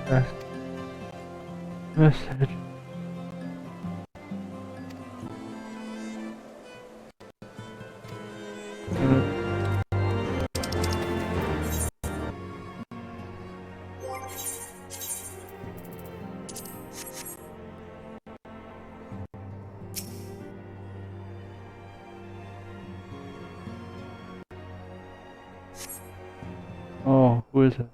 last message. Oh, who is it?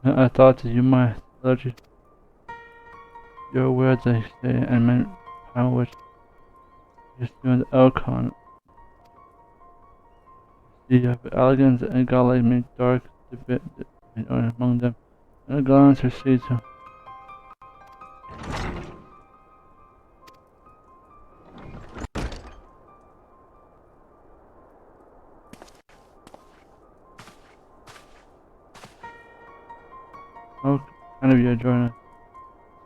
I thought that you might allergy. You're aware they say and meant power which is doing the Elcon. You have elegance and godlike make dark debate among them, and the gods receive them. How kind of you join us?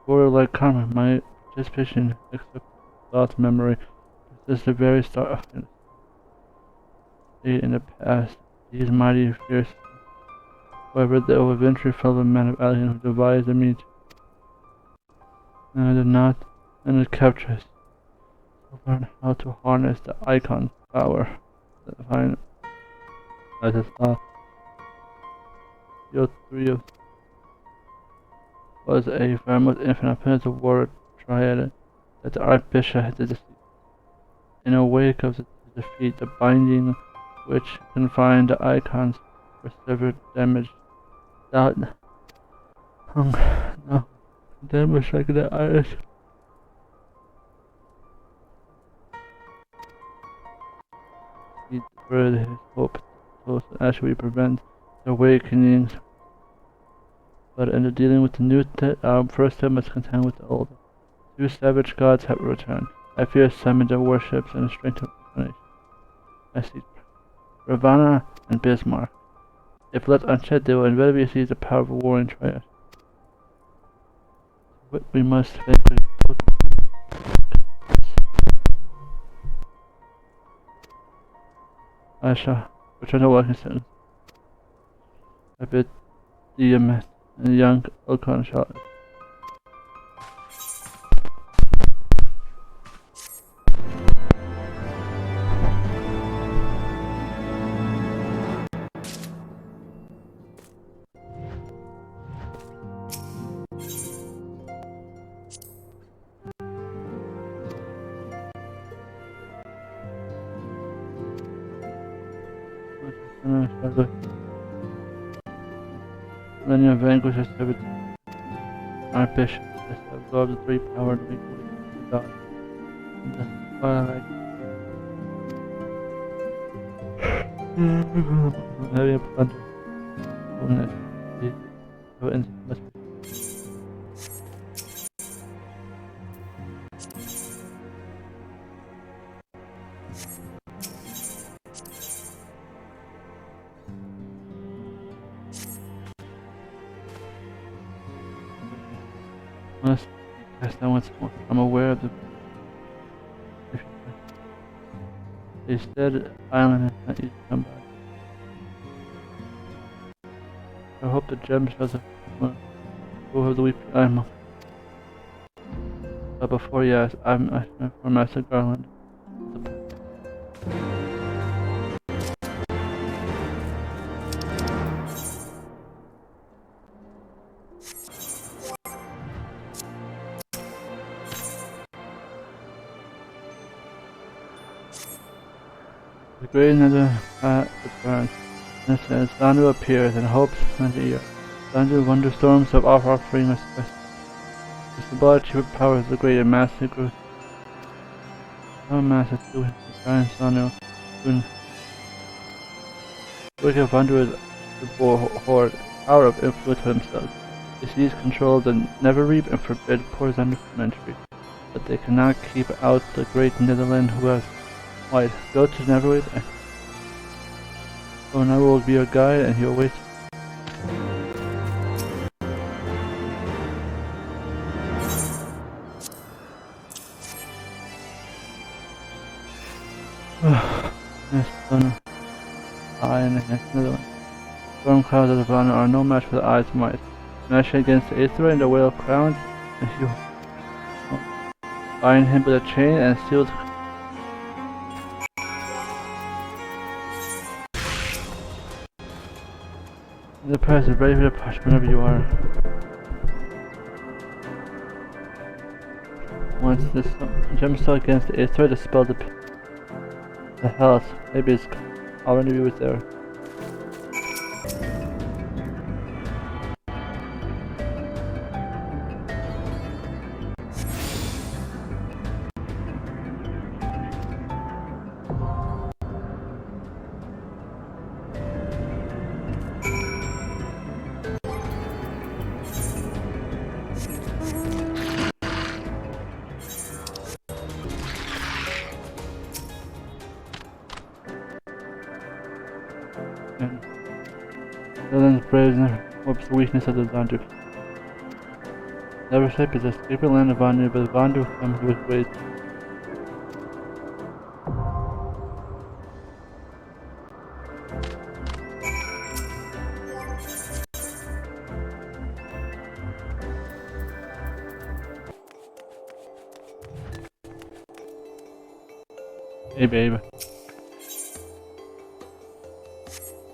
For like karma, my participation except lost memory. This is the very start of it. In the past, these mighty fierce. However, they will eventually follow a man of alien who devised the meat. And I did not, and it captures. To learn how to harness the icon power. Fine. I just saw. Your three of was a famous infinite penance of war triad that the Archbishop had to defeat. In a wake of the defeat, the binding which confined the icons for severe damage. No, damage like the iris. He deferred his hope to actually prevent the awakenings. But in the dealing with the new our first step must contend with the old. Two savage gods have returned. I fear summon their worships and the strength of the nation. I see Ravana and Bismarck. If left unchecked, they will inevitably seize the power of a warring triad. What we must think. I shall return to working soon. I bid the man and the young Ocon shot. Many of vanquished have our bishop has absorbed the three power to make the god. And that's why I like having a plunder. Must be. Must test that once more. I'm aware of the. They said island is not easy to come by. I hope the gem shows up over the weeping island. But before you ask, I'm for Master Garland. The great nether returns, and as Sandu appears and hopes and the year. Sandu wonderstorms of offering us best. The symbolic power of the great and master group. No master to him, the giant Sandu, soon. Wicked wanderers the hoard power of influence for themselves. They seize control and never reap and forbid poor Sandu from entry. But they cannot keep out the great Netherland who has White, go to Neverwave and I will be your guide and he'll wait. eye and against another one. Storm clouds of the Vanna are no match for the eyes of mice. Smashing against the Aether and the whale crowned, and he bind him with a chain and sealed. The prize is ready for departure whenever you are. Once this gemstone against the Aether dispelled the hells, maybe it's already be with there. And Dylan's braves and whoops the weakness of the Vandu. Never ship is escaping land of Vandu, but Vandu comes with weight. Hey babe.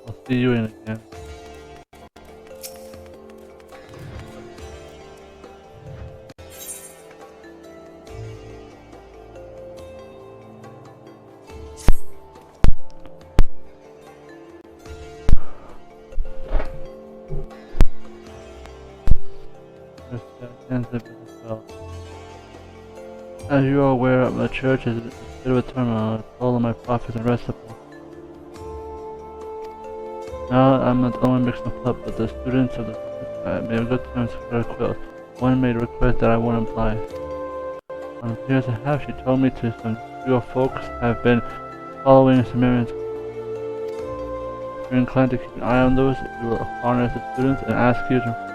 I'll see you in again. As you are aware, the church is a bit of a turmoil. It's all of my prophets and recipe. Now I'm not only mixing the club, but the students of the made a good time for a quilt. One made a request that I won't imply. On years and a half, she told me to some your folks have been following Sumerians. If you're inclined to keep an eye on those, we will honor the students and ask you to.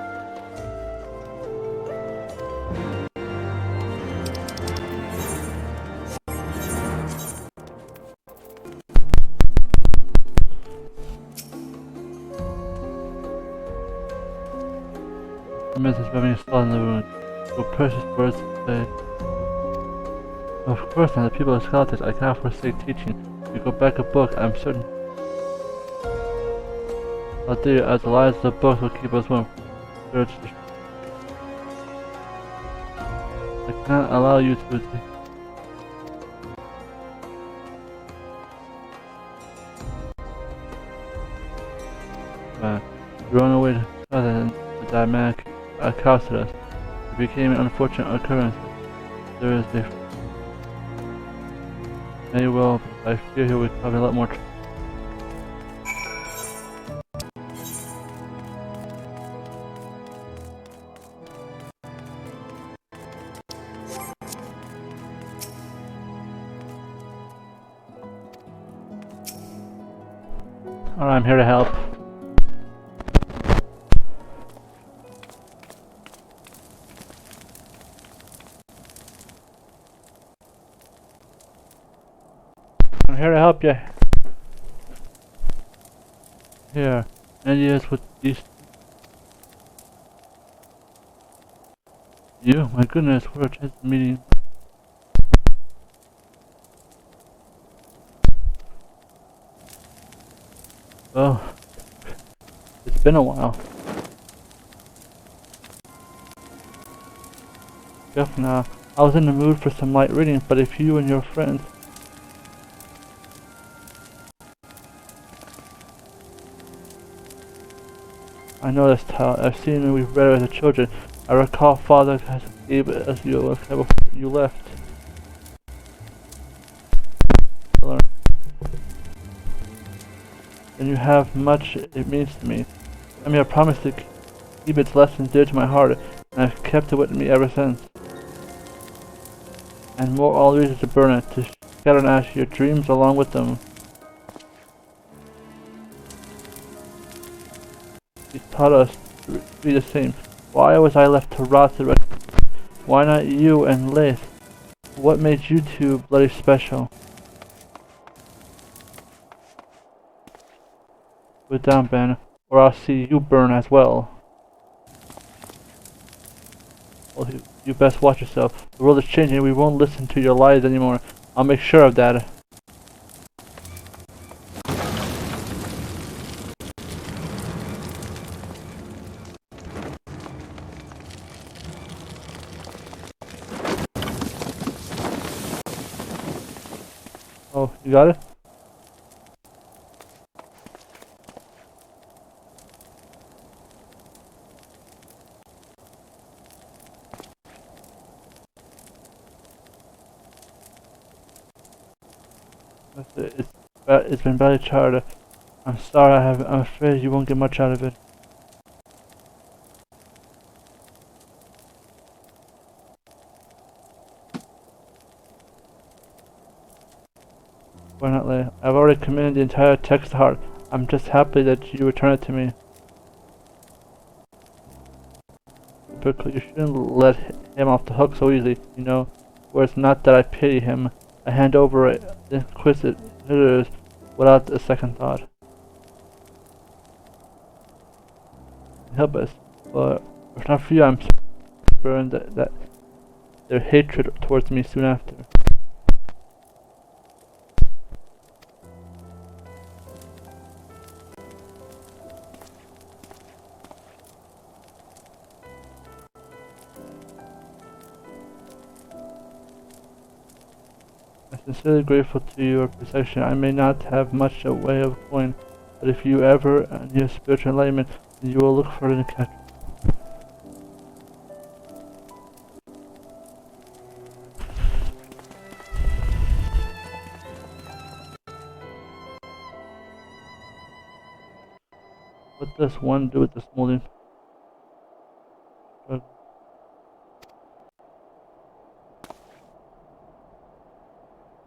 Mrs. rubbing a salt in the wound. So precious words to say. Of course not, the people of Scottish, I cannot forsake teaching. If you go back a book, I'm certain. I'll do as the lives of the books will keep us warm. I cannot allow you to. You run away to the dynamic accosted us. It became an unfortunate occurrence. There is a may well, but I fear he will cause a lot more trouble. Alright, I'm here to help. I'm here to help you. Here, and yes, with these. You? My goodness, what a chance meeting. Well, it's been a while. Jeff, now, I was in the mood for some light reading, but if you and your friends. I noticed how I've seen and we've read it as children. I recall Father has gave it as you left. And you have much it means to me. I made a promise to keep its lessons dear to my heart, and I've kept it with me ever since. And more all reason to burn it, to scatter and ash your dreams along with them. He taught us to be the same. Why was I left to rot the rest? Why not you and Laith? What made you two bloody special? Put it down, Ben, or I'll see you burn as well. Well, you best watch yourself. The world is changing. We won't listen to your lies anymore. I'll make sure of that. Oh, you got it? It's been badly charred. I'm sorry, I'm afraid you won't get much out of it. Fortunately, I've already committed the entire text to heart. I'm just happy that you returned it to me. But you shouldn't let him off the hook so easily, you know. Where it's not that I pity him. I hand over the inquisitors without a second thought. Help us, but if not for you, I'm burned that their hatred towards me soon after. I'm sincerely grateful to your protection. I may not have much a way of coin, but if you ever need spiritual enlightenment, then you will look for it in the catch. What does one do with this molding?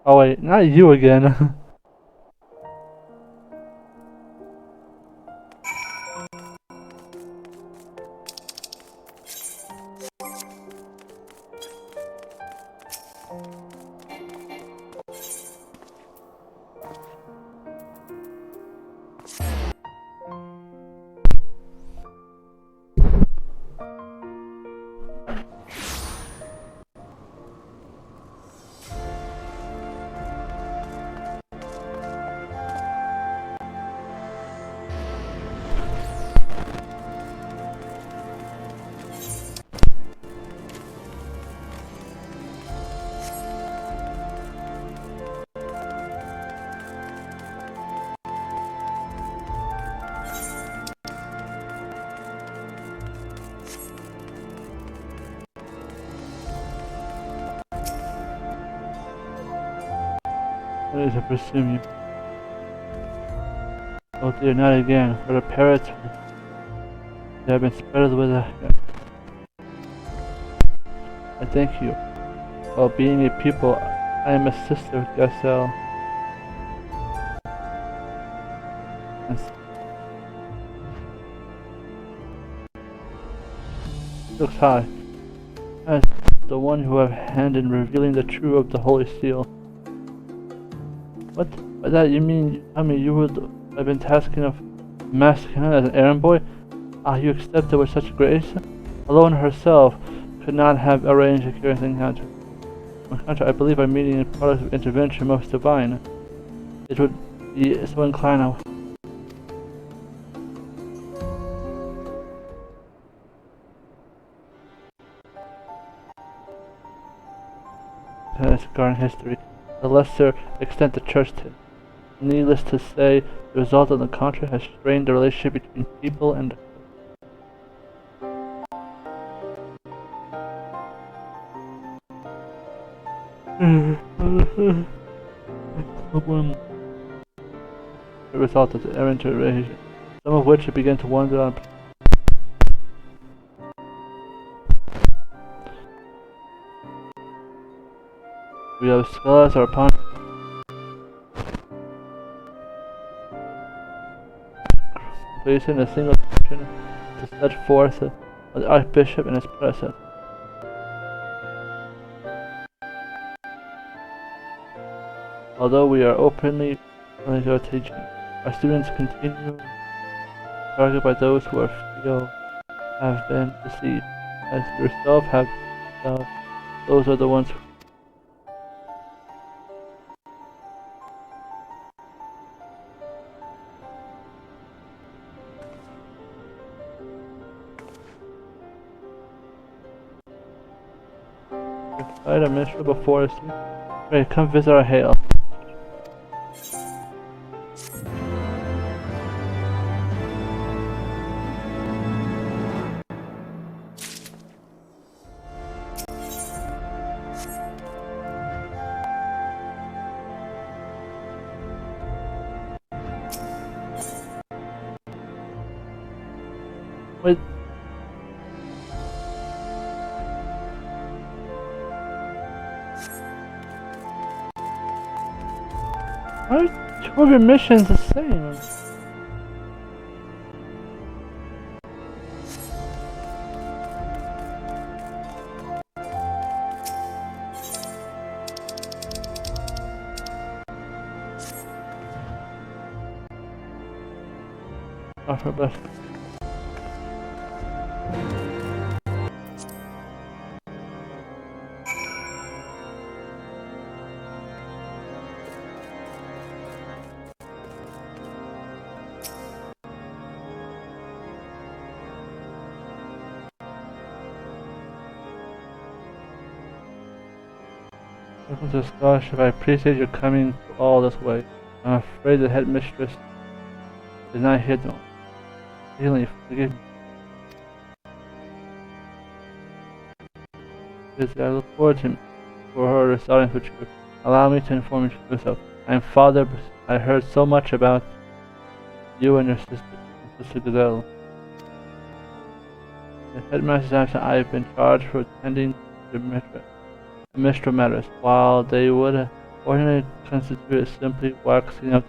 Oh wait, not you again. What is I presume you? Oh dear, not again. For the parrots, they have been spread with a... I thank you. While being a pupil, I am a sister of Gazelle. Looks high. As the one who have hand in revealing the truth of the Holy Seal. What? By that you mean you tell me you would have been tasking of Master Kenan as an errand boy? Ah, you accepted with such grace? Alone herself could not have arranged a curious encounter. On the contrary, I believe our meeting is a product of intervention most divine. It would be so inclined now. Garden history. The lesser extent the church did. Needless to say, the result of the contract has strained the relationship between people and the result of the errant relationship, some of which began to wander on. We have scholars are upon placing a single action to set forth the Archbishop and his predecessor. Although we are openly teaching, our students continue targeted by those who feel have been deceived, as yourself have done. Those are the ones who fight a miserable forest. Ready, come visit our hail. Wait. Why are two of your missions the same? Offer best. Welcome to the scholarship. I appreciate your coming all this way. I'm afraid the headmistress is not here to healing. Forgive me. I look forward for her starting with you. Allow me to inform you myself. I am Father. I heard so much about you and your sister Gazelle. The headmaster's absent. I have been charged for attending the ministerial matters, while they would ordinarily constitute simply waxing up.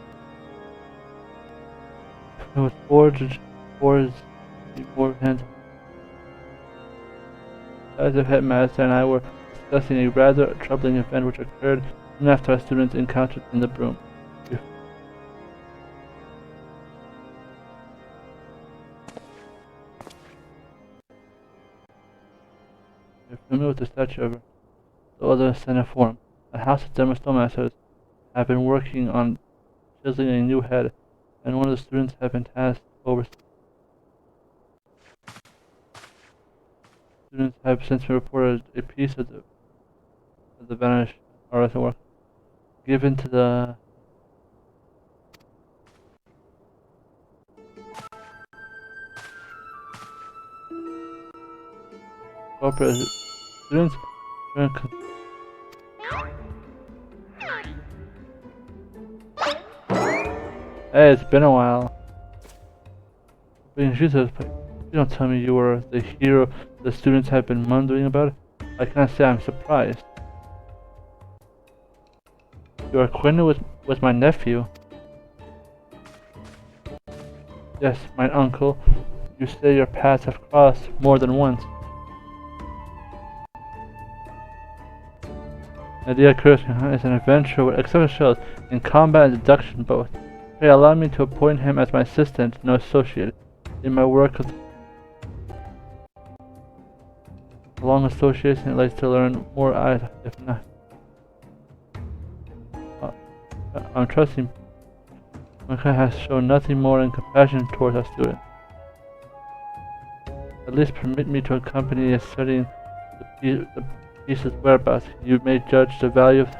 It was forged before hand. The headmaster and I were discussing a rather troubling event which occurred soon after our students encountered in the broom. You're familiar with the statue of the other Senate Forum. The House of Demostomasters have been working on chiseling a new head, and one of the students have been tasked over. Students have since been reported a piece of the vanished artwork given to the corporate students. Hey, it's been a while. Being Jesus, you don't tell me you were the hero the students have been wondering about. I can't say I'm surprised. You are acquainted with my nephew? Yes, my uncle. You say your paths have crossed more than once. The idea occurs to me is an adventure with excellent skills in combat and deduction both. Pray allow me to appoint him as my assistant, no associate, in my work of a long association. It likes to learn more, if not. I'm trusting. Micah has shown nothing more than compassion towards our student. At least permit me to accompany in studying the piece's whereabouts. You may judge the value of.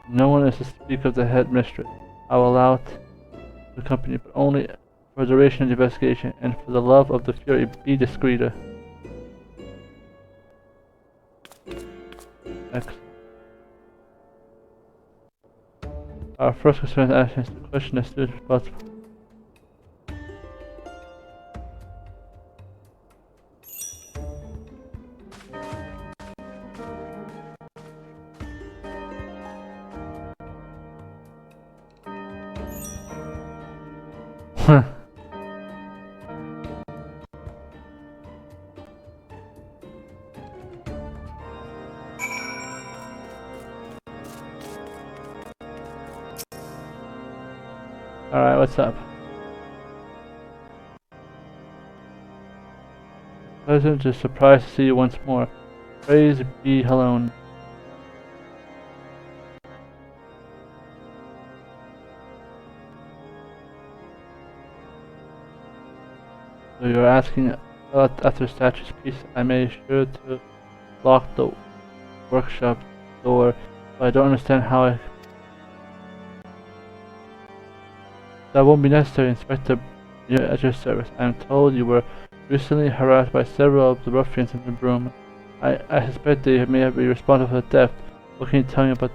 No one is to speak of the headmistress. I will allow it to accompany, but only for the duration of the investigation, and for the love of the Fury, be discreet. Excellent. Our first concern is to question the students responsible. Alright, what's up? Pleasant, just surprised to see you once more. Praise be Helon. So you're asking after statue's piece, I made sure to lock the workshop door, but I don't understand how I... That won't be necessary, Inspector. You're at your service. I am told you were recently harassed by several of the ruffians in the room. I suspect they may be responsible for the theft. What can you tell me about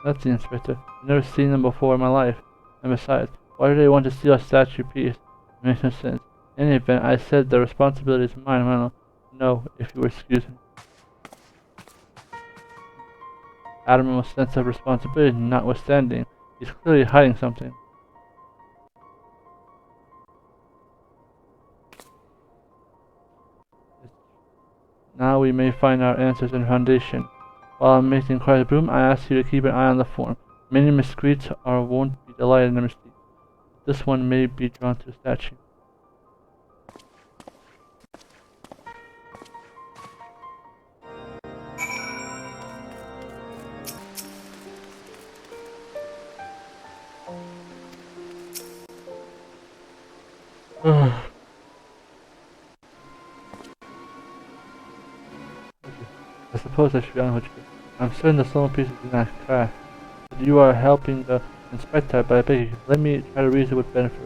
That's the Inspector. I've never seen them before in my life. And besides, why do they want to steal a statue piece? It makes no sense. In any event, I said the responsibility is mine. I don't know if you will excuse me. Admirable sense of responsibility notwithstanding, he's clearly hiding something. Now we may find our answers in foundation. While I'm making quiet the room, I ask you to keep an eye on the form. Many miscreants won't be delighted in their mistakes. This one may be drawn to a statue. I suppose I should be honest with you. I'm certain the stolen pieces do not crash. But you are helping the Inspector, but I beg you, let me try to reason with benefit.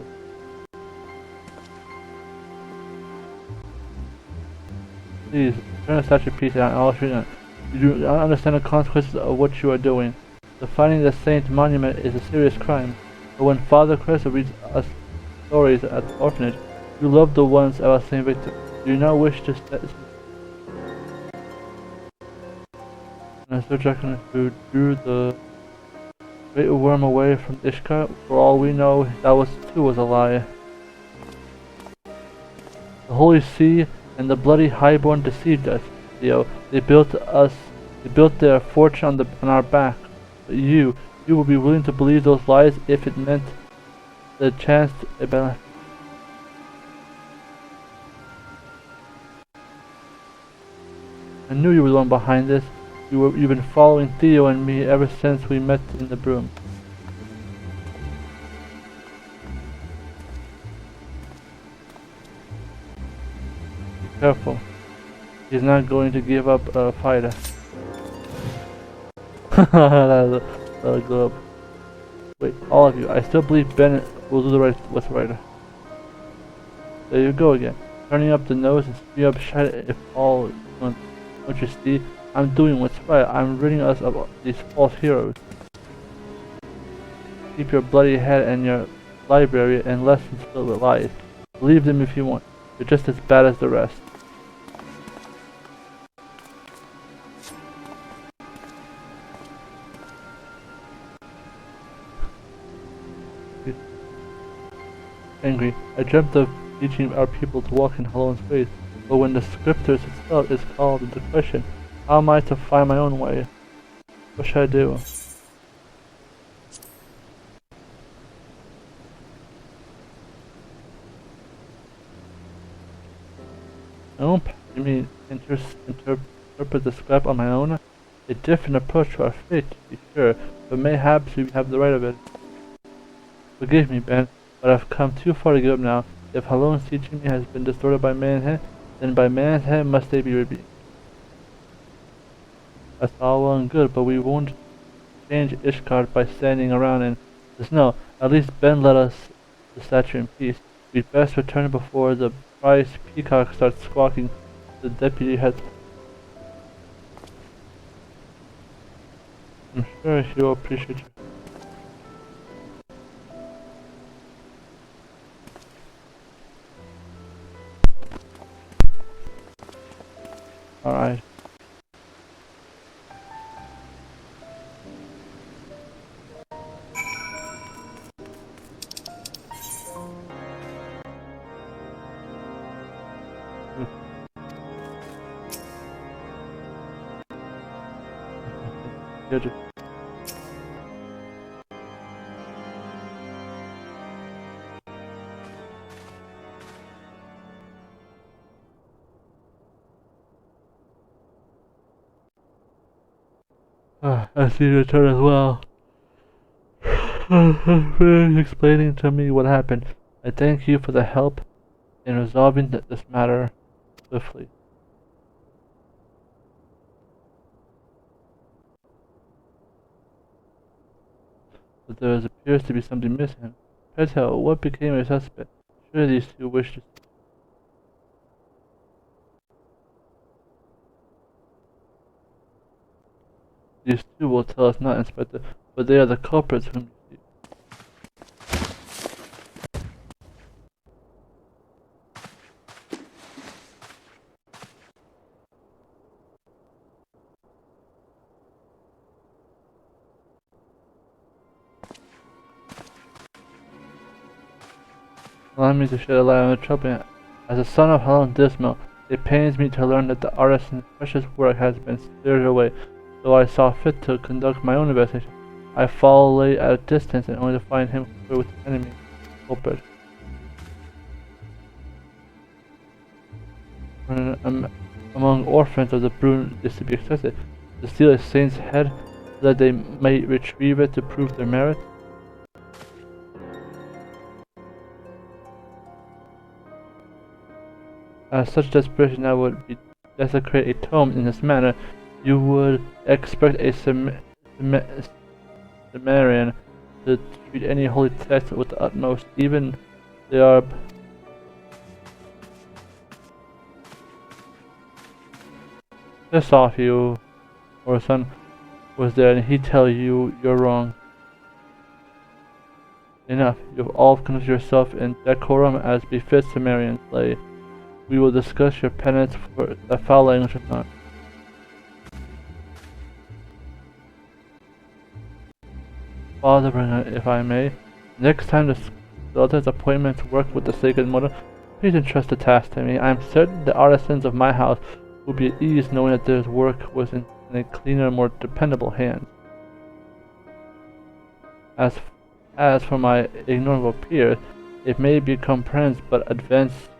Please, turn the statue piece and I'll shoot it. You do not understand the consequences of what you are doing. The finding the Saint Monument is a serious crime. But when Father Cressa reads us stories at the orphanage, you love the ones about Saint Victor. Do you not wish to Mr. Draken, who drew the great worm away from Ishkar? For all we know, that was a lie. The Holy See and the bloody Highborn deceived us, Theo. They built their fortune on our back. But you would be willing to believe those lies if it meant the chance to benefit. I knew you were the one behind this. You've been following Theo and me ever since we met in the broom. Be careful. He's not going to give up a fighter. That'll go up. Wait, all of you. I still believe Bennett will do what's right. There you go again. Turning up the nose and spew up shit if all don't you see? I'm doing what's right. I'm ridding us of these false heroes. Keep your bloody head and your library and lessons filled with lies. Believe them if you want. You're just as bad as the rest. Angry, I dreamt of teaching our people to walk in Helon's ways, but when the scriptures itself is called into question, how am I to find my own way? What should I do? My own path? You mean interpret the script on my own? A different approach to our fate, to be sure, but mayhaps you have the right of it. Forgive me, Ben, but I've come too far to give up now. If Helon's teaching me has been distorted by man's hand, then by man's hand must they be rebuked. That's all well and good, but we won't change Ishkar by standing around in the snow. At least Ben let us the statue in peace. We'd best return before the prize peacock starts squawking. The deputy head. I'm sure he'll appreciate you. Alright. I see you return as well. Explaining to me what happened. I thank you for the help in resolving this matter swiftly. But there appears to be something missing. Pray tell, what became a suspect? Surely these two wish to... These two will tell us not, Inspector, but they are the culprits whom you seek. Allow me to shed a light on the trouble. As a son of Helen Dismal, it pains me to learn that the artist's precious work has been steered away. Though I saw fit to conduct my own investigation, I followed at a distance and only to find him with the enemy culprit. Among orphans of the brood is to be expected to steal a saint's head so that they might retrieve it to prove their merit. As such desperation that would be desecrate a tomb in this manner, you would expect a Sumerian to treat any holy text with the utmost, even they are pissed off you, or son was there and he tell you you're wrong. Enough, you have all conducted yourself in decorum as befits Sumerian slay. We will discuss your penance for the foul language of none. Father Bringer, if I may, next time the skeletons appointment to work with the Sacred Mother, please entrust the task to me. I am certain the artisans of my house will be at ease knowing that their work was in a cleaner, more dependable hands. As for my ignorable peers, it may be comprehended, but advanced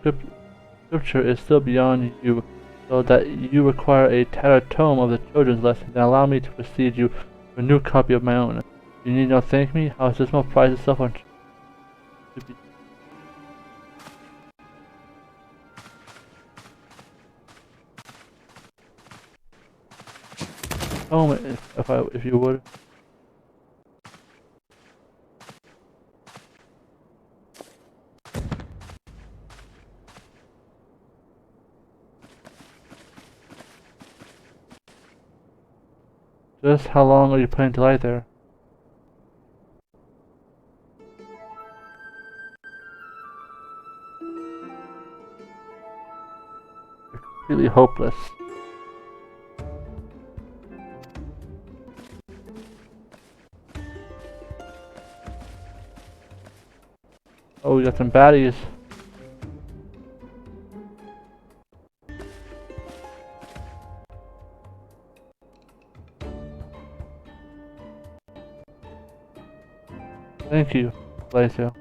scripture is still beyond you, so that you require a tattered tome of the children's lesson, then allow me to proceed you with a new copy of my own. You need not thank me. How Dismal prides itself on to be home if you would. Just how long are you planning to lie there? You're completely hopeless. Oh, we got some baddies. Thank you, Glacio.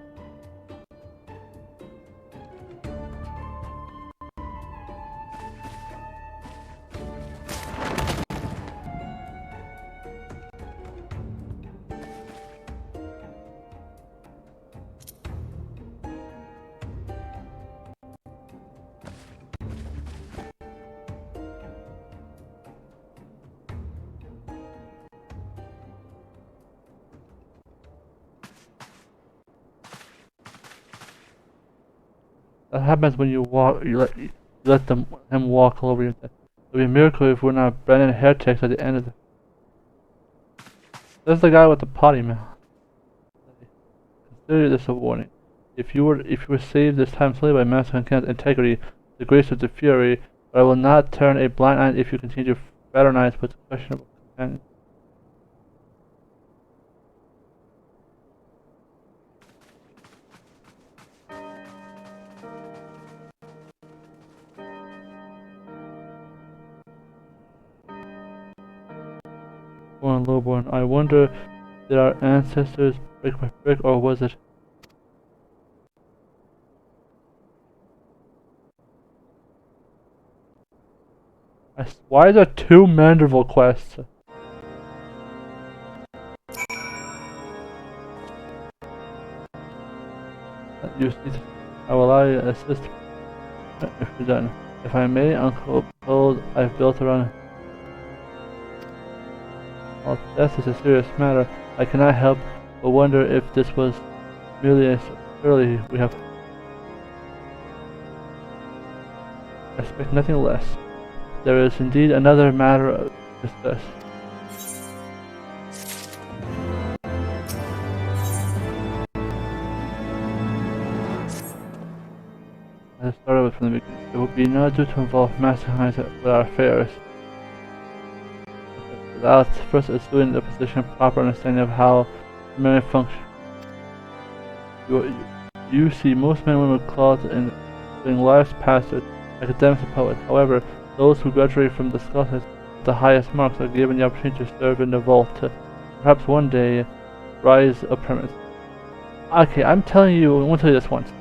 That happens when you walk. You let him walk all over you. It would be a miracle if we're not branded heretics at the end of the. There's the guy with the potty mouth. Consider this a warning. If you were saved this time solely by Master Kenan's integrity, the grace of the fury, but I will not turn a blind eye if you continue to fraternize with questionable companions. Born lowborn, I wonder, did our ancestors break by brick, or was it? Why are there two Manderville quests? you see, I will allow you to assist if you're done. If I may, Uncle, behold, I've built around. While death is a serious matter, I cannot help but wonder if this was merely as early we have. I expect nothing less. There is indeed another matter to discuss. As I started with from the beginning, it would be no due to involve maximizing with our affairs without first assuming the position proper understanding of how men function. You see most men and women clothed in living lives, pastors, academics, and poets. However, those who graduate from the scholars with the highest marks are given the opportunity to serve in the vault to perhaps one day rise up from it. Okay, I'm telling you, I want to tell you this once.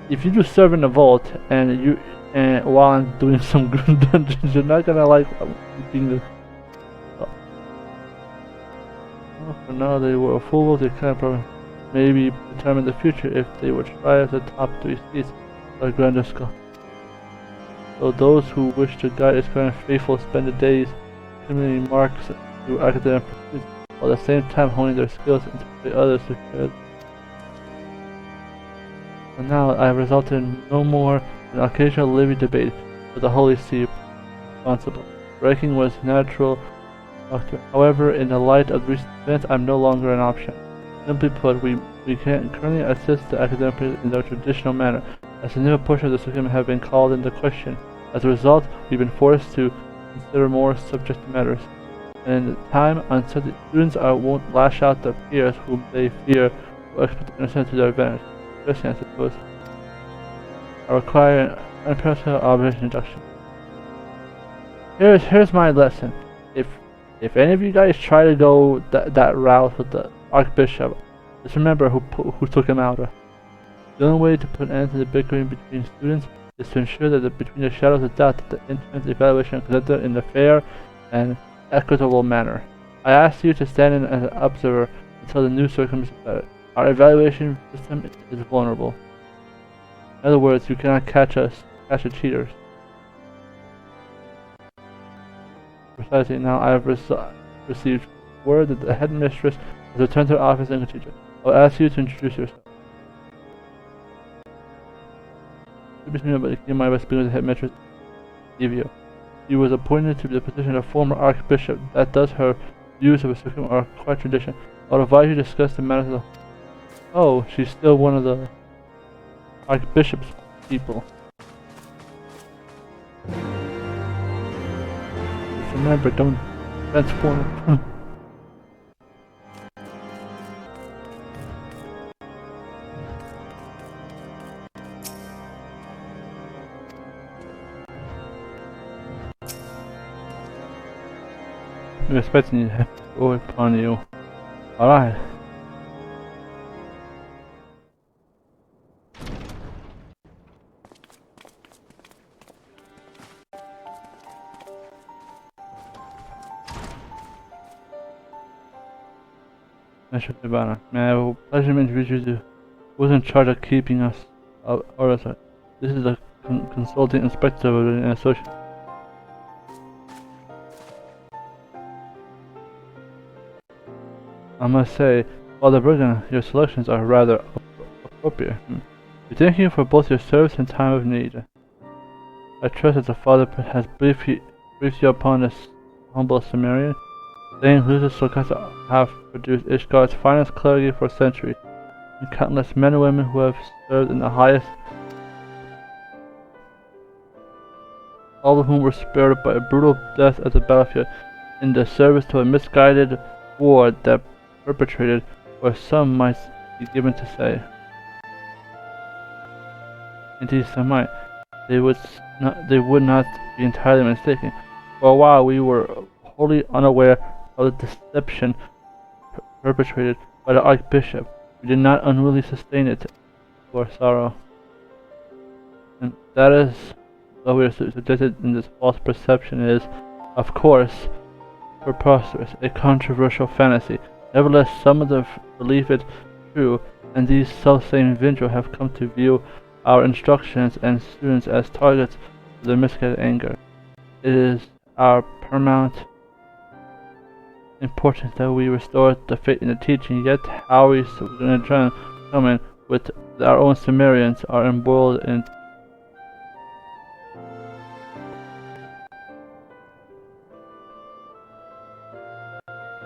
If you do serve in the vault and while I'm doing some good dungeons, you're not gonna like being the. Well, for now, they were a fool. They can't probably maybe determine the future if they would try at the top 3 seats of grander skull. So those who wish to guide its grand faithful spend the days accumulating marks through academic pursuits, while at the same time honing their skills and to persuade others to share. And now I have resulted in no more than an occasional lively debate with the Holy See responsible. Breaking was natural, doctor. However, in the light of recent events, I'm no longer an option. Simply put, we can currently assist the academics in their traditional manner. A significant portion of the curriculum have been called into question. As a result, we've been forced to consider more subject matters. And in time, uncertain students won't lash out their peers whom they fear will expect to understand to their advantage. Especially, I suppose, I require an unprecedented obligation introduction. Here's my lesson. If any of you guys try to go that route with the Archbishop, just remember who took him out. The only way to put an end to the bickering between students is to ensure that between the shadows of doubt that the entrance evaluation is conducted in a fair and equitable manner. I ask you to stand in as an observer until the new circumstances are better. Our evaluation system is vulnerable. In other words, you cannot catch the cheaters. Precisely. Now I have received word that the headmistress has returned to her office and teacher. I will ask you to introduce yourself. But my speaking with the headmistress, Evio. She was appointed to the position of former archbishop. That does her views of a circum are quite tradition. I would advise you to discuss the matters of the. Oh, she's still one of the archbishop's people. Just remember, don't transform. I'm expecting you to go upon you. Alright. Mr. Tabana, may I have a pleasure to introduce you to who is in charge of keeping us orders. This is a consulting inspector of an associate. I must say, Father Bergen, your selections are rather appropriate. We thank you for both your service and time of need. I trust that the Father has briefed you upon this humble Sumerian. Saying Lucius Sokasa have produced Ishgar's finest clergy for centuries, and countless men and women who have served in the highest, all of whom were spared by a brutal death at the battlefield in the service to a misguided war that perpetrated, or some might be given to say. Indeed, some might. They would not be entirely mistaken. For a while we were wholly unaware of the deception perpetrated by the Archbishop. We did not unruly sustain it to our sorrow. And that is what we are suggested in this false perception is, of course, preposterous, a controversial fantasy. Nevertheless, some of them believe it true, and these self-same individuals have come to view our instructions and students as targets of their misguided anger. It is our paramount importance that we restore the faith in the teaching, yet how we going to come in with our own Sumerians are embroiled in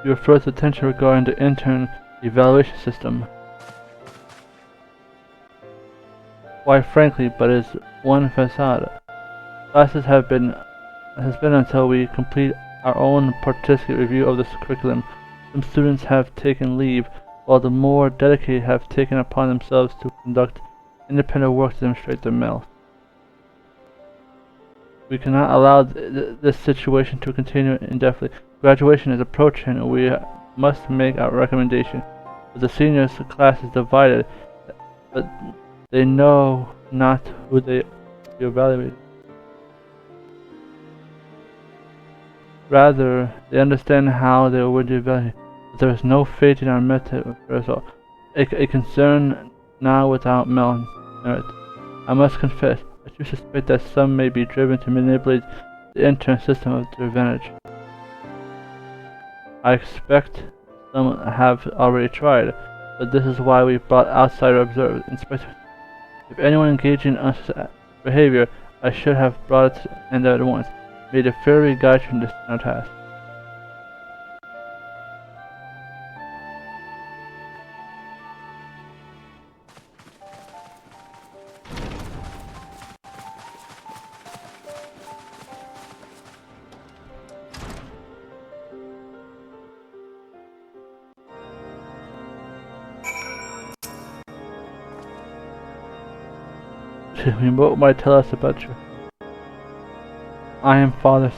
your first attention regarding the intern evaluation system. Why, frankly, but is one facade. Classes has been until we complete our own participant review of this curriculum. Some students have taken leave, while the more dedicated have taken upon themselves to conduct independent work to demonstrate their merit. We cannot allow this situation to continue indefinitely. Graduation is approaching, and we must make our recommendation. But the seniors class is divided, but they know not who they be evaluated. Rather, they understand how they will be evaluated, but there is no faith in our method of result. A concern now without merit. I must confess, I do suspect that some may be driven to manipulate the intern system of their advantage. I expect some have already tried, but this is why we brought outsider observers, inspectors. If anyone engaging in unsuspicious behavior, I should have brought it to end at once, made a fairy guide from this task. What might tell us about you? I am fathers.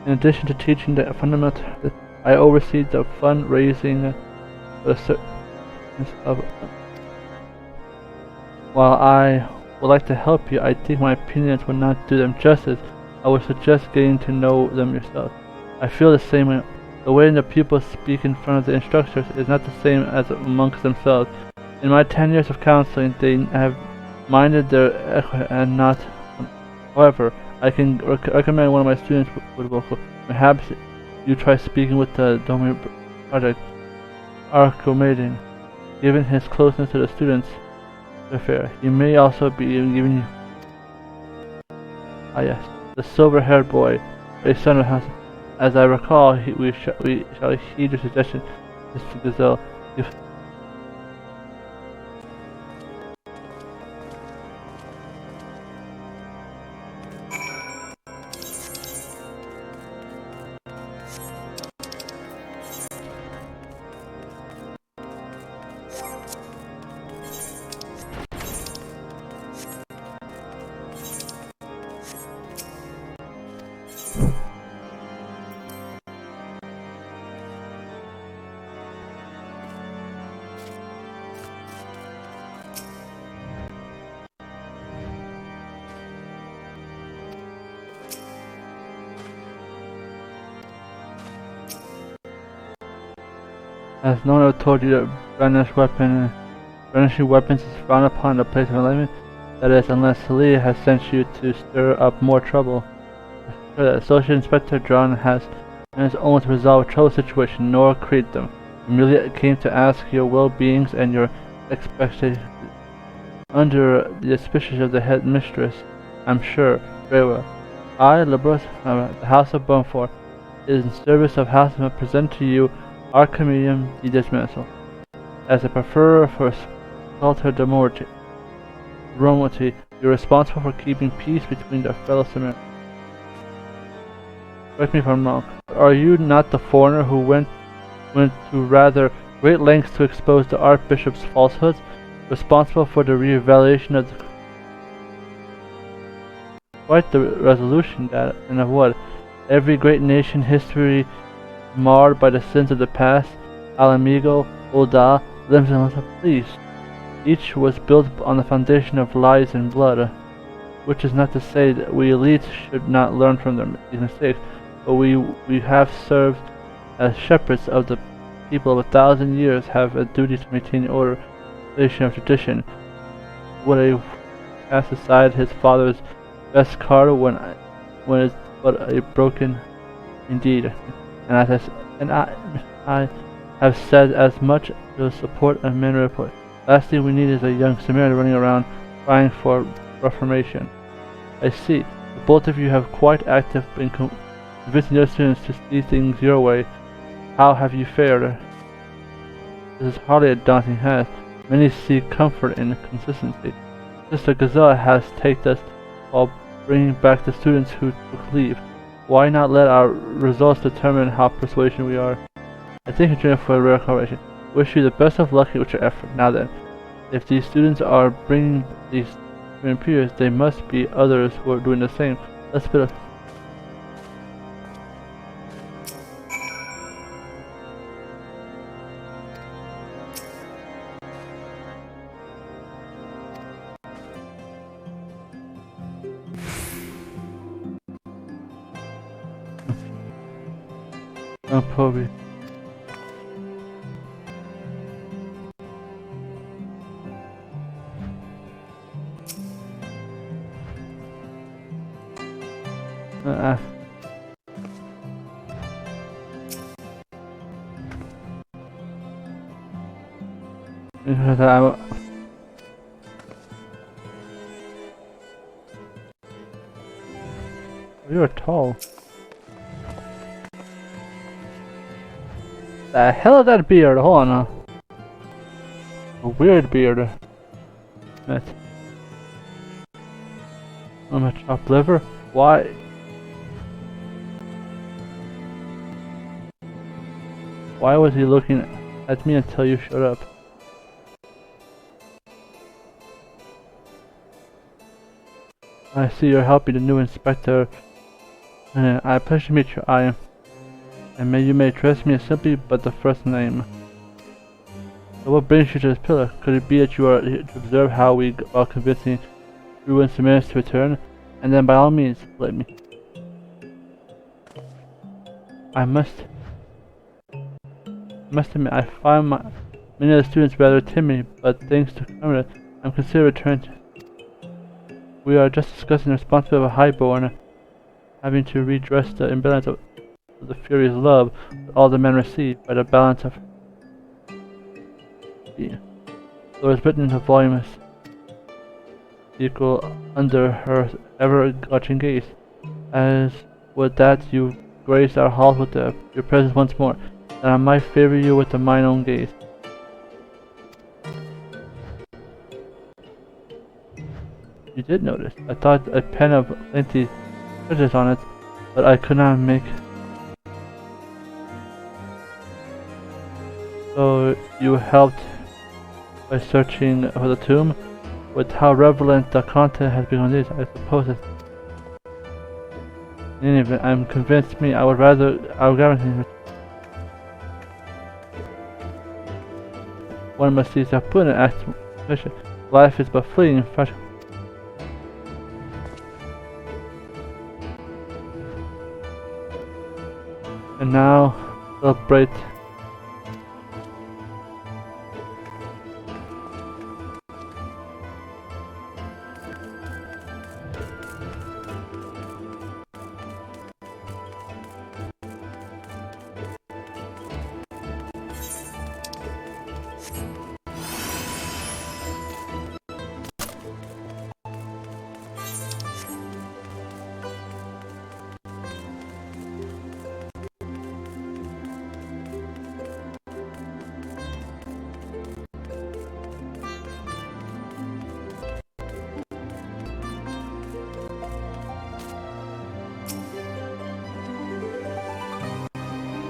In addition to teaching the fundamental, I oversee the fundraising for the service of. While I would like to help you, I think my opinions will not do them justice. I would suggest getting to know them yourself. I feel the same way. The way the pupils speak in front of the instructors is not the same as amongst themselves. In my 10 years of counseling, they have minded their and not. However, I can recommend one of my students with vocal. Perhaps you try speaking with the Domain Project Archimedin. Given his closeness to the students' affair, he may also be giving you. Ah yes, the silver-haired boy, a son of House. As I recall, we shall heed your suggestion, Mr. Gazelle. As no one ever told you that brandishing weapons is frowned upon in the place of enlightenment, that is, unless Celia has sent you to stir up more trouble. The Associate Inspector John has on his own to resolve a trouble situation, nor create them. He merely came to ask your well-beings and your expectations. Under the auspices of the head mistress, I'm sure. Very well. I, Libros, the House of Bonfort, is in service of Houseman, present to you our comedian de dismissal. As a preferer for Salter de Morte, you're responsible for keeping peace between their fellow Sumerians. Correct me if I'm wrong. Are you not the foreigner who went to rather great lengths to expose the Archbishop's falsehoods, responsible for the re-evaluation of the... Quite the resolution that, and of what? Every great nation history marred by the sins of the past, Alamigo, Oda, Limson, please. Each was built on the foundation of lies and blood, which is not to say that we elites should not learn from these mistakes, but we have served as shepherds of the people of 1,000 years have a duty to maintain order, relation of tradition. Would I cast aside his father's best card when it's but a broken indeed? And I have said as much to support a man report. Last thing we need is a young Samaritan running around trying for reformation. I see. The both of you have quite active in convincing your students to see things your way. How have you fared? This is hardly a daunting task. Many seek comfort in consistency. Sister Gazelle has taken us while bringing back the students who took leave. Why not let our results determine how persuasive we are? I think you're doing for a rare collaboration. Wish you the best of luck with your effort. Now then, if these students are bringing these peers, there must be others who are doing the same. Let's build a... Probably. You're tall. The hell is that beard? Hold on now. A weird beard. That's... I'm a chopped liver? Why? Why was he looking at me until you showed up? I see you're helping the new inspector. I pleasure to meet you. And you may address me as simply but the first name. So what brings you to this pillar? Could it be that you are here to observe how we go about convincing ruined Samaritans to return? And then by all means, let me. I must admit, I find many of the students rather timid, but thanks to Kenan, I'm considering returning. We are just discussing the responsibility of a highborn, having to redress the imbalance of the furious love that all the men receive by the balance of the Lord is written in the volumes equal under her ever-watching gaze. As with that you grace our halls with your presence once more, that I might favor you with mine own gaze. You did notice. I thought a pen of plenty prejudice on it, but I could not make. So you helped by searching for the tomb? With how relevant the content has become this, I suppose it. In any event, I'm convinced I would guarantee one must seize that put and act mission. Life is but fleeting in fashion. And now, celebrate.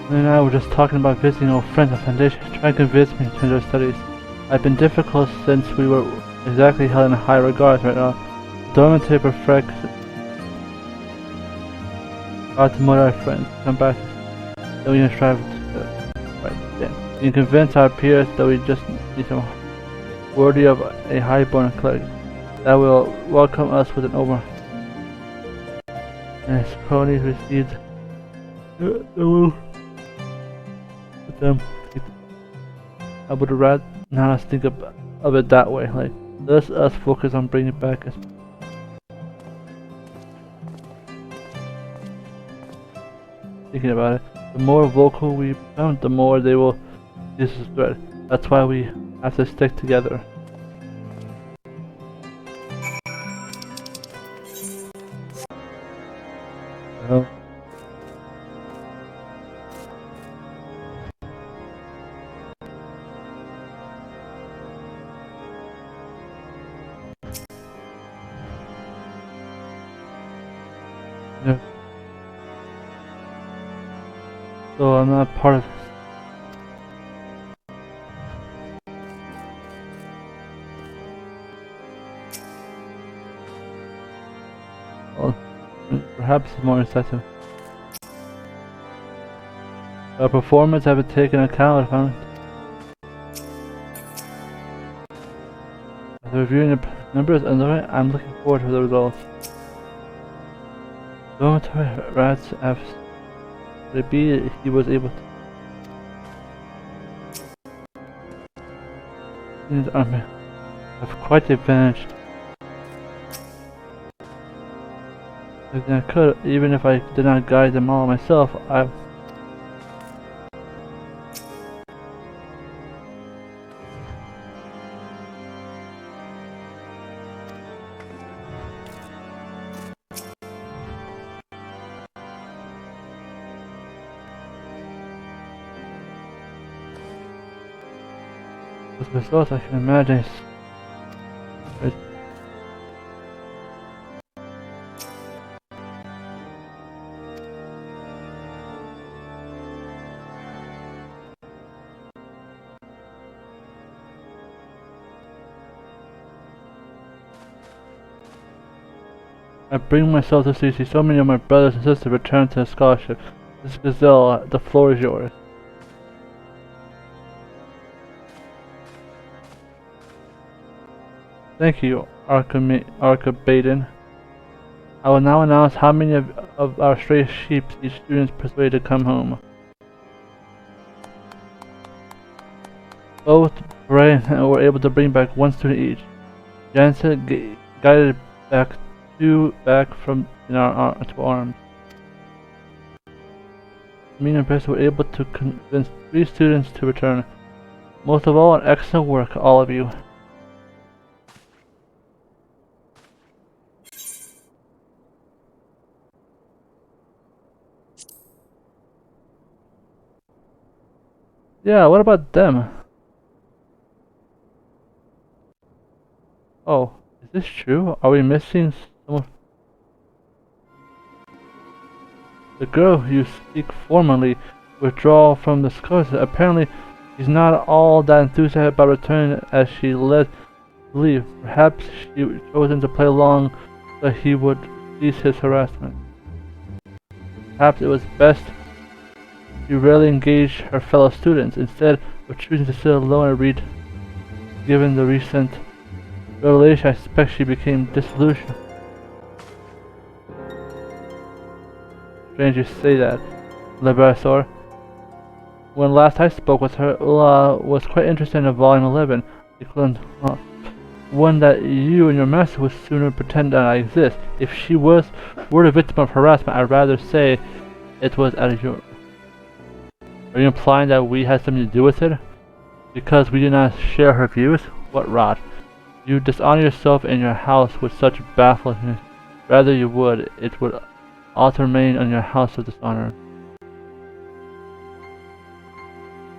And I were just talking about visiting old friends at Foundation, trying to convince me to change our studies. I've been difficult since we were exactly held in high regards right now. The dormitory perfect to motivate our friends. Come back, then we can strive together. Right then. We can convince our peers that we just need some worthy of a highborn cleric that will welcome us with an open. And his cronies received. Them. I would rather not us think of it that way. Like, let us focus on bringing it back. Thinking about it, the more vocal we become, the more they will see this as a threat. That's why we have to stick together. Well, yeah. So I'm not part of this. Well, perhaps more incisive. Our performance have been taken account of. After reviewing the numbers and I'm looking forward to the results. Dormitory rats have be he was able to his army have quite the advantage. If I could, even if I did not guide them all myself, I with the results I can imagine. I bring myself to see so many of my brothers and sisters return to the scholarship. This Gazelle, the floor is yours. Thank you, Arcabaden. I will now announce how many of our stray sheep each student is persuaded to come home. Both Bray and I were able to bring back one student each. Jansen guided back from in our to arms. Me and Bess were able to convince 3 students to return. Most of all, an excellent work, all of you. Yeah, what about them? Oh, is this true? Are we missing someone? The girl you speak formally withdraw from the scholarship. Apparently, she's not all that enthusiastic about returning as she led to leave. Perhaps she chosen to play along so he would cease his harassment. Perhaps it was best she rarely engaged her fellow students, instead of choosing to sit alone and read. Given the recent revelation, I suspect she became disillusioned. Strange you say that, Liberator. When last I spoke with her, Ula was quite interested in Volume 11, one that you and your master would sooner pretend that I exist. If she were the victim of harassment, I'd rather say it was out of your... Are you implying that we had something to do with it? Because we did not share her views? What rot. You dishonor yourself and your house with such baffling. Rather you would. It would ought to remain on your house of dishonor.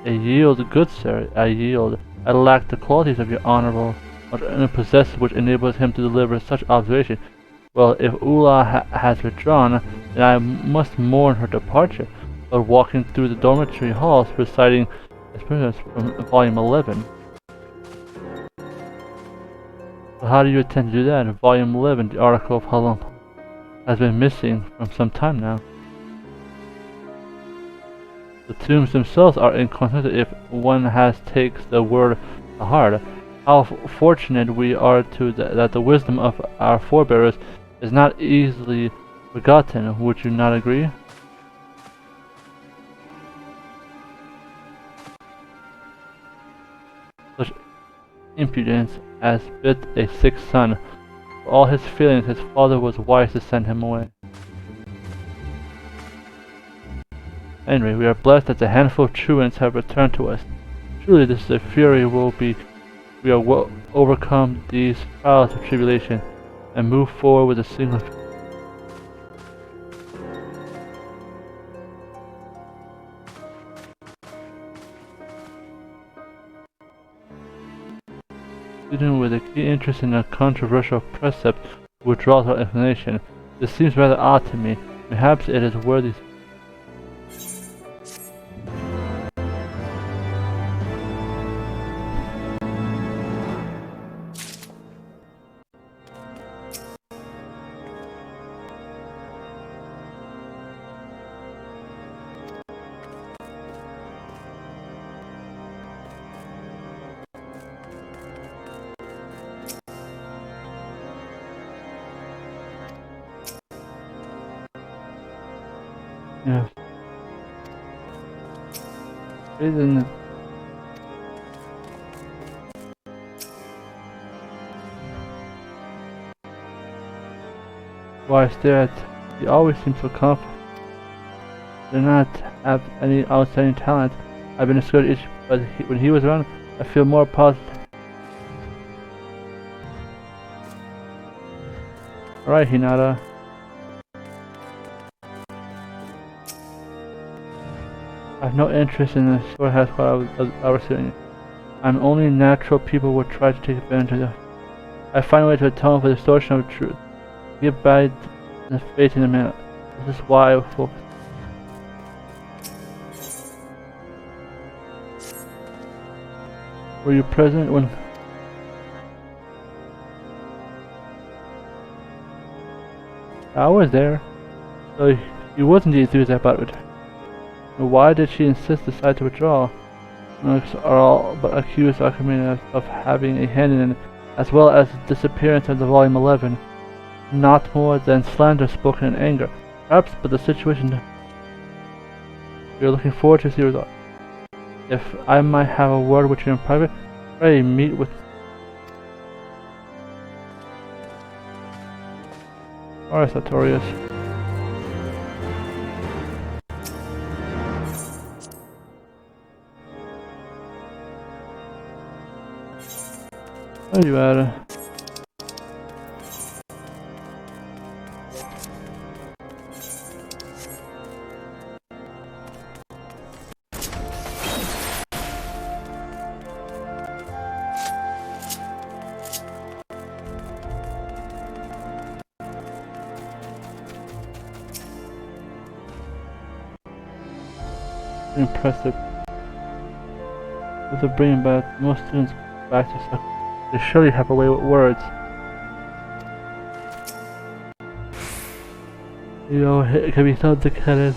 I yield, good sir, I yield. I lack the qualities of your honorable, but possess which enables him to deliver such observation. Well, if Ula has withdrawn, then I must mourn her departure. But walking through the dormitory halls, reciting experiences from Volume 11. So how do you intend to do that? In Volume 11, the article of Hallam has been missing from some time now. The tombs themselves are inconsistent if one takes the word to heart. How fortunate we are that the wisdom of our forebears is not easily forgotten, would you not agree? impudence as bit a sick son. For all his feelings, his father was wise to send him away. Anyway, we are blessed that the handful of truants have returned to us. Truly, this is a fury we will overcome these trials of tribulation and move forward with a single. Student with a keen interest in a controversial precept who withdraws our inclination. This seems rather odd to me. Perhaps it is worthy. Yes. Reason. Why I stare at? He always seems so confident. Did not have any outstanding talent. I've been discouraged, but when he was around, I feel more positive. Alright, Hinata. I have no interest in the storehouse while I was doing it. I'm only natural people would try to take advantage of. I find a way to atone for the distortion of truth. Give by the faith in the man. This is why I focus. Were you present when? I was there, so he wasn't enthused about it. Why did she decide to withdraw? Monks are all but accused Archimedes of having a hand in it, as well as the disappearance of the volume 11. Not more than slander spoken in anger. Perhaps, but the situation. We are looking forward to see results. If I might have a word with you in private, pray meet with. Alright, Sartorius. Where are you at? Impressive. With the bringing back most students back to school, they surely have a way with words. You know, it can be so Kenan.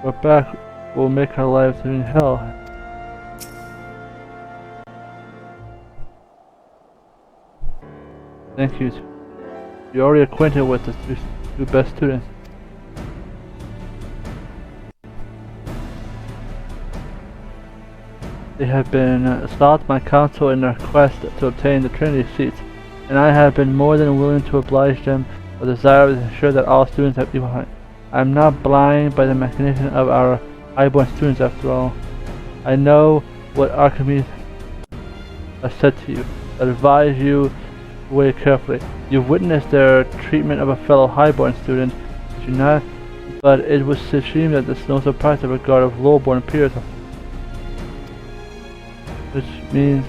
But back will make our lives in hell. Thank you. You're already acquainted with the two best students. They have been sought my counsel in their quest to obtain the Trinity seats, and I have been more than willing to oblige them with the desire to ensure that all students have equal height. I am not blind by the machination of our highborn students after all. I know what Archimedes has said to you. I advise you to weigh carefully. You've witnessed their treatment of a fellow highborn student, did you not? But it was seem that there's no surprise of regard of lowborn peers. Which means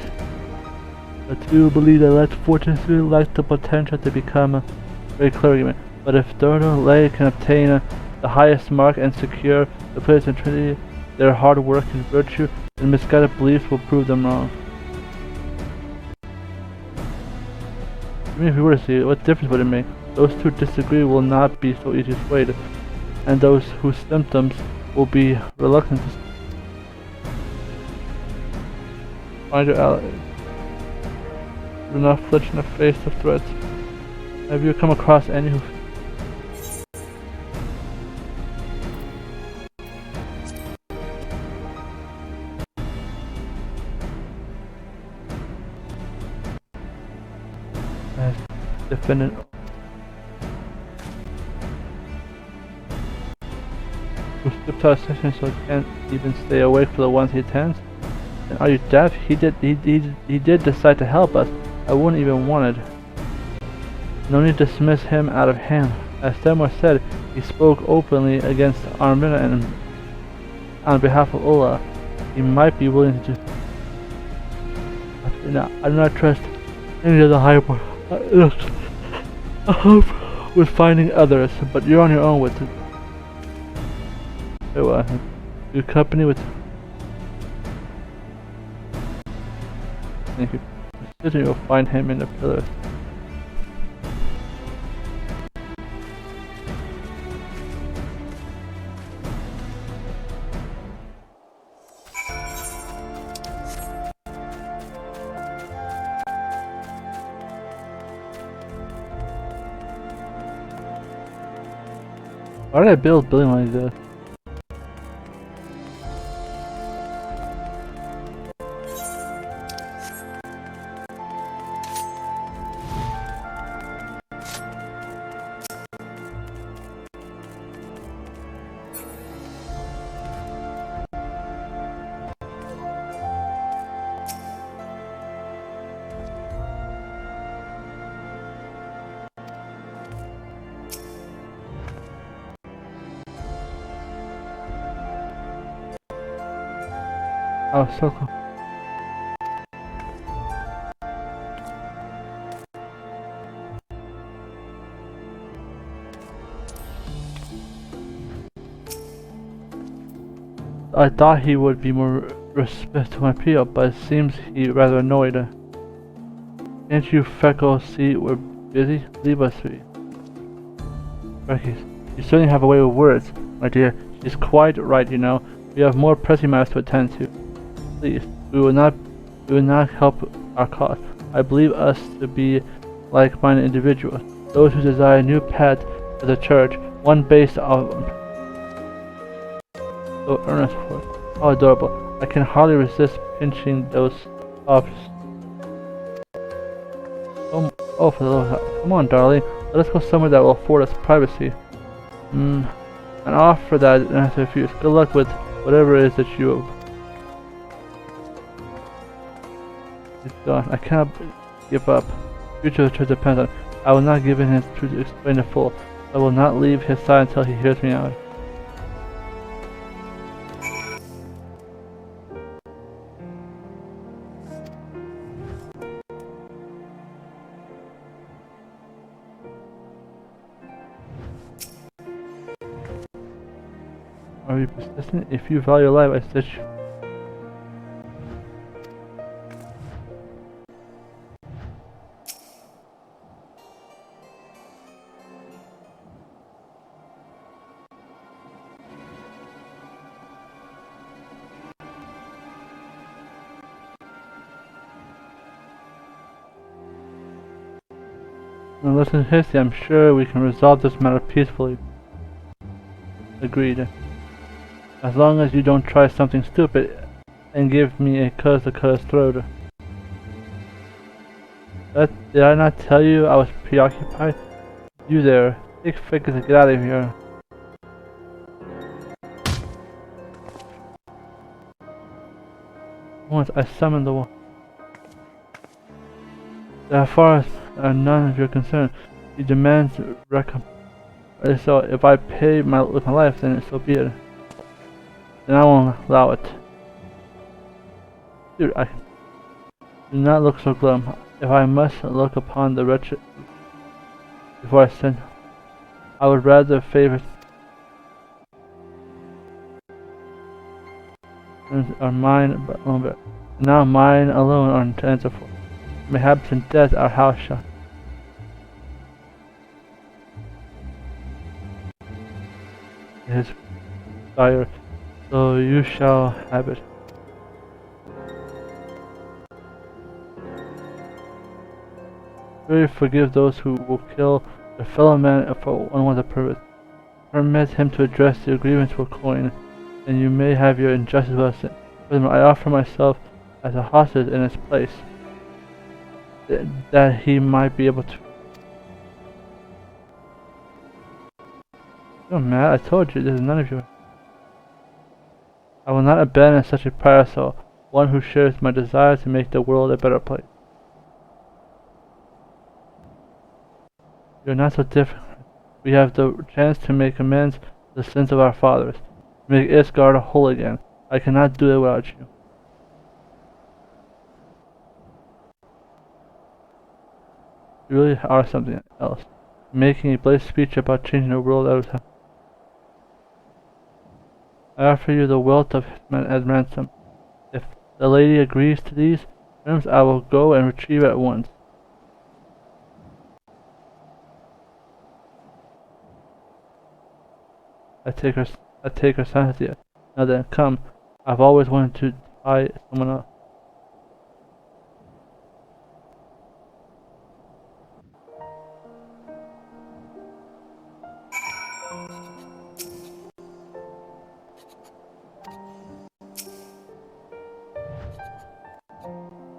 that you believe that less fortunate students lack the potential to become a very clergyman. But if Dordo Lay can obtain the highest mark and secure the place in Trinity, their hard work and virtue and misguided beliefs will prove them wrong. Even if we were to see, what difference would it make? Those who disagree will not be so easily swayed, and those whose symptoms will be reluctant to find your allies. Do not flinch in the face of threats. Have you come across any who offended. Who skipped out of session so he can't even stay awake for the ones he attends? And are you deaf? He did decide to help us. I wouldn't even wanted. No need to dismiss him out of hand. As Seymour said, he spoke openly against Armina and on behalf of Ola. He might be willing to do. I do not trust any of the hyper. I hope with finding others, but you're on your own with it. So, do company with. Thank you. You'll find him in the pillars. Why did I build a building like this? Oh, so cool. I thought he would be more respectful to my appeal, but it seems he rather annoyed. Can't you Freckles see we're busy? Leave us be. Becky, you certainly have a way with words, my dear. She's quite right, you know. We have more pressing matters to attend to. Please, we will not help our cause. I believe us to be like-minded individuals, those who desire a new path for the church, one based on so earnest for it. How adorable! I can hardly resist pinching those ups. Oh, for the love! Come on, darling. Let us go somewhere that will afford us privacy. An offer that I have to refuse. Good luck with whatever it is that you. It's gone. I cannot give up. The future of the church depends on. I will not give in his truth to explain the full. I will not leave his side until he hears me out. Are you persistent? If you value life, I suggest you. Now listen to history, I'm sure we can resolve this matter peacefully. Agreed. As long as you don't try something stupid and give me a curse to cut his throat. Did I not tell you I was preoccupied? You there. Take figures and get out of here. Once I summoned the one. As far as none of your concern, he demands recompense. So if I pay with my life, then so be it. Then I won't allow it. Dude, I do not look so glum. If I must look upon the wretched before I sin, I would rather favor are mine, but now mine alone are to answer for. Mayhaps in death our house shall. His desire, so you shall have it. Really forgive those who will kill their fellow man for unwanted purpose. Permit him to address the grievance with coin, and you may have your injustice lessened. Furthermore, I offer myself as a hostage in his place, that he might be able to. You're mad? I told you, this is none of your... I will not abandon such a pious soul, one who shares my desire to make the world a better place. You're not so different. We have the chance to make amends for the sins of our fathers, to make Isgard whole again. I cannot do it without you. You really are something else. Making a blaze speech about changing the world out of time. I offer you the wealth of Hitman as ransom. If the lady agrees to these terms, I will go and retrieve it at once. I take her silently. Now then, come. I've always wanted to tie someone else.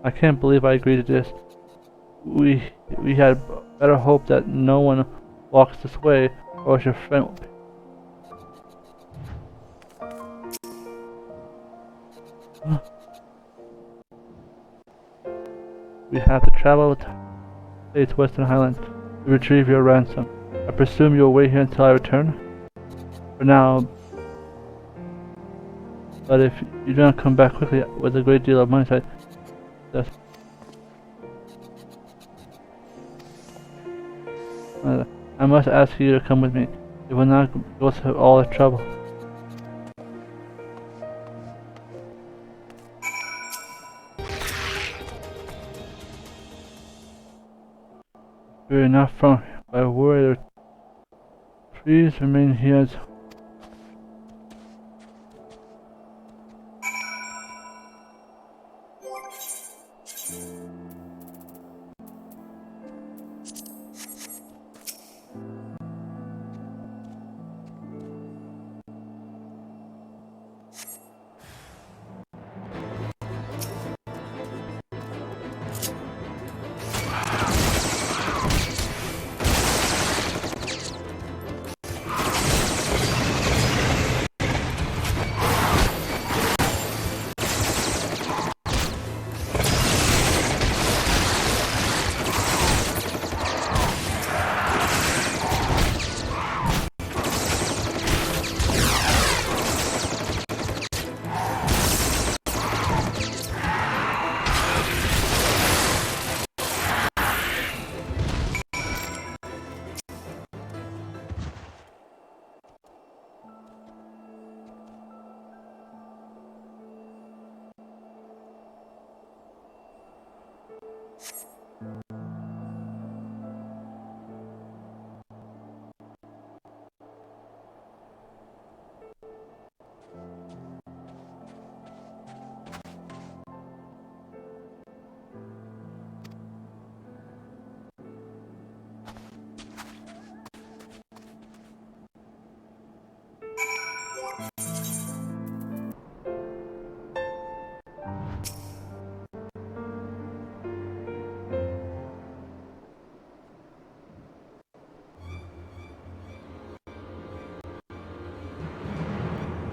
I can't believe I agreed to this. We had better hope that no one walks this way, or your friend will be. We have to travel to state's Western Highlands to retrieve your ransom. I presume you'll wait here until I return? For now, but if you do not come back quickly with a great deal of money, I must ask you to come with me. It will not go through all the trouble. We are not from by word. Please remain here.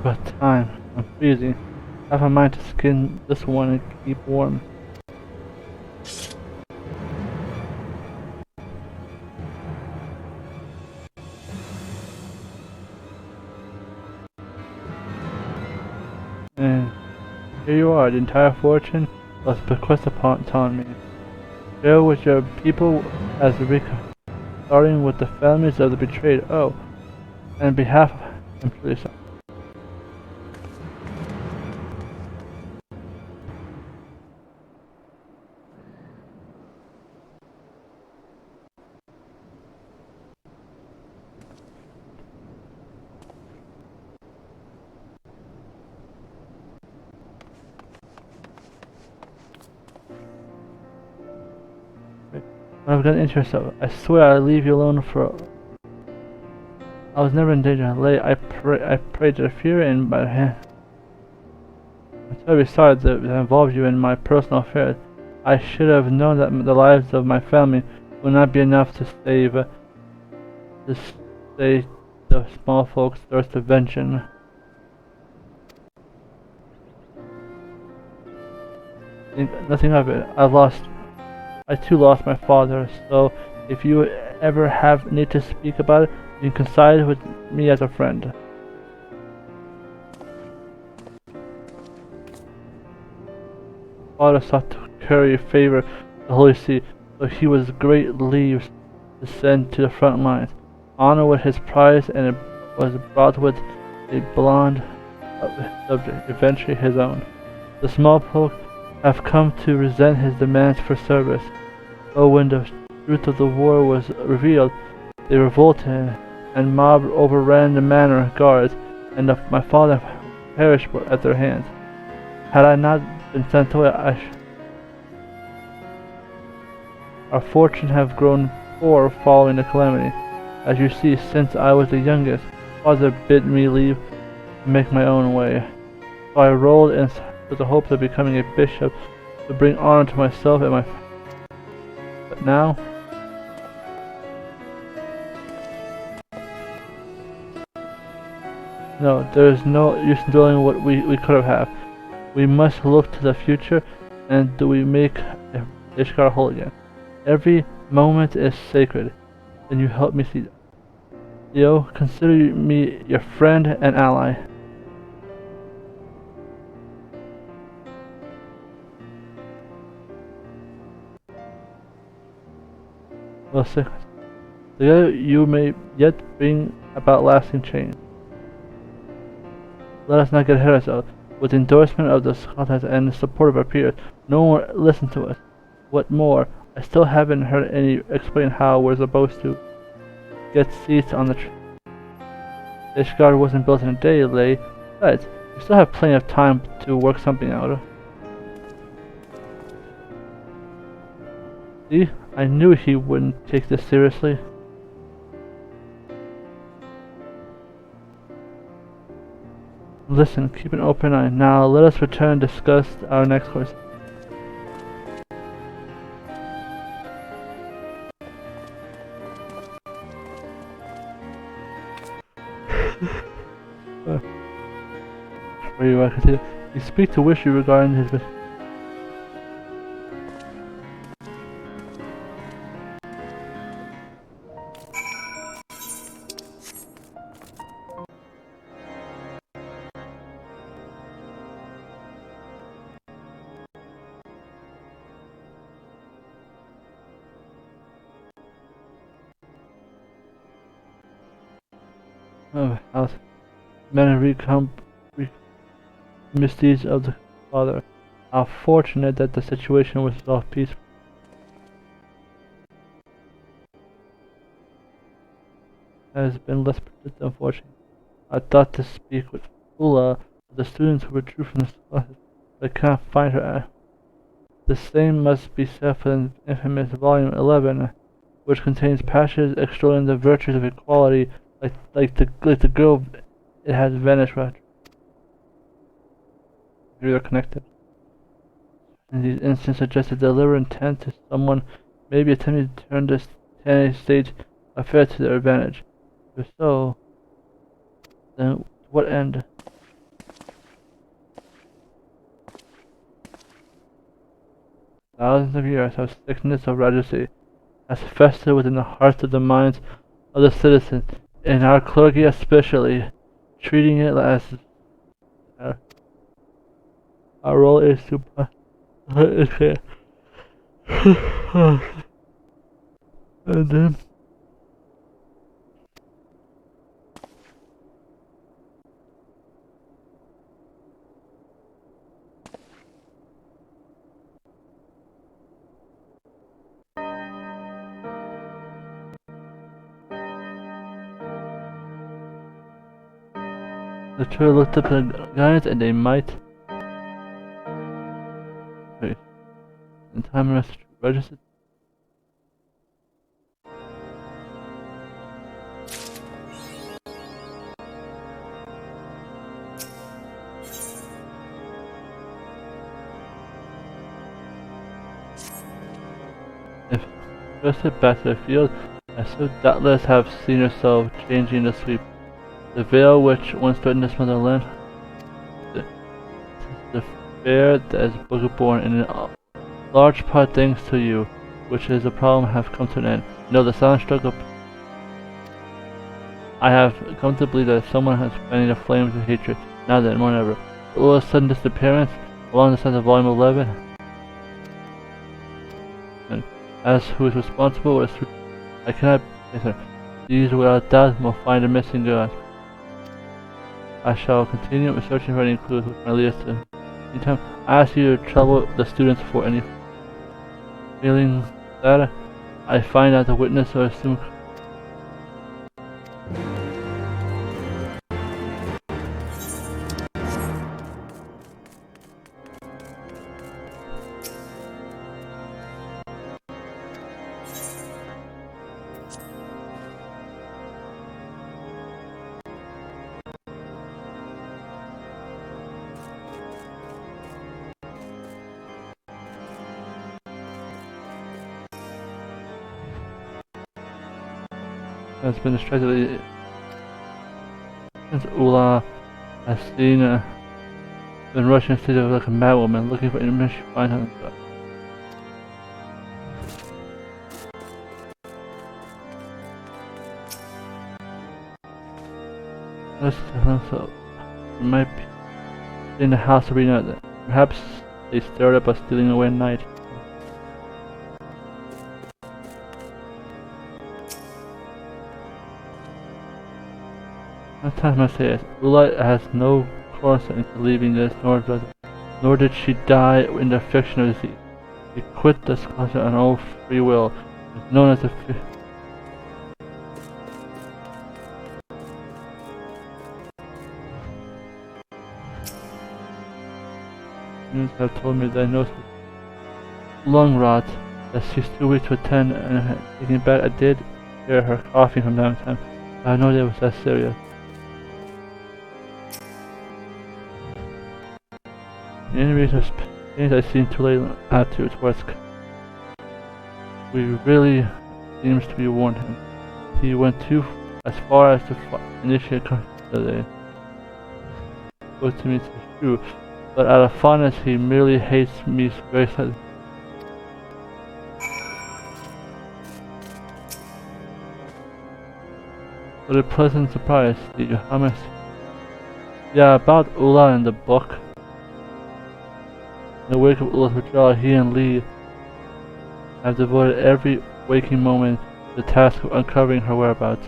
But time, I'm freezing. I have a mind to skin this one and keep warm. And here you are, the entire fortune was bequeathed upon me. Share with your people as a starting with the families of the betrayed. Oh, and on behalf of I'm truly sorry. When I've got interest, I swear I'll leave you alone for. I was never in danger. I prayed to the fury in my hand. I'm terribly sorry that I involved you in my personal affairs. I should have known that the lives of my family would not be enough to save the the small folks' thirst of vengeance. Think nothing of it. I too lost my father, so if you ever have need to speak about it, you can confide with me as a friend. Father sought to curry favor with the Holy See, so he was great leaves to send to the front lines. Honor was his prize, and it was brought with a blonde subject, eventually his own. The small folk have come to resent his demands for service. But when the truth of the war was revealed, they revolted, and mob overran the manor guards, and my father perished at their hands. Had I not been sent away, our fortune have grown poor following the calamity. As you see, since I was the youngest, father bid me leave to make my own way. So I rolled in with the hopes of becoming a bishop to bring honor to myself and my family. But now, no, there is no use in dwelling on what we could have. We must look to the future, and do we make Ishgard whole again. Every moment is sacred, and you help me see that. Theo, consider me your friend and ally. Well, together you may yet bring about lasting change. Let us not get ahead of ourselves. With the endorsement of the Scottish and the support of our peers, no one will listen to us. What more, I still haven't heard any explain how we're supposed to get seats on the train. Ishgard wasn't built in a day, Lay. Besides, we still have plenty of time to work something out. See, I knew he wouldn't take this seriously. Listen, keep an open eye. Now let us return and discuss our next course. You speak to Wishy regarding his house. Men misdeeds of the father. How fortunate that the situation was resolved peacefully. Has been less persistent, unfortunately. I thought to speak with Ula, the students who withdrew from the classes, but I cannot find her. The same must be said for the infamous Volume 11, which contains passages extolling the virtues of equality, like the girl. It has vanished. They're connected. In these instances, suggested deliberate intent to someone, maybe attempting to turn this tiny stage affair to their advantage. If so, then to what end? Thousands of years have sickness of Rajacy has festered within the hearts of the minds of the citizens, and our clergy especially, treating it as our role is to okay. And then the two looked up at the guys, and they might. Wait. In time rest registered. If requested back to the field, I so doubtless have seen yourself changing the sweep. The veil which once threatened this motherland, the fair that is born in large part thanks to you, which is a problem have come to an end. No, the silent struggle. I have come to believe that someone has fanning the flames of hatred, now then, more than ever. Ula's sudden disappearance, along the lines of Volume 11, and as who is responsible, I cannot answer. These without doubt will find a missing girl. I shall continue searching for any clues which might lead us to. Meantime, I ask you to trouble the students for any feeling that I find out the witness or assume. Has been distracted since Ula has seen been rushing the city like a madwoman, looking for information to find her. So it might be in the house arena. Perhaps they stirred up us stealing away at night. Sometimes I say it. Ula has no course into leaving this, nor did she die in the affliction of disease. She quit this closet on all free will. It's known as the news have told me that no lung rot, that she's too weak to attend, and taking it back, I did hear her coughing from time to time. I had no idea it was that serious. The only reason things I've seen too late attitude towards we really seems to be warned him. He went too as far as to initiate today. Goes to me to true, but out of fondness he merely hates me very slightly. What a pleasant surprise, the Johannes. Yeah, about Ula in the book. In the wake of Ula's withdrawal, he and Lee have devoted every waking moment to the task of uncovering her whereabouts.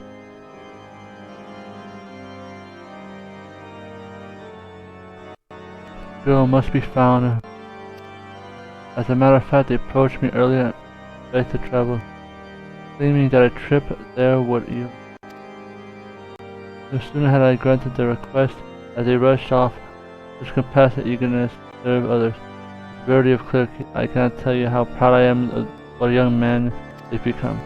The girl must be found. As a matter of fact, they approached me earlier and begged to travel, claiming that a trip there would yield. No sooner had I granted their request, as they rushed off, with compassionate eagerness to serve others. Verity of clear, I cannot tell you how proud I am of what a young man they've become.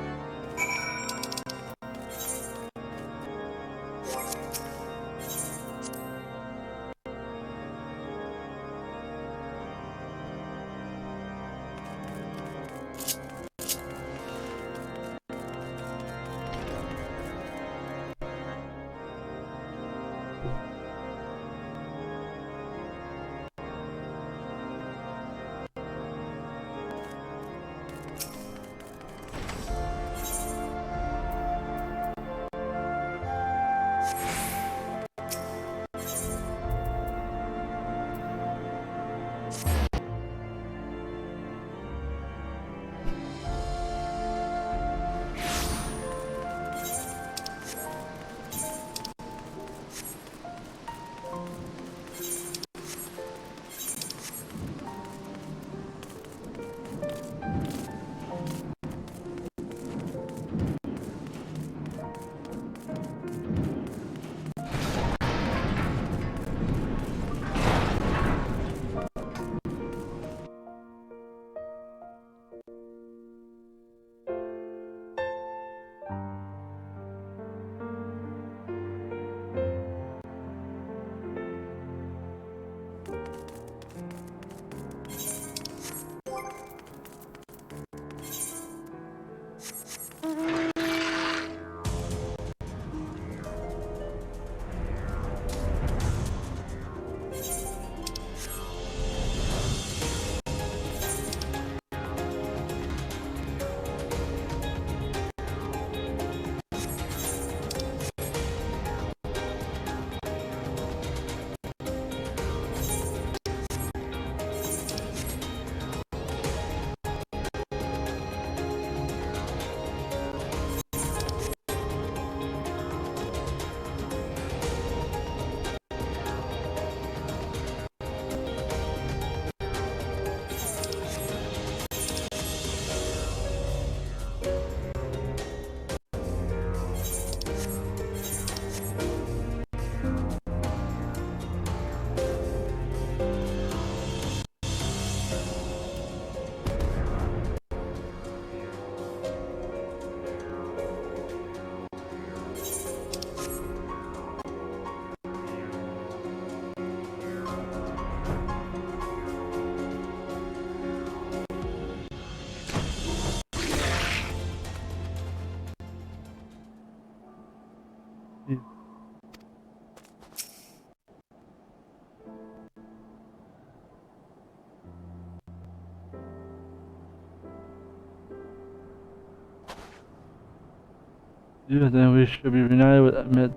Then we should be reunited with Ahmed.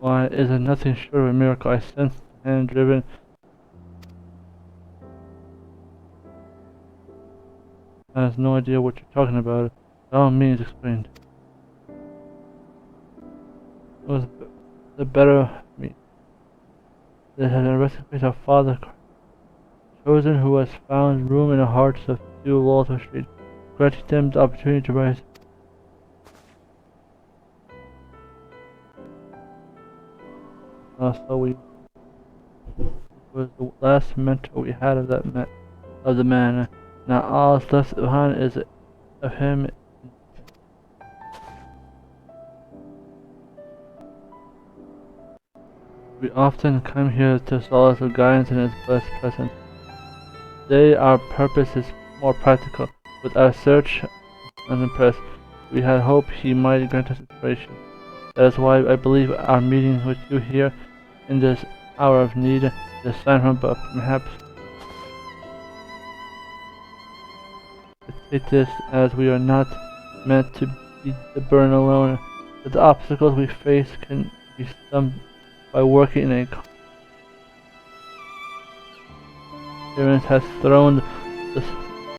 Why, is it nothing short of a miracle? I sense the hand driven. I have no idea what you're talking about. By all means, explained. It was the better me. That had arrested our father, chosen, who has found room in the hearts of two Walter Street, granting them the opportunity to rise. So it was the last mentor we had of the man. Now all that's left behind is of him. We often come here to solace of guidance in his blessed presence. Today our purpose is more practical. With our search unimpressed, we had hoped he might grant us inspiration. That is why I believe our meeting with you here in this hour of need is a sign from above. Perhaps take this as we are not meant to be the burden alone, that the obstacles we face can be stumped by working in a experience has thrown this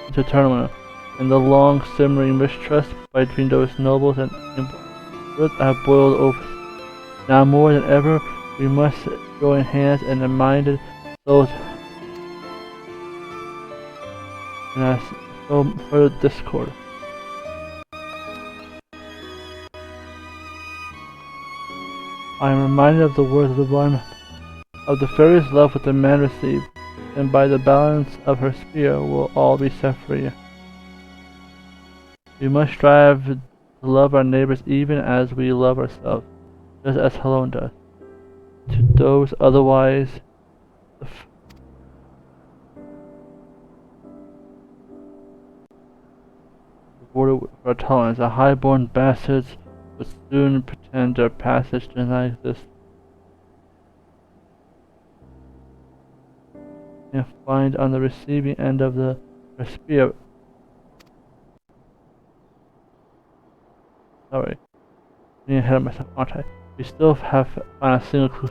into turmoil, and the long simmering mistrust between those nobles and have boiled over. Now more than ever, we must join hands and the minded souls and as so further discord. I am reminded of the words of the blind, of the fairy's love which the man received, and by the balance of her spear will all be set free. We must strive to love our neighbors even as we love ourselves, just as Helene does. To those otherwise, rewarded with our tolerance, the high-born bastards would soon pretend their passage does not exist, and find on the receiving end of her spear. Sorry, getting ahead of myself, aren't I? We still have found a single clue.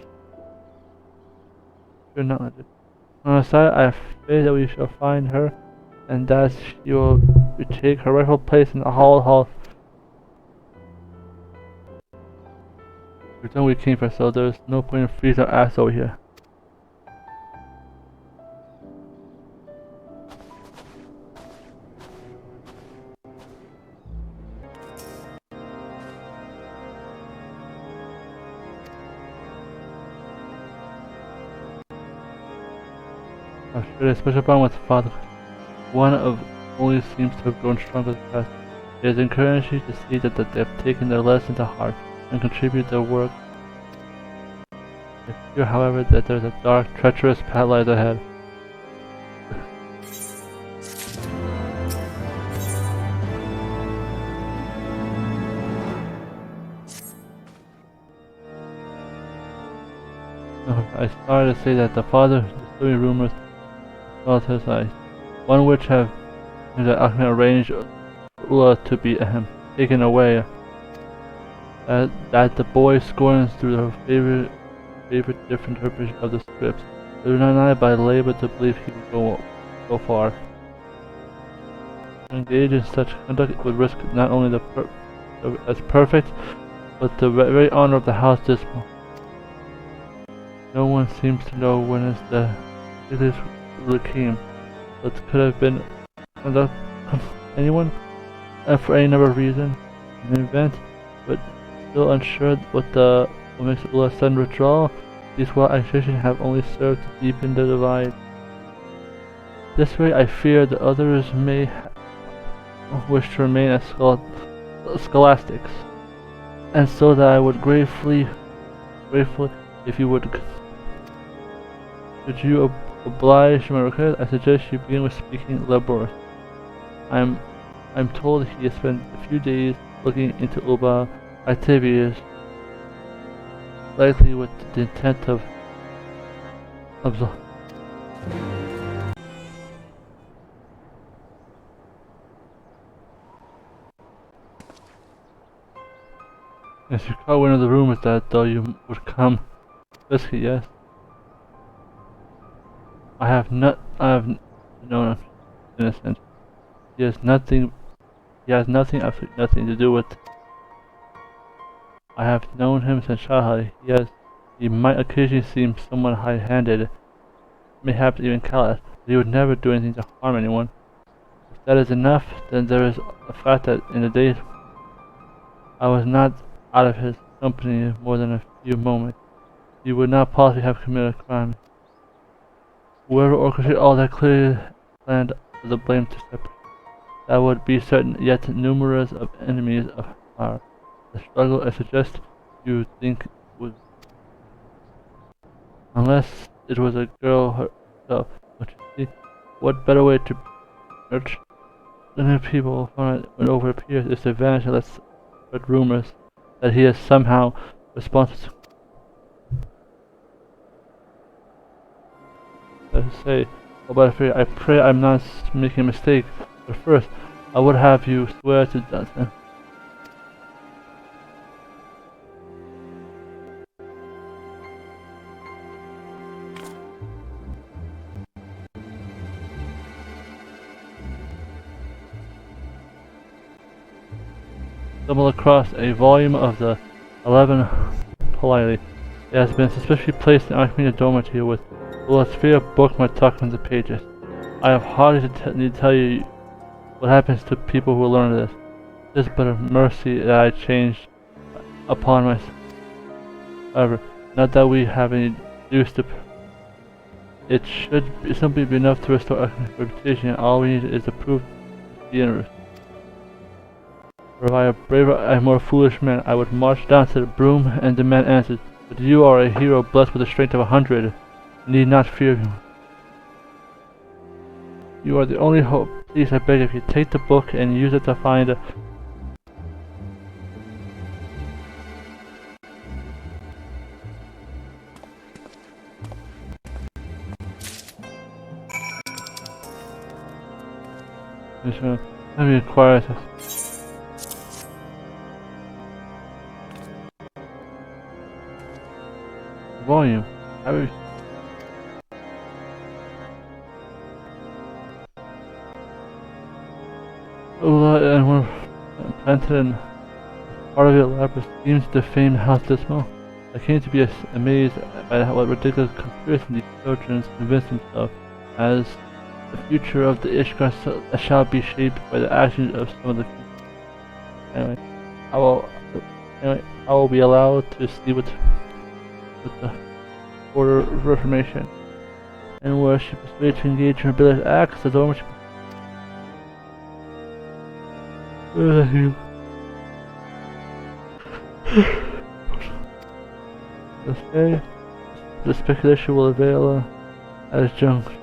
Should not let it. On the side, I have faith that we shall find her, and that she will retake her rightful place in the hall. We've done what we came for, so there's no point in freezing our ass over here. I'm sure a special bond with father. One of only seems to have grown stronger with the past. It is encouraging to see that they have taken their lesson to heart and contribute their work. I fear, however, that there is a dark, treacherous path lies ahead. I started to say that the father disturbing rumors about his eyes, one which have the Ahmed arranged Ula to be taken away. That the boy scorns through her favorite different interpretation of the scripts. They do not deny by labor to believe he would go far. To engage in such conduct would risk not only as perfect, but the very honor of the house dismal. No one seems to know when is the came, but could have been anyone, and for any number of reasons. In an event, but still unsure what makes Ula's sudden withdrawal, these wild accusations have only served to deepen the divide. This way, I fear the others may wish to remain as scholastics, and so that I would gratefully, if you would. Should you oblige my request, I suggest you begin with speaking Laboris. I'm told he has spent a few days looking into Uba activities likely with the intent of the Yes, you caught wind of the rumors that though you would come. Risky, yes. I have known him innocent. He has nothing absolutely nothing to do with. I have known him since childhood. He might occasionally seem somewhat high-handed, mayhaps even callous, but he would never do anything to harm anyone. If that is enough, then there is the fact that in the days I was not out of his company more than a few moments, he would not possibly have committed a crime. Whoever orchestrated all that clearly planned the blame to separate. That would be certain, yet numerous of enemies of ours. The struggle I suggest you think would, unless it was a girl herself. But you see, what better way to nurture the people when over appears is to vanish and let spread rumors that he is somehow responsible. Let's say, oh, but I pray I'm not making a mistake. But first, I would have you swear to that. Stumble across a volume of the 11 politely. It has been suspiciously placed in Archimedes' dormitory with a sphere of bookmark tucked into the pages. I have hardly need to tell you what happens to people who learn this. It is but a mercy that I changed upon myself. However, not that we have any use to. It should simply be enough to restore our reputation, and all we need is the proof of the universe. Were I a braver and more foolish man, I would march down to the broom and demand answers. But you are a hero blessed with the strength of 100. You need not fear him. You are the only hope. Please, I beg of you, take the book and use it to find a... Let me acquire this. Volume. And we're planted in part of the elaborate schemes to defame the house this well. I came to be amazed by what ridiculous conspiracy these children convinced themselves as the future of the Ishkar shall be shaped by the actions of some of the people. Anyway, I will be allowed to see with the Order of Reformation, and where she persuaded to engage in rebellious acts, the dormitory. The speculation will avail at its junction.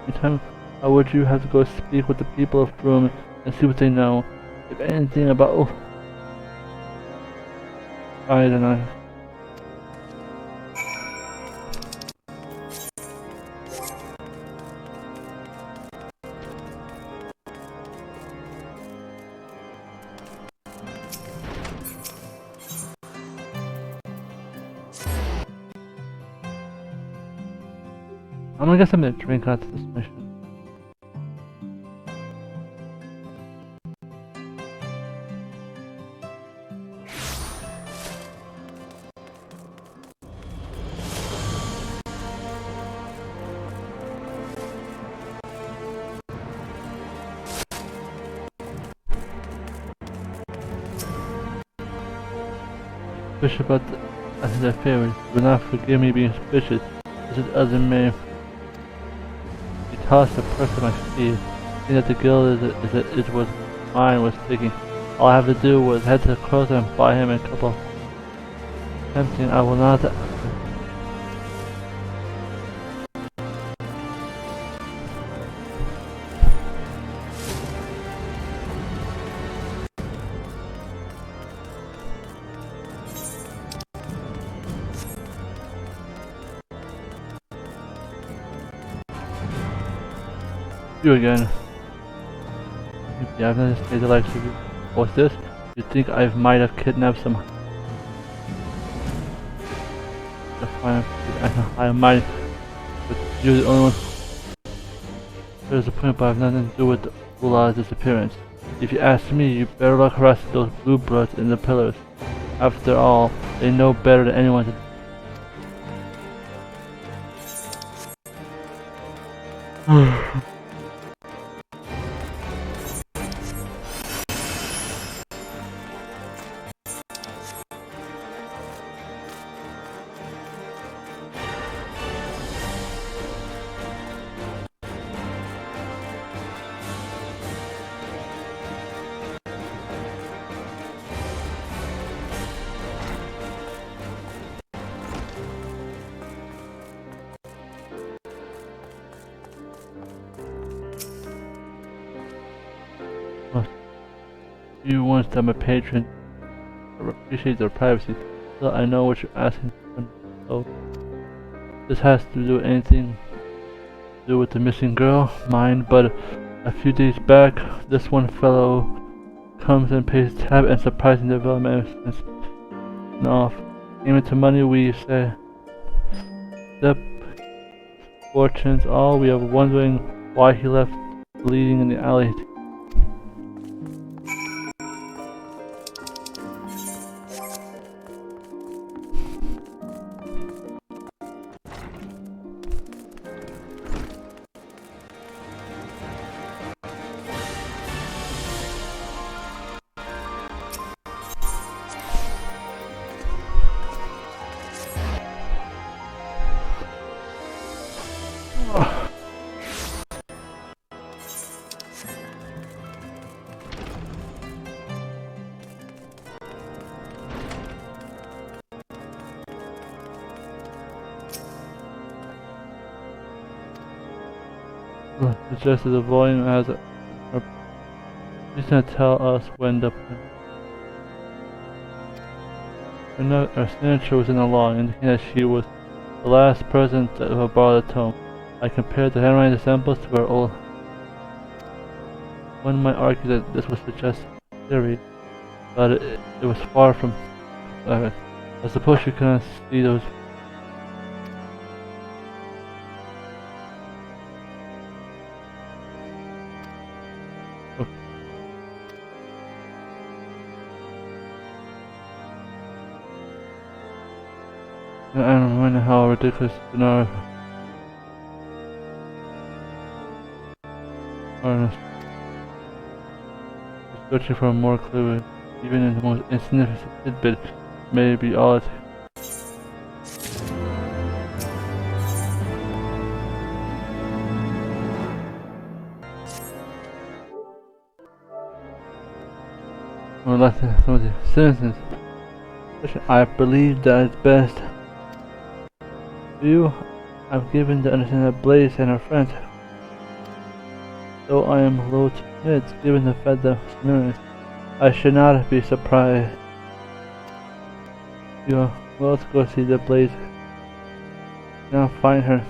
Meantime, how would you have to go speak with the people of Broome and see what they know, if anything, about I don't know. I'm gonna get something to drink after this mission. Suspicious about the affair, you will not forgive me being suspicious. This is other may tossed the purse at my feet, seeing that the guild is what mine was taking. All I have to do was head to the closet and buy him a couple. Tempting, I will not. You again. Yeah, I've never stayed the likes of you. What's this? You think I might have kidnapped some defiant food and I might, but you're the only one. There's a point, but I've nothing to do with the Ulah's disappearance. If you ask me, you better luck harassing those blue bloods in the pillars. After all, they know better than anyone to you once I'm a patron. I appreciate their privacy. Still, I know what you're asking for. So, this has to do anything to do with the missing girl, mine, but a few days back, this one fellow comes and pays tab and surprising development since off. Came into money, we say. Step fortunes all, we are wondering why he left bleeding in the alley. Suggested the volume as a please not tell us when the our signature was in the law, indicating that she was the last person to have borrowed the tome. I compared the handwriting samples to our old. One might argue that this was suggest theory, but it was far from. I suppose you cannot see those. I don't remember how ridiculous scenario. Searching for a more clue, even in the most insignificant tidbit, may be all it. Or like some of the citizens. I believe that it's best. You, I've given the understanding that Blaze and her friends, though I am low to admit, given the fact that Smirnis, I should not be surprised. You are well to go see the Blaze. Now find her.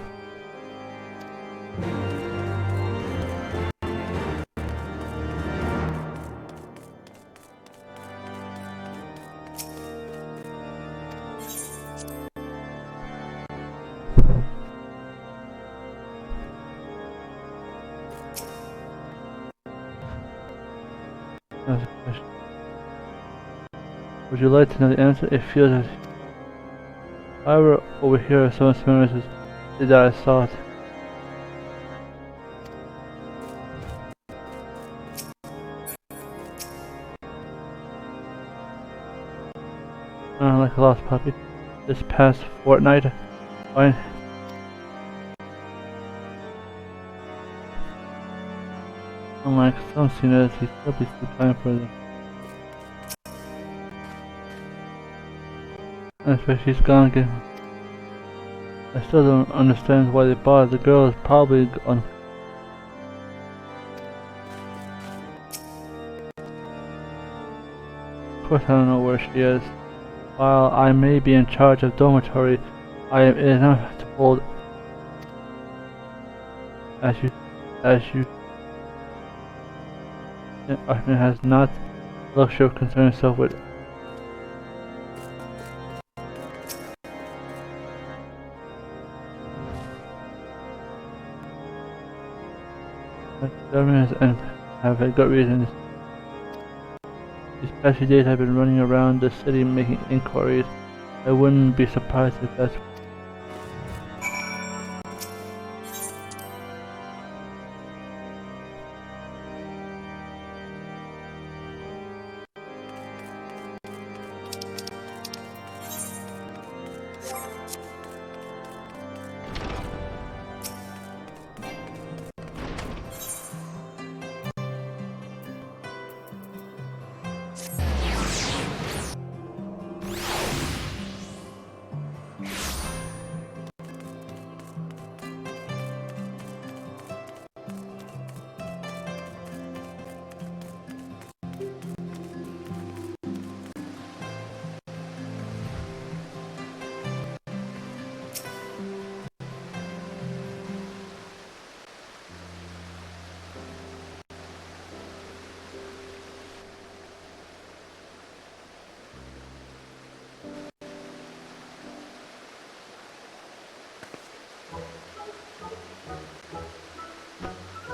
Would you like to know the answer? It feels that if I were over here, someone Smirnis did that I saw it. Like a lost puppy. This past fortnight, fine. Unlike some seniors, he still be still time for them. Especially she's gone again. I still don't understand why they bought it. The girl is probably on. Of course I don't know where she is. While I may be in charge of dormitory, I am enough to hold as you Archman has not the luxury of concerning himself with government and have a good reason. These past few days I've been running around the city making inquiries. I wouldn't be surprised if that's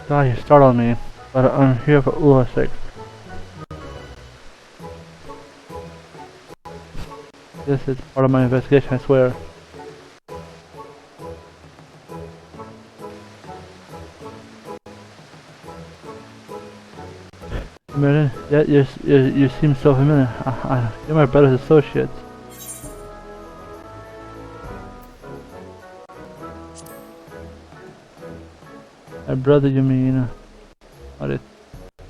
God, you startled me, but I'm here for Ula's sake. This is part of my investigation, I swear. Merlin, yet you seem so familiar. You're my brother's associate. My brother, you mean?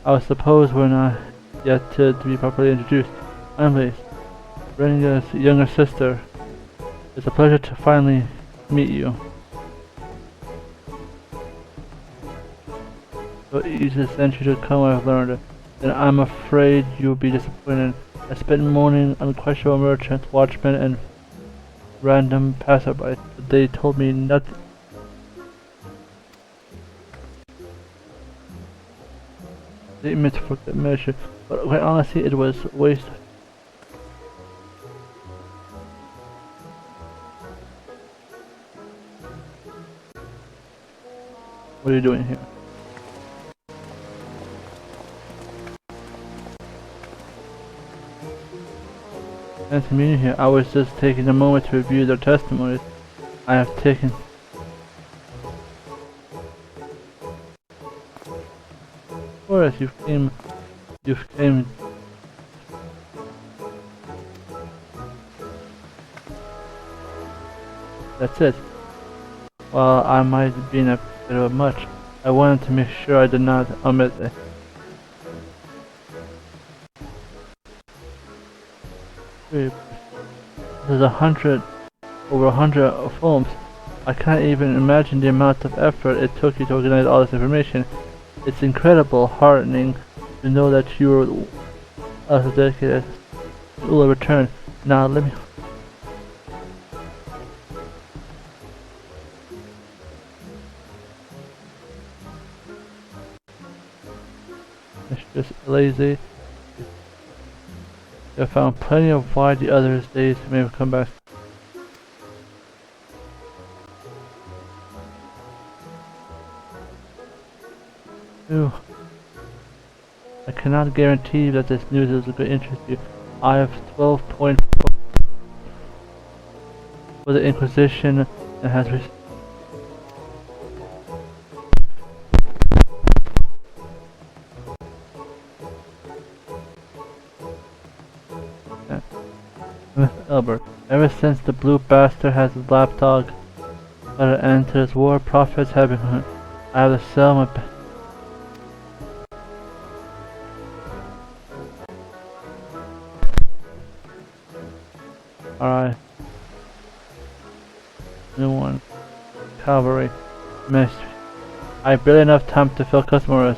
I suppose we're not yet to be properly introduced. I'm Liz, Renga's younger sister. It's a pleasure to finally meet you. So easy to send you to come, I've learned. And I'm afraid you'll be disappointed. I spent mourning unquestionable merchants, watchmen, and random passerbys. They told me nothing. They meant to forget measure, but quite honestly, it was a waste. What are you doing here? Nice to meet you here. I was just taking a moment to review their testimonies. I have taken. Of course, you've came. That's it. While I might have been a bit of much, I wanted to make sure I did not omit it. There's over 100 films. I can't even imagine the amount of effort it took you to organize all this information. It's incredible, heartening to know that you were as dedicated to Ula return. Now let me. Mistress lazy. I found plenty of why the others' days may have come back. Ooh. I cannot guarantee that this news is going to interest you. I have 12.4 for the Inquisition and has received. Albert, ever since the blue bastard has his lapdog put an end to this war, profits have been. I have to sell my. Alright. New one. Cavalry. Missed. I have barely enough time to fill customers.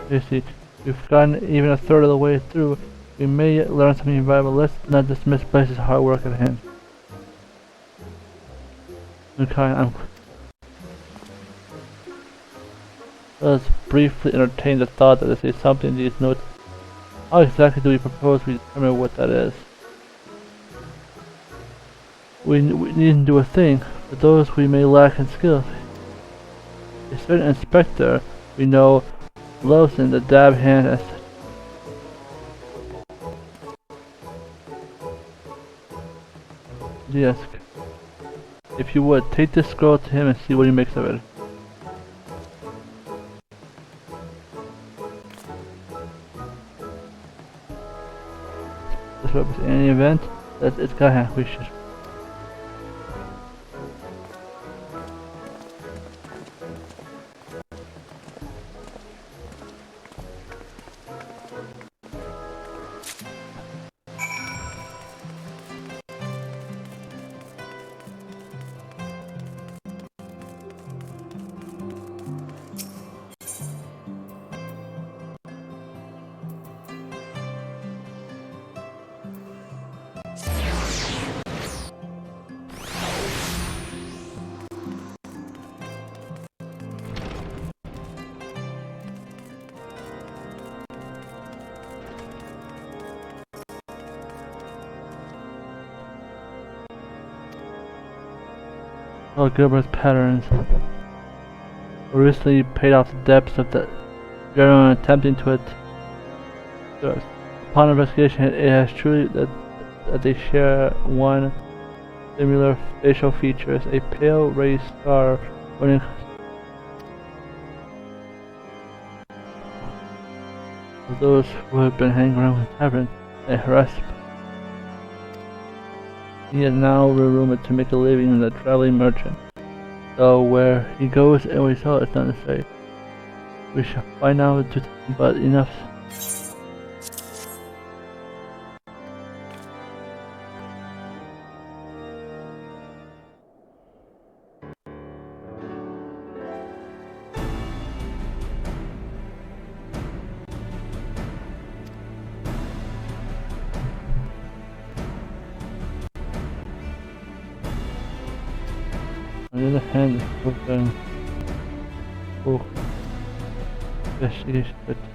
You see, we've gotten even a third of the way through. We may yet learn something valuable. Let's not dismiss Blaze's hard work at hand. Okay, let's briefly entertain the thought that there is something in these notes. How exactly do we propose we determine what that is? We needn't do a thing, but those we may lack in skill. A certain inspector we know loves in the dab hand as such. Yes. If you would, take this scroll to him and see what he makes of it. This represents any event that it's got we should. Oh, Gilbert's patterns. We recently paid off the depths of the general attempting to it. Upon investigation, it has truly that they share one similar facial features: a pale raised scar running. For those who have been hanging around with tavern and harassed. He is now rumored to make a living as a traveling merchant. So where he goes and we saw it's not necessary. We shall find out but enough. On the other hand,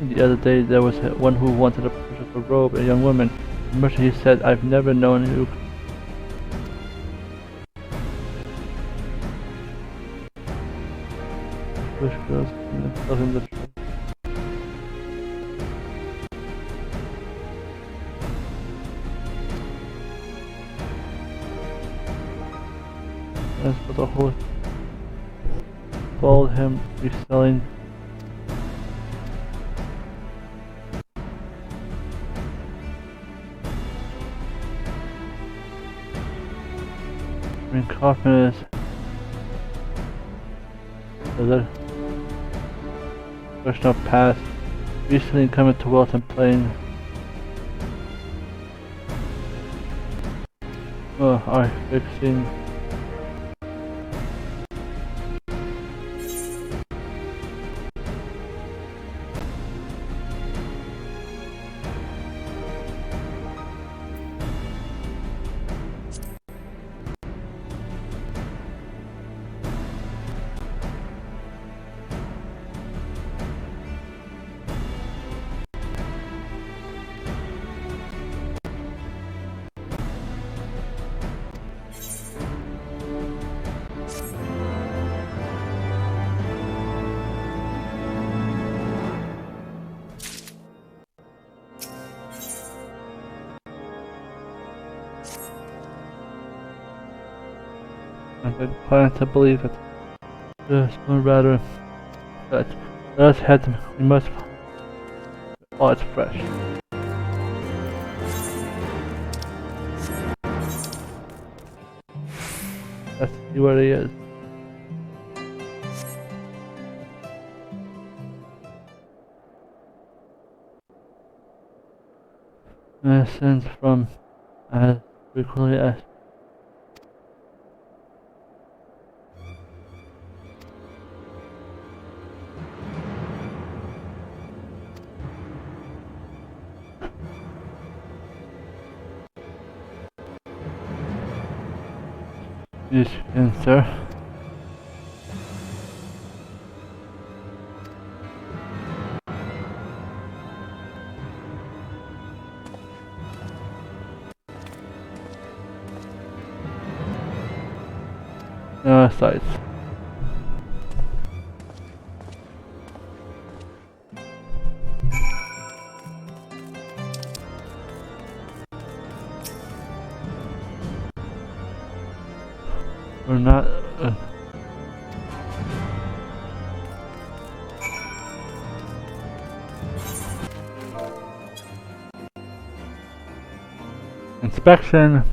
the other day there was one who wanted to purchase a robe, a young woman. The merchant, he said, I've never known who. Wish girls in the trade. As for the host, followed him reselling. I mean, Kaufman is. So that question of past, recently coming to wealth and playing. Are fixing. I'm inclined to believe it. Or rather, that let us head them. We must. Oh, it's fresh. Let's see what he is. Sense from as frequently as. Yes, and sir. Sights. We're not. Inspection.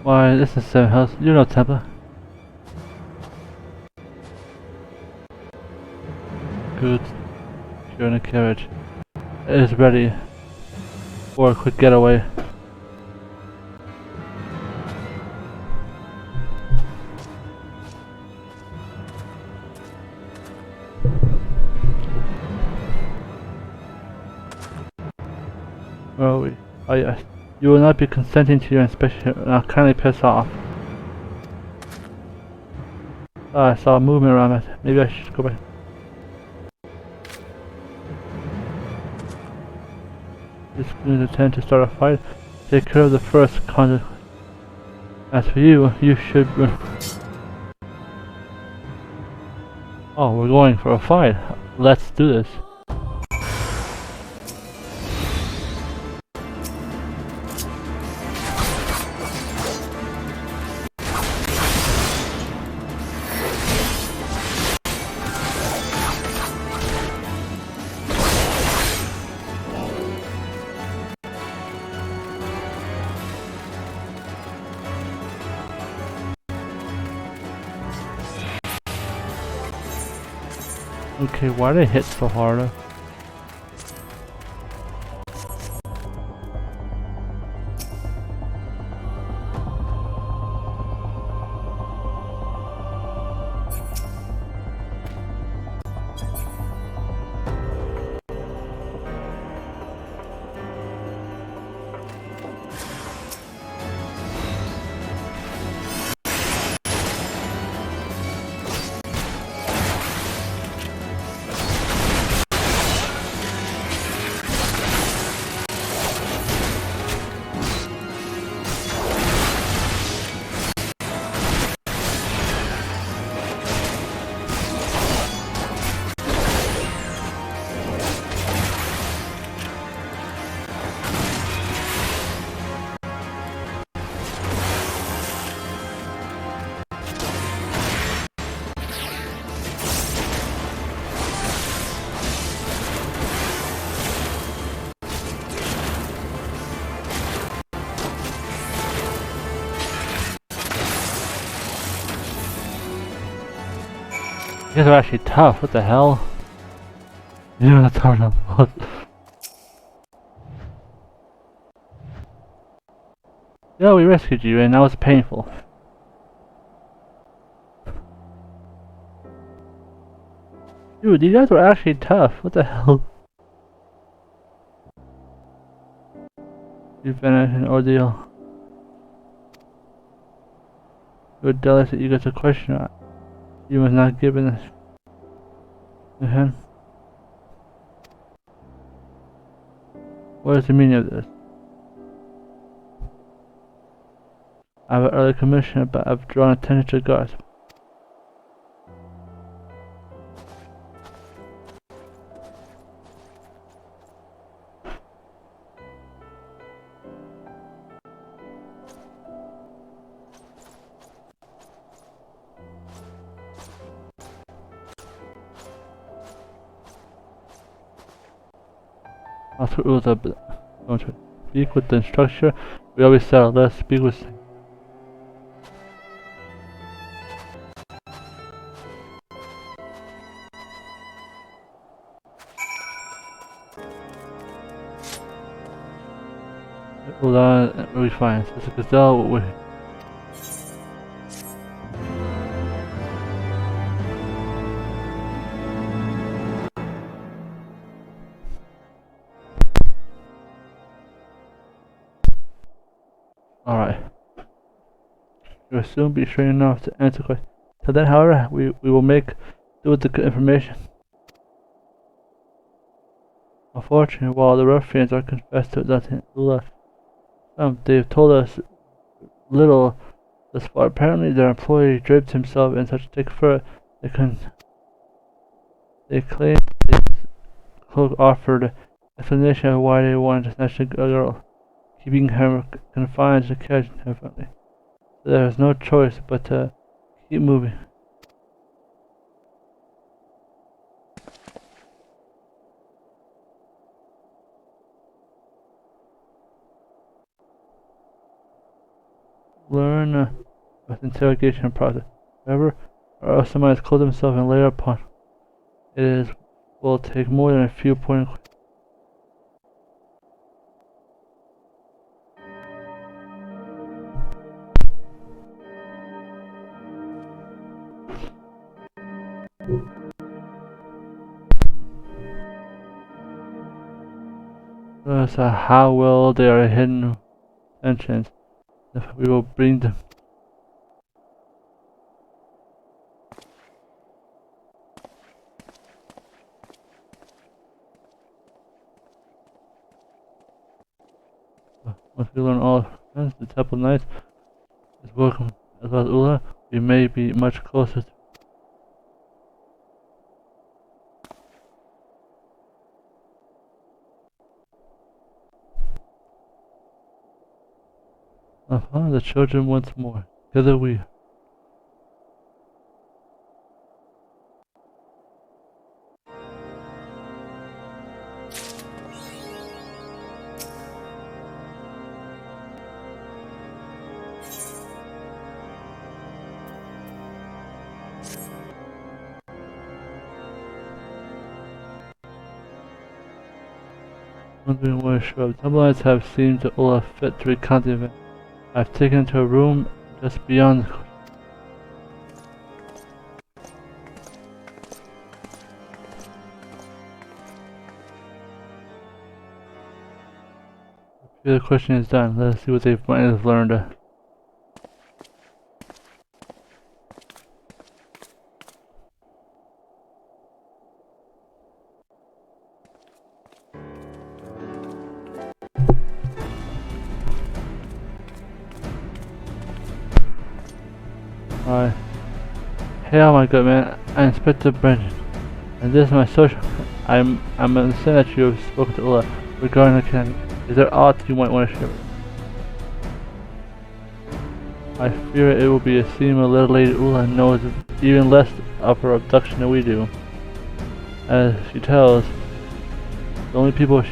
Why, this is Seven House. You know Temple. Good. You're in a carriage. It is ready for a quick getaway. Where are we? Oh yes. You will not be consenting to your inspection. Now kindly piss off. Oh, I saw movement around it. Maybe I should go back. This is attempt to start a fight. Take care of the first contact. As for you, you should. Oh, we're going for a fight. Let's do this. Okay, why did I hit so hard? You guys are actually tough, what the hell? You're not tough enough. Yeah, we rescued you and that was painful. Dude, these guys were actually tough, what the hell? You've been an ordeal. You're delicate, you get a question. You must not give in this. What is the meaning of this? I have an early commission, but I've drawn attention to guards. Also, rules are going to speak with the instructor. We always settle. Let's speak with. Hold on, we'll be fine. It's a gazelle. Alright. You'll soon be trained enough to answer questions. Till then, however, we will make do with the good information. Unfortunately, while the ruffians are confessed to nothing, they've told us little thus far. Apparently, their employee draped himself in such thick fur they claim the cloak offered explanation of why they wanted to snatch the girl, keeping her confined to the carriage indefinitely. So there is no choice but to keep moving. Learn with interrogation process. However, or else someone has clothed himself and later upon. Will take more than a few pointed questions. So how well they are hidden tensions. If we will bring them. Once we learn all the Temple Knight is welcome as well as Ula, we may be much closer to the children once more. Together we wondering where sure. Temple Knights have seemed to Ula fit to recount the event. I've taken to a room just beyond the The question is done. Let's see what they might have learned. Alright. Hey, my good man. I'm Inspector Brendan. And this is my social. I'm understand that you have spoken to Ula regarding the Kenan. Is there aught you might want to share? I fear it will be a seem a little lady Ula knows even less of her abduction than we do. As she tells, the only people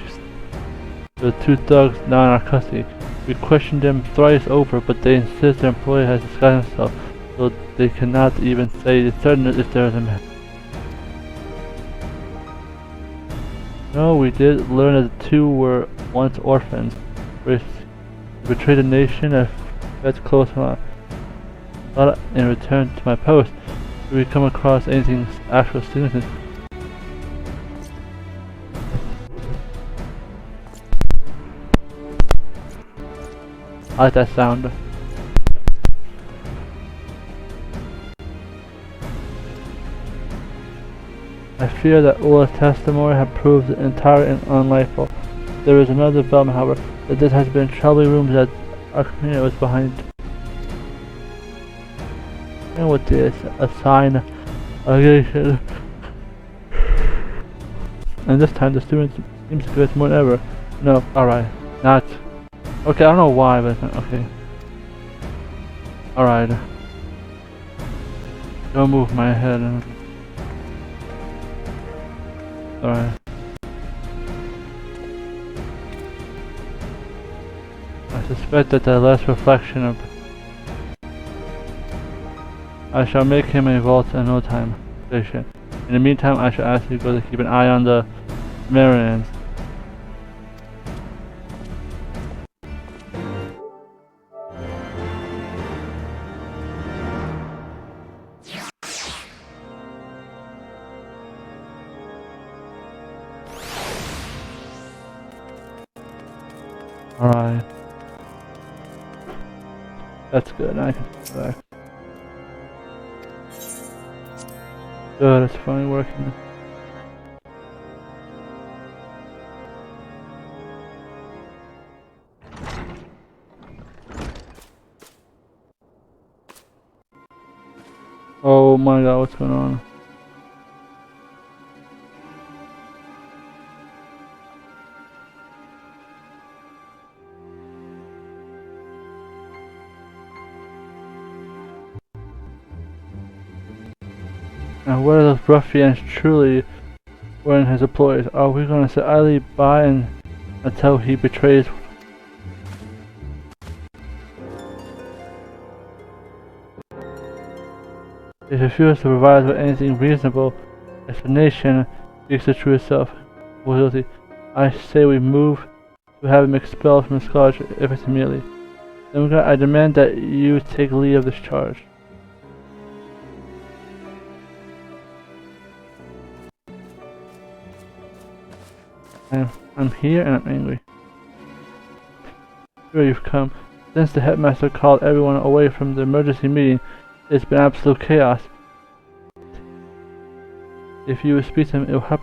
the two thugs now in our custody. We questioned them thrice over, but they insist their employee has disguised himself, so they cannot even say certain if there is a man. No, we did learn that the two were once orphans. They betrayed the nation and fled close on. But in return to my post, if we come across anything actual significant. I like that sound. I fear that Ula's testimony has proved entirely unlawful. There is another development, however, that this has been troubling rumors that our community was behind. And with this, a sign allegation. And this time the student seems to get more than ever. No, alright, not. Okay, I don't know why, but okay. Alright. Don't move my head. Alright. I suspect that the last reflection of... I shall make him a vault in no time. In the meantime, I shall ask you to keep an eye on the Marians. Alright. That's good, now I can relax. Good, it's finally working. Oh my god, what's going on? Now what are those ruffians truly wearing his employees? Are we gonna sit idly by until he betrays? If he refuses to provide us with anything reasonable explanation, speaks the truth itself. Guilty. I say we move to have him expelled from his college if it's immediately. Then I demand that you take leave of this charge. I'm here and I'm angry. Sure you've come. Since the headmaster called everyone away from the emergency meeting, it's been absolute chaos. If you would speak to him, it will help.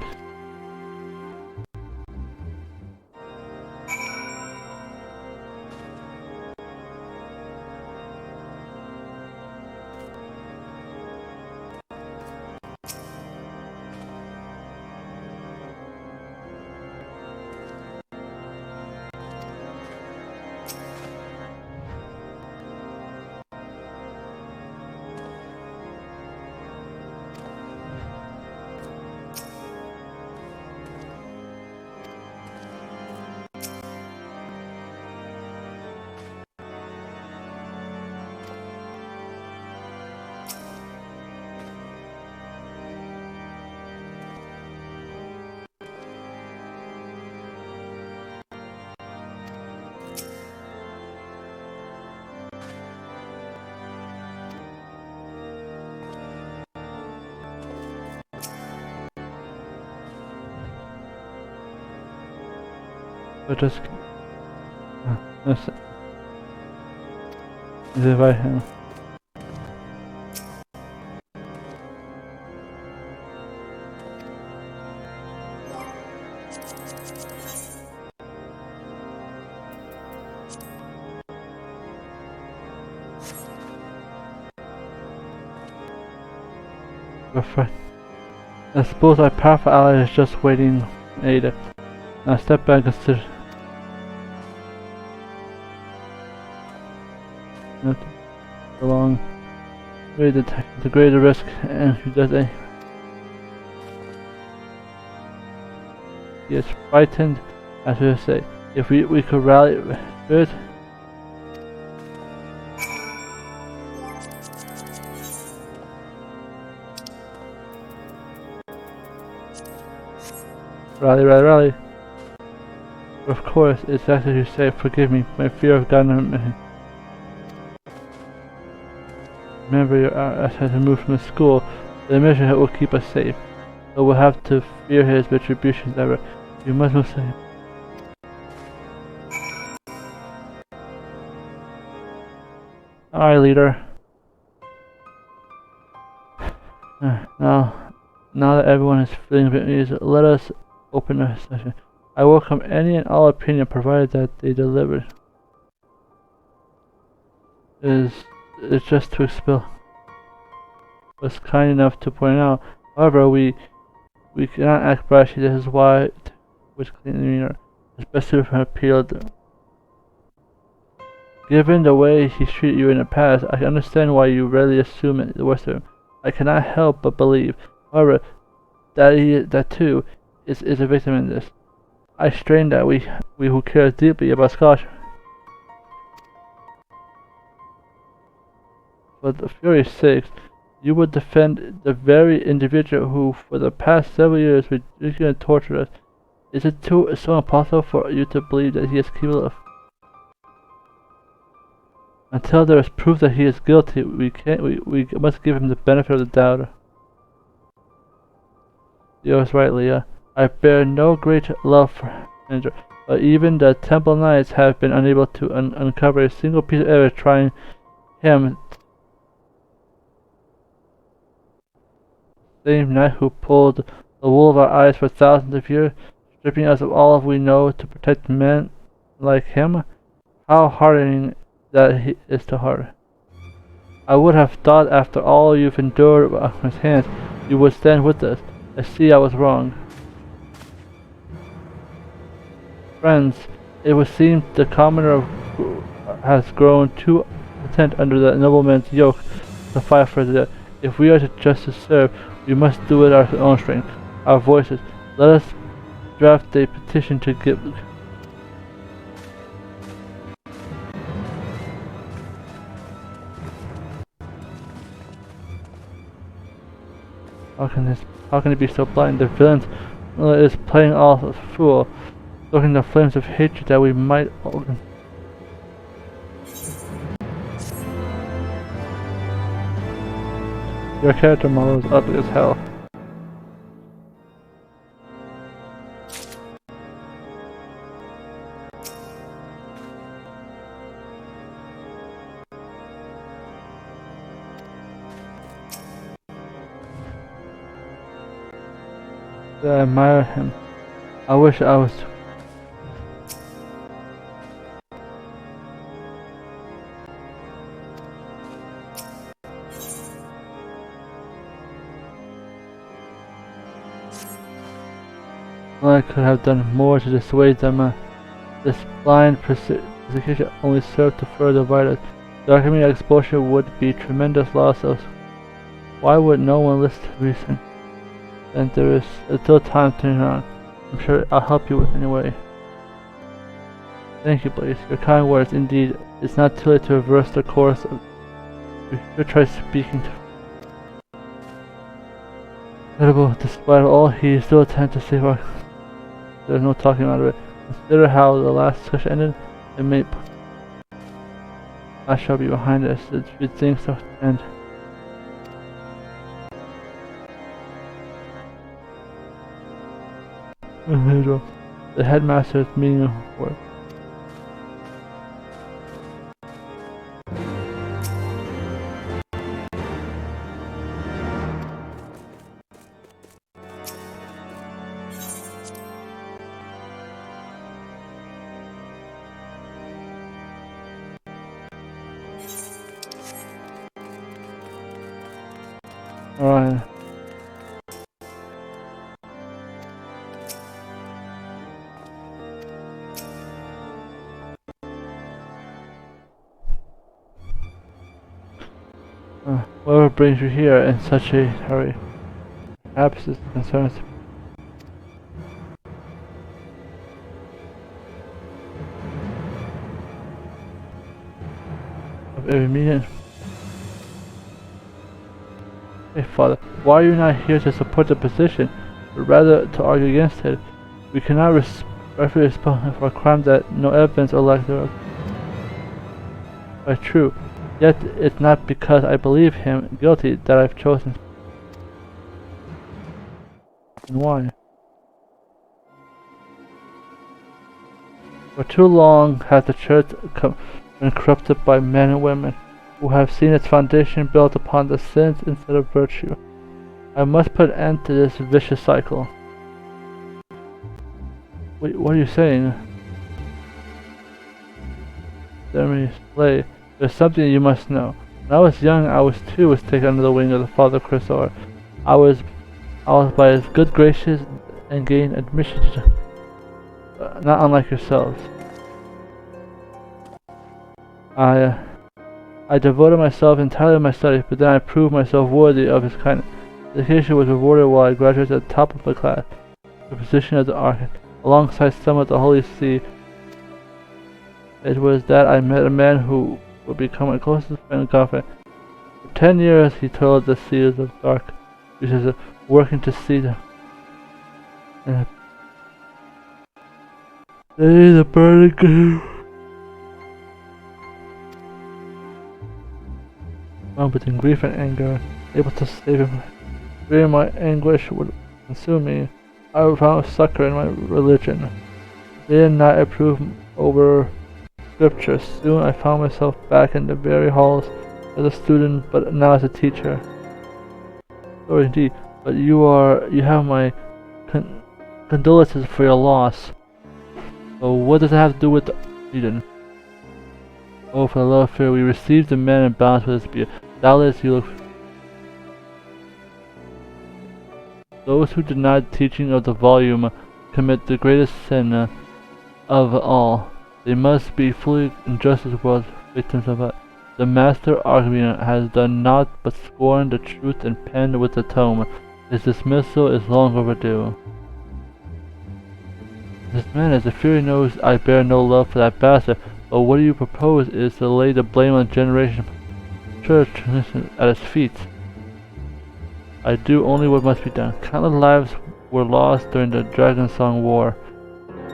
But just let's invite him. I suppose our powerful ally is just waiting Ada. Now step back and consider. Not for long. The greater risk, and he does a. He is frightened, as we say. If we could rally spirit. Rally. Of course, it's as you say, forgive me, my fear of God. Remember, your ass has removed from the school. The mission will keep us safe. So we'll have to fear his retributions ever. You must not say. Alright, leader. Now that everyone is feeling a bit easy, let us open the session. I welcome any and all opinion provided that they delivered. It's just to expel. Was kind enough to point out. However, we cannot act brashly. This is why, which clean demeanor, especially from appeal. Given the way he treated you in the past, I understand why you rarely assume the worst of him. I cannot help but believe, however, that too is a victim in this. I strain that we who care deeply about scholarship. For the fury's sake, you would defend the very individual who, for the past several years, ridiculously and tortured us. Is it so impossible for you to believe that he is capable of? Until there is proof that he is guilty, we must give him the benefit of the doubt. You are right, Leah. I bear no great love for Andrew, but even the Temple Knights have been unable to uncover a single piece of evidence trying him, the same knight who pulled the wool of our eyes for thousands of years, stripping us of all we know to protect men like him? How hardening that is to heart. I would have thought after all you've endured at his hands, you would stand with us. I see I was wrong. Friends, it would seem the commoner has grown too content under the nobleman's yoke to fight for the dead. If we are just to serve, we must do it our own strength, our voices. Let us draft a petition to get... How can it be so blind? The villain is playing all the fool, stoking the flames of hatred that we might all... Your character model is ugly as hell. I admire him. I wish I was... I could have done more to dissuade them. This blind persecution only served to further divide us. The Archimedes exposure would be tremendous loss of... Why would no one listen to reason? And there is still time to turn around. I'm sure I'll help you anyway. Thank you, Blaze. Your kind words, indeed. It's not too late to reverse the course of... We should try speaking to... Incredible, despite all, he still attempted to save our... There's no talking out of it. Consider how the last discussion ended. It may... I shall be behind us. It should things to end. The headmaster's meeting work. Alright. Whatever brings you here in such a hurry? Perhaps it concerns of every meeting. Hey, Father, why are you not here to support the position, but rather to argue against it? We cannot rightfully respond for a crime that no evidence or lack thereof. But true. Yet it's not because I believe him guilty that I've chosen. And why? For too long has the church been corrupted by men and women who have seen its foundation built upon the sins instead of virtue. I must put an end to this vicious cycle. Wait, what are you saying? Jeremy Slay. There's something you must know. When I was young, I was taken under the wing of the Father Kaiser. I was by his good graces and gained admission to, not unlike yourselves. I devoted myself entirely to my studies, but then I proved myself worthy of his kindness. Education was rewarded while I graduated at the top of my class, the position of the architect, alongside some of the Holy See. It was that I met a man who would become my closest friend and confidant. For 10 years he toiled the seas of dark resources, working to see them. And the burning came. Between grief and anger, able to save him. Fearing my anguish would consume me, I found succor in my religion. They did not approve over scripture. Soon I found myself back in the very halls as a student, but now as a teacher. Sorry indeed, but you have my condolences for your loss. So what does it have to do with Eden? Oh, for the love of fear, we received the man in balance with his beard. Doubtless you look. Those who deny the teaching of the volume commit the greatest sin of all. They must be fully in justice world victims of it. The master Archimede has done naught but scorn the truth and penned with the tome. His dismissal is long overdue. This man, as the Fury knows, I bear no love for that bastard, but what you propose is to lay the blame on the generation of church at his feet. I do only what must be done. Countless lives were lost during the Dragon Song War.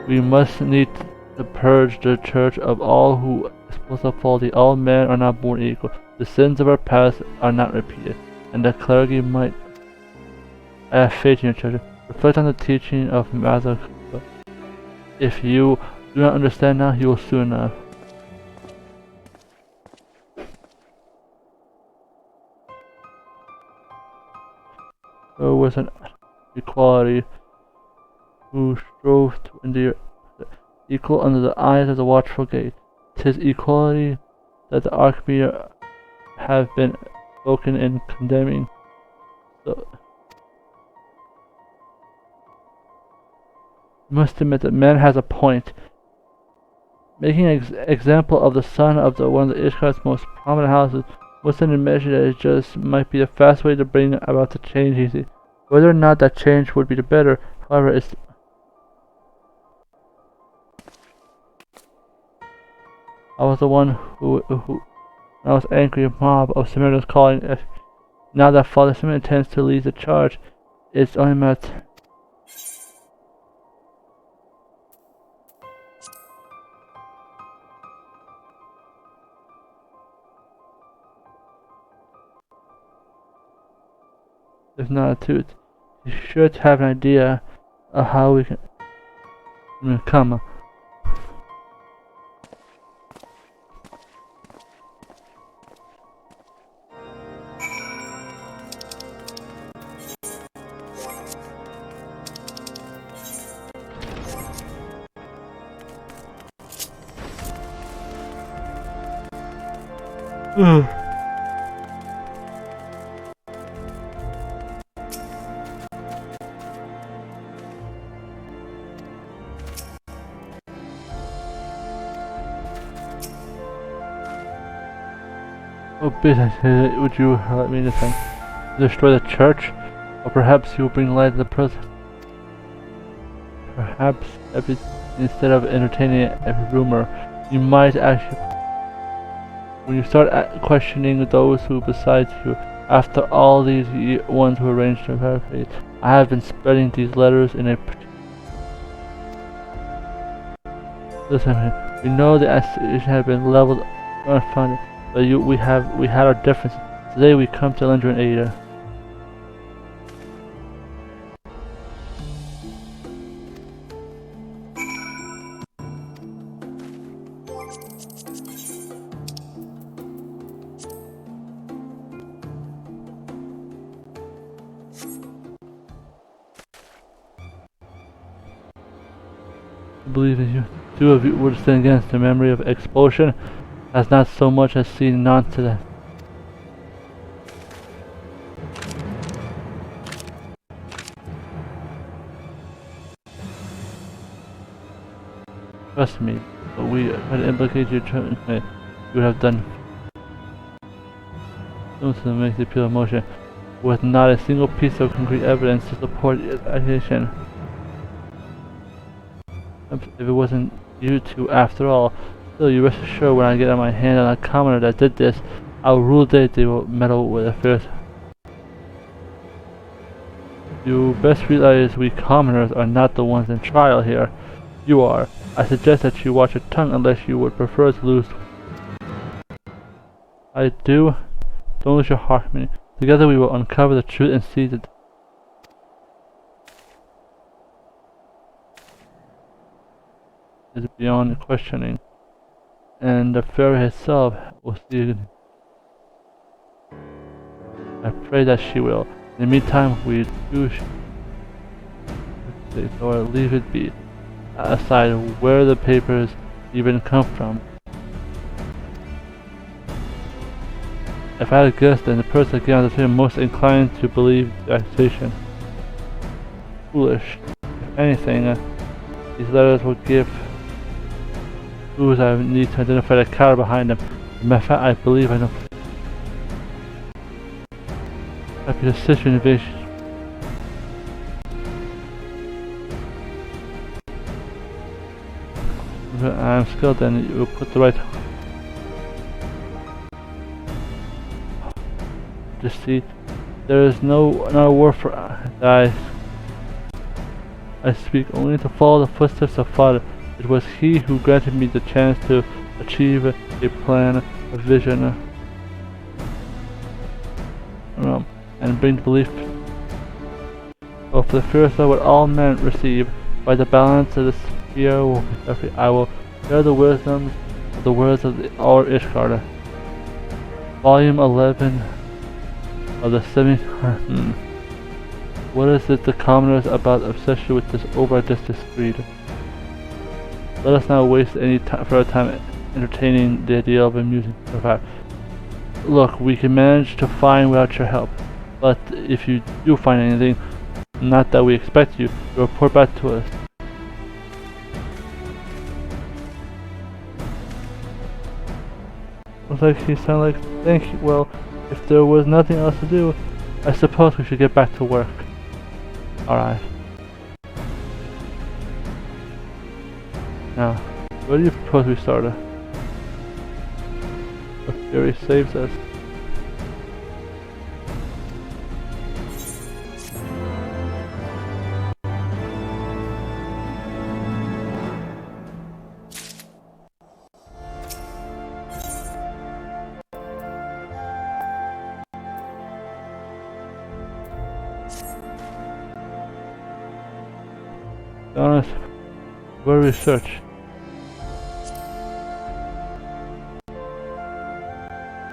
We must need to purge the church of all who is supposed to faulty. All men are not born equal. The sins of our past are not repeated, and the clergy might. I have faith in your children. Reflect on the teaching of Mother. If you do not understand now, you will soon know. There was an equality who strove to endure equal under the eyes of the watchful gate. 'Tis equality that the Archimede have been spoken in condemning. So, you must admit that man has a point. Making an example of the son of one of the Ishkar's most prominent houses was an admission that it just might be the fast way to bring about the change easy. Whether or not that change would be the better, however, is I was the one who I was angry. A mob of Samaritans calling. Now that Father Simon intends to lead the charge, it's only met. If not a tooth, you should have an idea of how we can come. What business would you let me defend? Destroy the church? Or perhaps you will bring light to the prison? Perhaps instead of entertaining every rumor, you might actually. When you start questioning those who besides you, after all these ones who arranged to paraphrase, I have been spreading these letters in a. Listen, man, we know the accusation have been leveled unfounded. But we had our differences. Today we come to lend you an aid. I believe in you. Two of you would stand against the memory of expulsion. Has not so much as seen none to that. Trust me, but we had implicated your judgment. You would have done something to make the appeal of motion, with not a single piece of concrete evidence to support the accusation. If it wasn't you two after all, still you rest assured when I get on my hand on a commoner that did this, I'll rule the day they will meddle with affairs. You best realize we commoners are not the ones in trial here. You are. I suggest that you watch your tongue unless you would prefer to lose. I do. Don't lose your heart, man. Together we will uncover the truth and see that is beyond questioning. And the fairy herself will see I pray that she will. In the meantime, we do or leave it be. Aside where the papers even come from. If I had guessed, then the person again on the team most inclined to believe the accusation. Foolish. If anything, these letters would give clues I need to identify the coward behind them. As a matter of fact, I believe I know. Happy to assist you in invasion. I'm skilled, then you will put the right. Just see, there is no word for that I speak only to follow the footsteps of Father. It was he who granted me the chance to achieve a plan, a vision, and bring belief. Well, for the fear of what all men receive, by the balance of the sphere will be free. I will share the wisdoms of the words of our Ishgard. Volume 11 of the 7th. What is it the commoners about obsession with this over-artistic creed? Let us not waste any further time entertaining the idea of amusing the fact. Look, we can manage to find without your help, but if you do find anything, not that we expect you, report back to us. Looks like he sounded like thank you. Well, if there was nothing else to do, I suppose we should get back to work. Alright. Now, where do you propose we start? The Fury saves us. To be honest, where we search.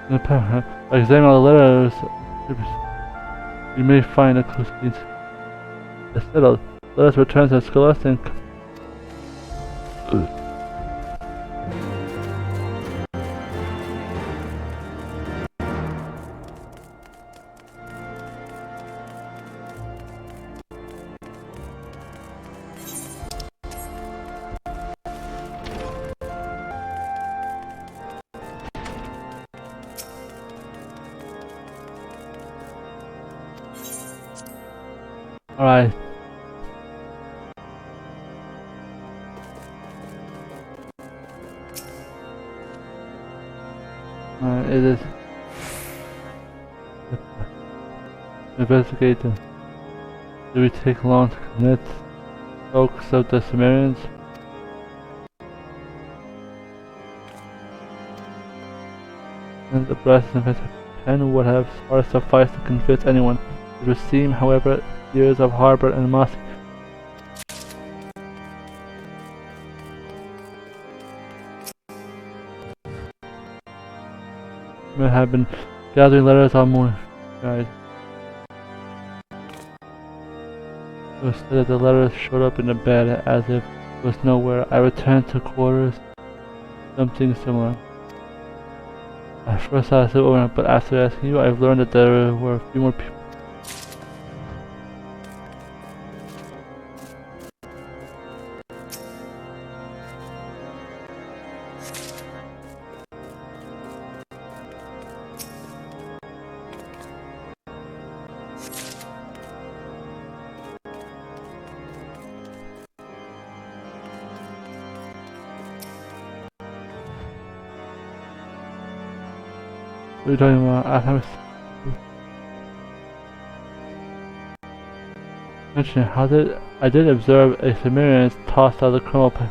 By examining all the letters, we may find a clue. It's settled. Let us return to Scholastic. Alright. It is investigate them. Do we take long to connect folks of the Sumerians? And the brass invented pen would have hardly sufficed to convince anyone. It would seem, however, years of harbor and animosity may have been gathering letters all morning. Guys. It was said that the letters showed up in the bed as if it was nowhere. I returned to quarters. Something similar. I first thought I said over, but after asking you, I've learned that there were a few more people. What are you talking about? I haven't mentioned how I did observe a Sumerian tossed out of the criminal pipe.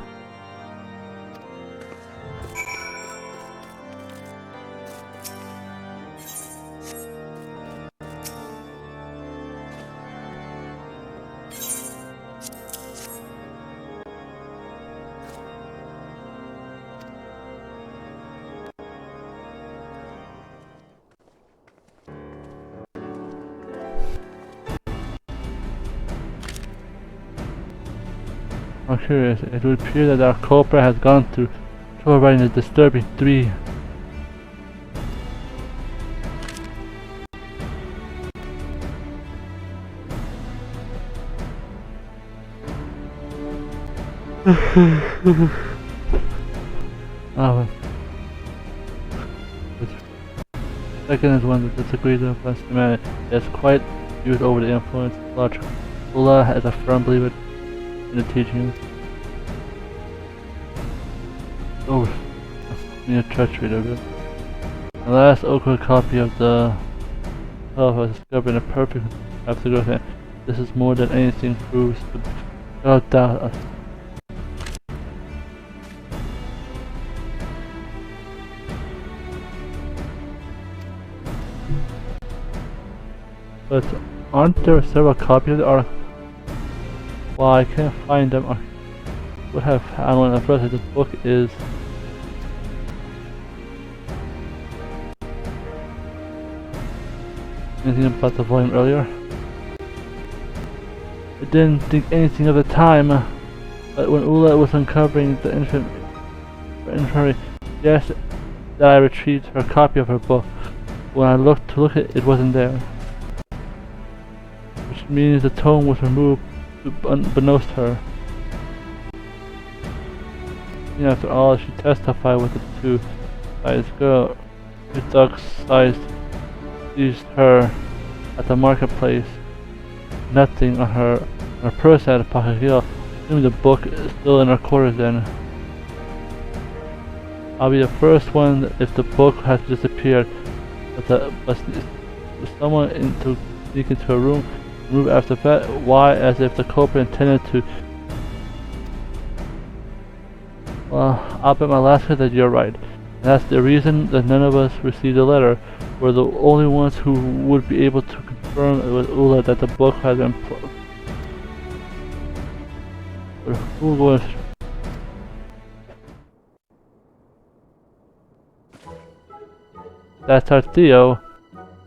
I'm curious. It would appear that our culprit has gone through trouble writing the disturbing 3. Oh, the second is one that disagrees with us. Man, it's quite used over the influence of logic. Ula is a firm believer in the teachings. Oh, near treachery of it. The last Oakwood copy of the 12 was discovered in a perfect aftergrowth. This is more than anything proves to without doubt. But aren't there several copies of the article? Well, I can't find them. I would have found one at first. The book is anything about the volume earlier? I didn't think anything of the time, but when Ula was uncovering the infirmary, yes, that I retrieved her copy of her book. When I looked to look at it, it wasn't there. Which means the tome was removed unbeknownst her. Yeah, after all, she testified with the 2-sized girl. Two dog-sized seized her at the marketplace. Nothing on her purse at a pocket heel. Assuming the book is still in her quarters then. I'll be the first one if the book has disappeared. But someone to sneak into a room, move after that. Why? As if the culprit intended to. Well, I'll bet my last head that you're right. And that's the reason that none of us received a letter. We're the only ones who would be able to confirm with Ula that the book has been but who was? That's our Theo,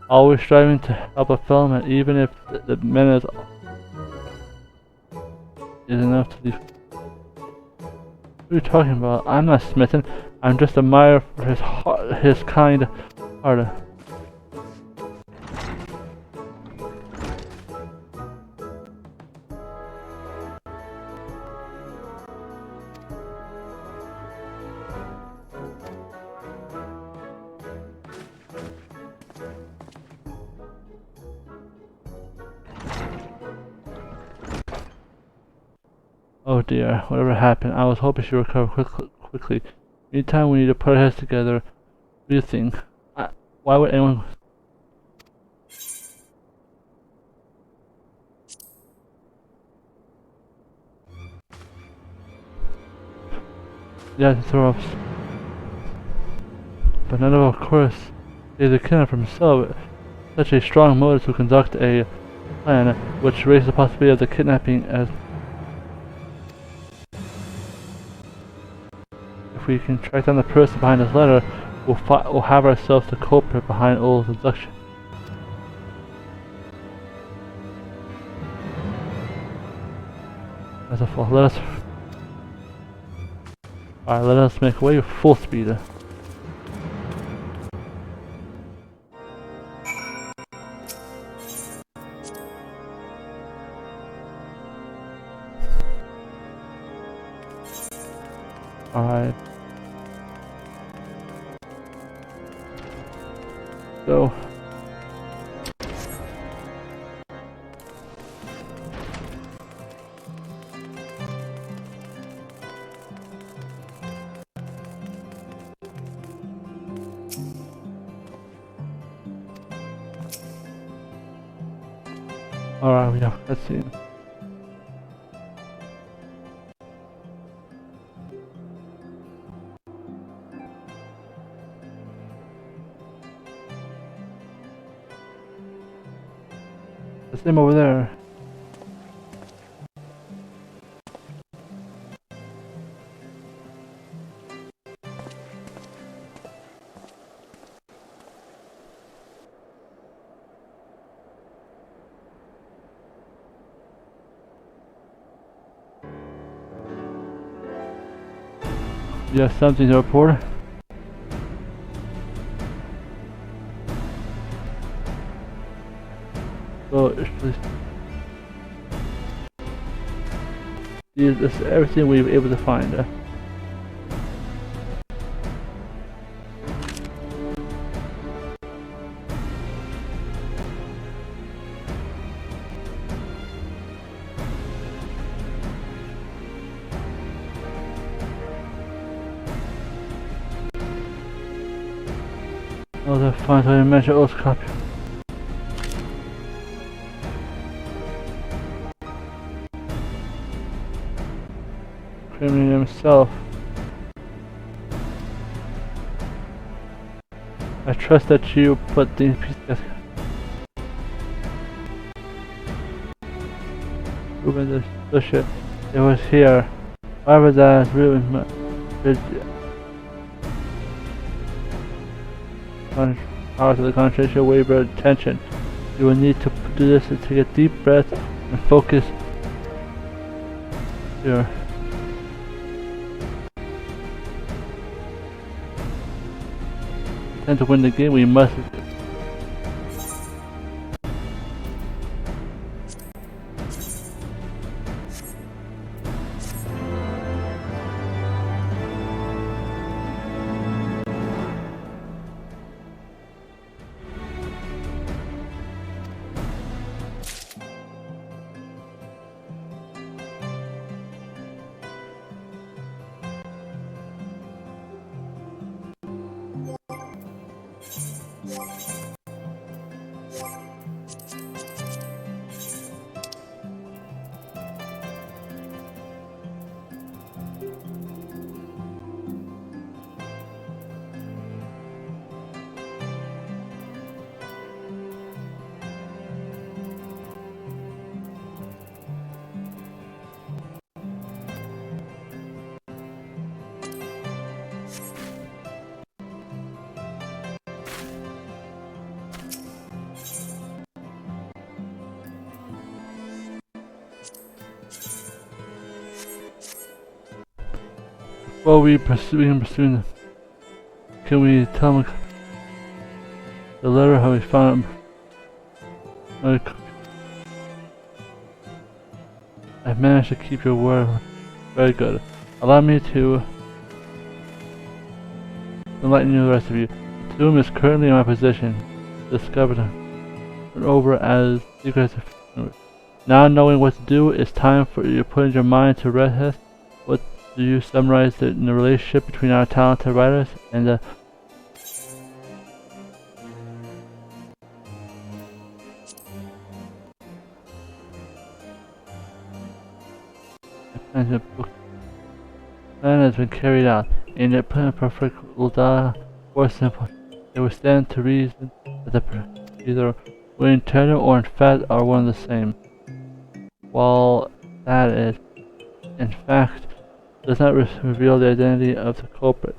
always striving to help a fellow man, even if the menace is enough to leave. What are you talking about? I'm not smitten. I'm just admired for his kind heart. Oh dear, whatever happened, I was hoping she'd recover quickly. Meantime, we need to put our heads together. What do you think? Why would anyone... Yeah, to throw off. But none of course, is a Kenan for himself. Such a strong motive to conduct a plan, which raises the possibility of the kidnapping as... If we can track down the person behind this letter, we'll have ourselves the culprit behind Ola's abduction. That's a fall. Alright, let us make way with full speed. Alright. Go. Alright, we have cutscene. That's him over there. You have something to report? So, this is everything we were able to find. Oh, the fine, so I mentioned old copy. Kenan himself. I trust that you put these pieces together. Ruben the Bishop. It was here. However, that is Ruben. Power to the concentration waiver attention. You will need to do this to take a deep breath and focus. Here. To win the game, we must. Well, we can pursue them. Can we tell them the letter how we found him? I've managed to keep your word. Very good. Allow me to enlighten you, the rest of you. The tomb is currently in my possession. Discovered and over as secrets. Now knowing what to do, it's time for you to put your mind to rest. What do you summarize in the relationship between our talented writers and the plan has been carried out, and the plan perfect will die or simple. They will stand to reason that the either internal or in fact are one and the same. While that is, in fact, does not reveal the identity of the culprit,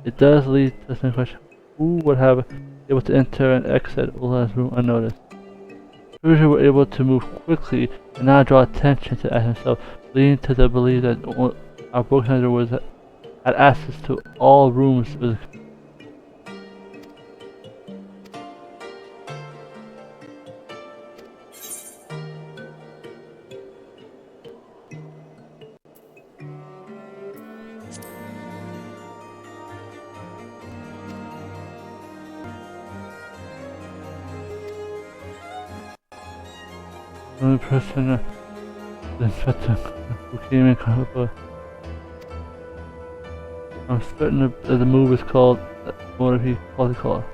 it does lead to the question: who would have been able to enter and exit Ula's room unnoticed? Kaiser were able to move quickly and not draw attention to himself, leading to the belief that our book hunter had access to all rooms. The only person who came in contact with. I'm certain that the move is called what he called it.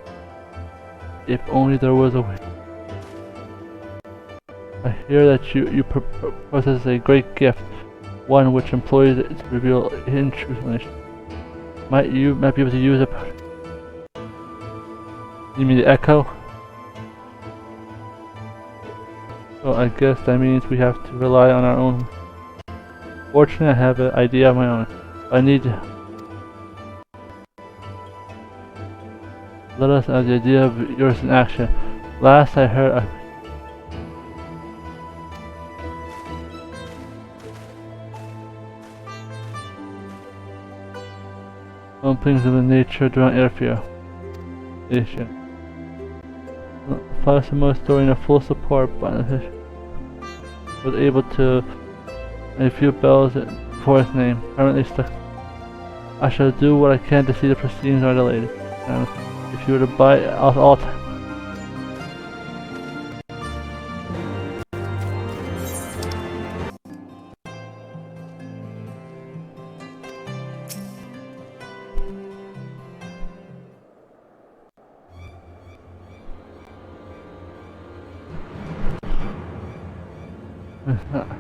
If only there was a way. I hear that you possess a great gift, one which employs it to reveal hidden truth. Might be able to use it? You mean the echo? So I guess that means we have to rely on our own. Fortunately, I have an idea of my own. I need to let us have the idea of yours in action. Last I heard, things of the nature during airfield station. Five Samoa story in full support, but was able to make a few bells before his name. Currently stuck. I shall do what I can to see the proceedings are delayed. And if you were to buy all time.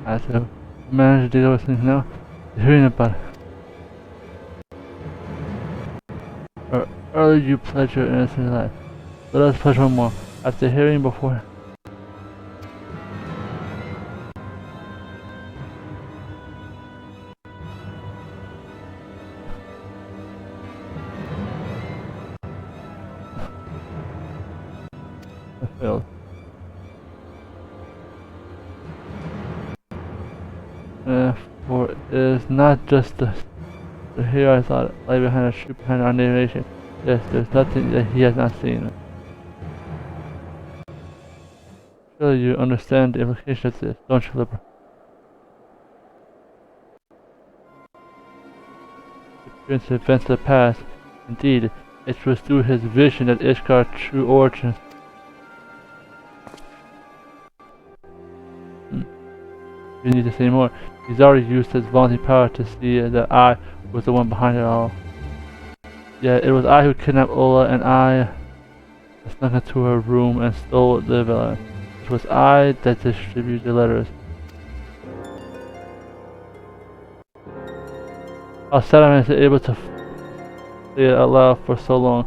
I have to manage to deal with things now. Hearing about it. Earlier you pledged your innocent life. Let us pledge one more. After hearing before. I failed. For it is not just the hero I thought lay behind a shoot behind our narration. Yes, there's nothing that he has not seen. Surely you understand the implication of this, don't you, Libra? Experience the events of the past. Indeed, it was through his vision that Ishgar's true origins. You need to say more. He's already used his vaunting power to see that I was the one behind it all. Yeah, it was I who kidnapped Ola, and I snuck into her room and stole the villa. It was I that distributed the letters. How sad I was able to say it out loud for so long.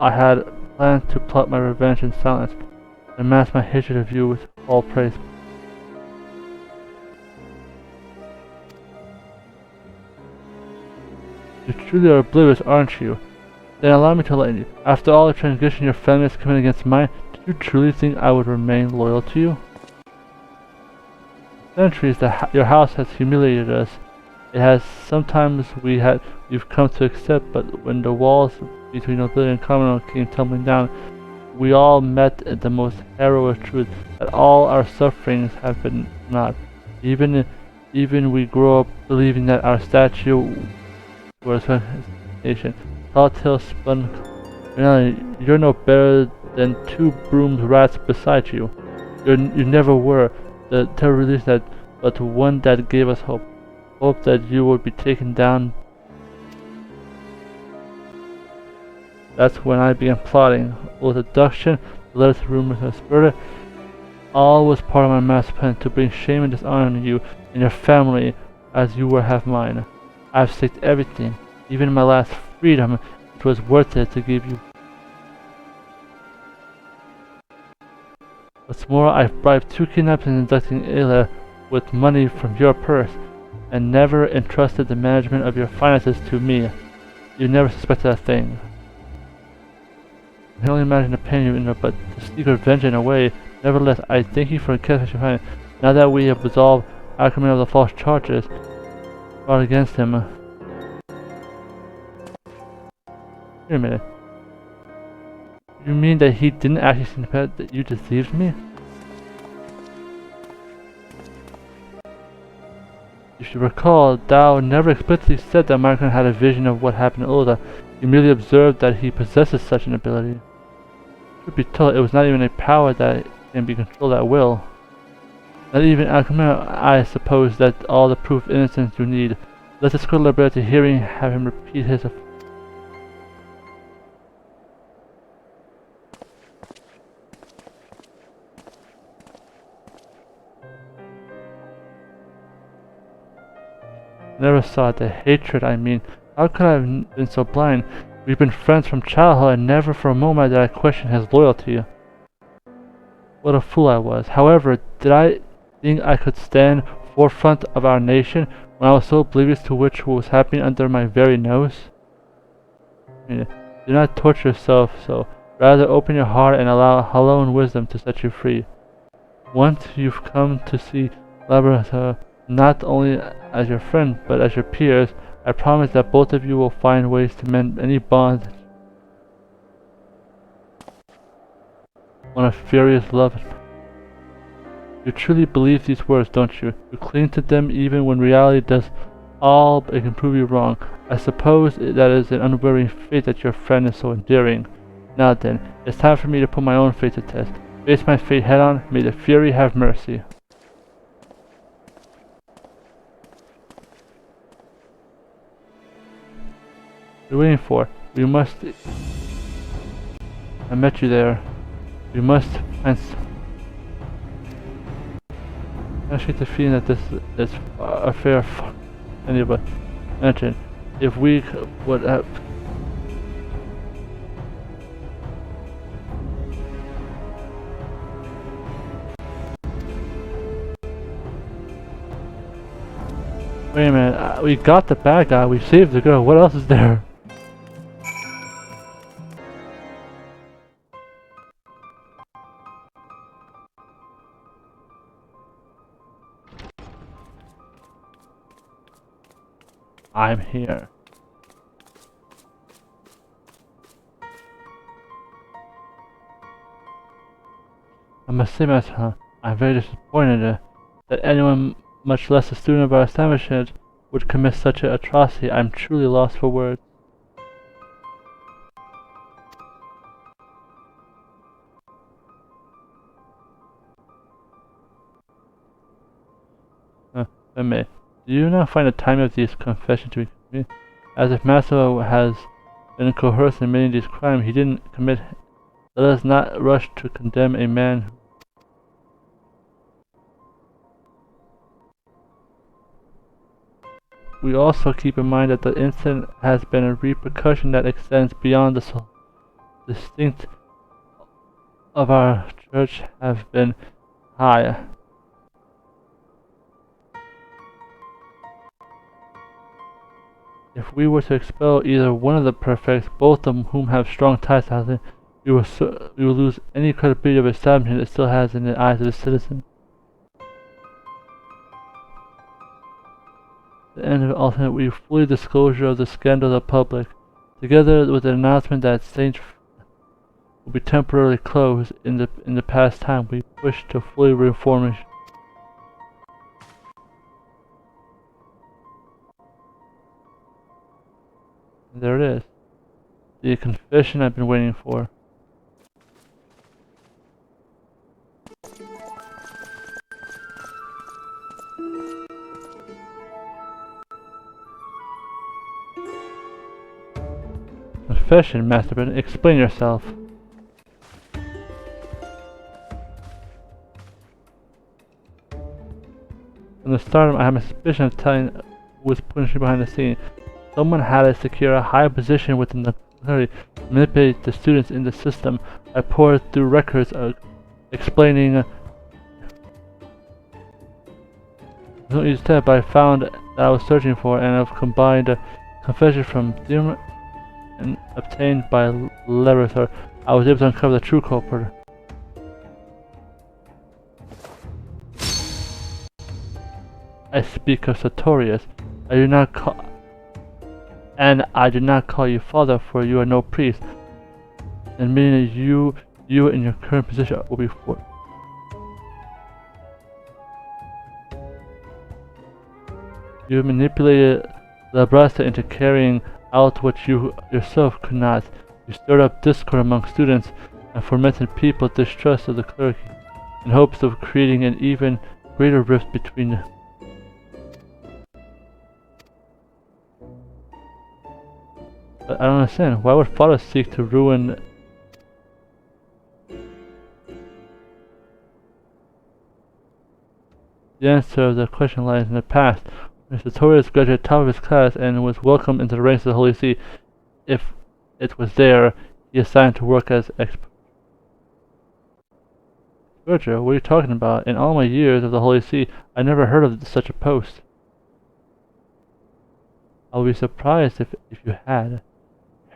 I had planned to plot my revenge in silence and mask my hatred of you with all praise. You truly are oblivious, aren't you? Then allow me to enlighten you. After all the transgression your family has committed against mine, did you truly think I would remain loyal to you? Centuries your house has humiliated us. It has sometimes we've come to accept, but when the walls between nobility and commonwealth came tumbling down, we all met at the most heroic truth that all our sufferings have been not. Even we grow up believing that our statue was a nation. Tall tales spun. You're no better than two brooms rats beside you. You never were the terrorist that, but one that gave us hope. Hope that you would be taken down. That's when I began plotting. With abduction, the letters, rumors, and murder. All was part of my master plan to bring shame and dishonor on you and your family, as you were half mine. I've staked everything, even my last freedom. It was worth it to give you. What's more, I've bribed 2 kidnappers and inducting Ayla with money from your purse, and never entrusted the management of your finances to me. You never suspected a thing. I can only imagine the pain you endure, but to seek revenge in a way. Nevertheless, I thank you for the care that you find. Now that we have resolved Ackerman of the false charges brought against him. Wait a minute. You mean that he didn't actually suspect that you deceived me? If you recall, Dao never explicitly said that Markin had a vision of what happened to Oda. He merely observed that he possesses such an ability. Truth be told, it was not even a power that can be controlled at will. Not even Alchemia, I suppose that all the proof of innocence you need. Let's escort Libera to hearing, have him repeat his. Never saw the hatred, I mean. How could I have been so blind? We've been friends from childhood, and never for a moment did I question his loyalty. What a fool I was. However, did I think I could stand forefront of our nation when I was so oblivious to what was happening under my very nose? Do not torture yourself so. Rather open your heart and allow Hello and wisdom to set you free. Once you've come to see Labrador not only as your friend, but as your peers, I promise that both of you will find ways to mend any bonds on a furious love. You truly believe these words, don't you? You cling to them even when reality does all it can prove you wrong. I suppose that is an unwearying faith that your friend is so endearing. Now then, it's time for me to put my own faith to test. Face my fate head on, may the Fury have mercy. What are you waiting for? We must... I met you there. We must find... I get the feeling that this is a fair any of us mentioned. If we would have... Wait a minute, we got the bad guy, we saved the girl, what else is there? I'm here. I must say myself, I'm very disappointed that anyone, much less a student of our establishment, would commit such an atrocity. I'm truly lost for words. Do you not find the time of these confessions to be convenient? As if Master has been coerced in admitting these crimes he didn't commit, let us not rush to condemn a man. We also keep in mind that the incident has been a repercussion that extends beyond the soul. Distinct of our church have been high. If we were to expel either one of the prefects, both of whom have strong ties to housing, we will lose any credibility of establishment it still has in the eyes of the citizen. The end of alternate, we fully disclosure of the scandal to the public, together with the announcement that Saint will be temporarily closed. In the past time, we wish to fully reform it. And there it is, the confession I've been waiting for. Confession, Master Ben. Explain yourself. From the start, I have a suspicion of telling who was pushing behind the scene. Someone had to secure a high position within the community, manipulate the students in the system. I poured through records explaining no easy step, but I found that I was searching for, and I've combined a confession from Dim and obtained by Lerator. I was able to uncover the true culprit. I speak of Sartorius. I do not call you father, for you are no priest, and meaning that you in your current position will be forced. You manipulated Labrasta into carrying out what you yourself could not. You stirred up discord among students and fomented people's distrust of the clergy, in hopes of creating an even greater rift between them. But I don't understand. Why would Father seek to ruin... The answer of the question lies in the past. Mr. Torres graduated top of his class and was welcomed into the ranks of the Holy See. If it was there, he assigned to work as expert. What are you talking about? In all my years of the Holy See, I never heard of such a post. I would be surprised if you had.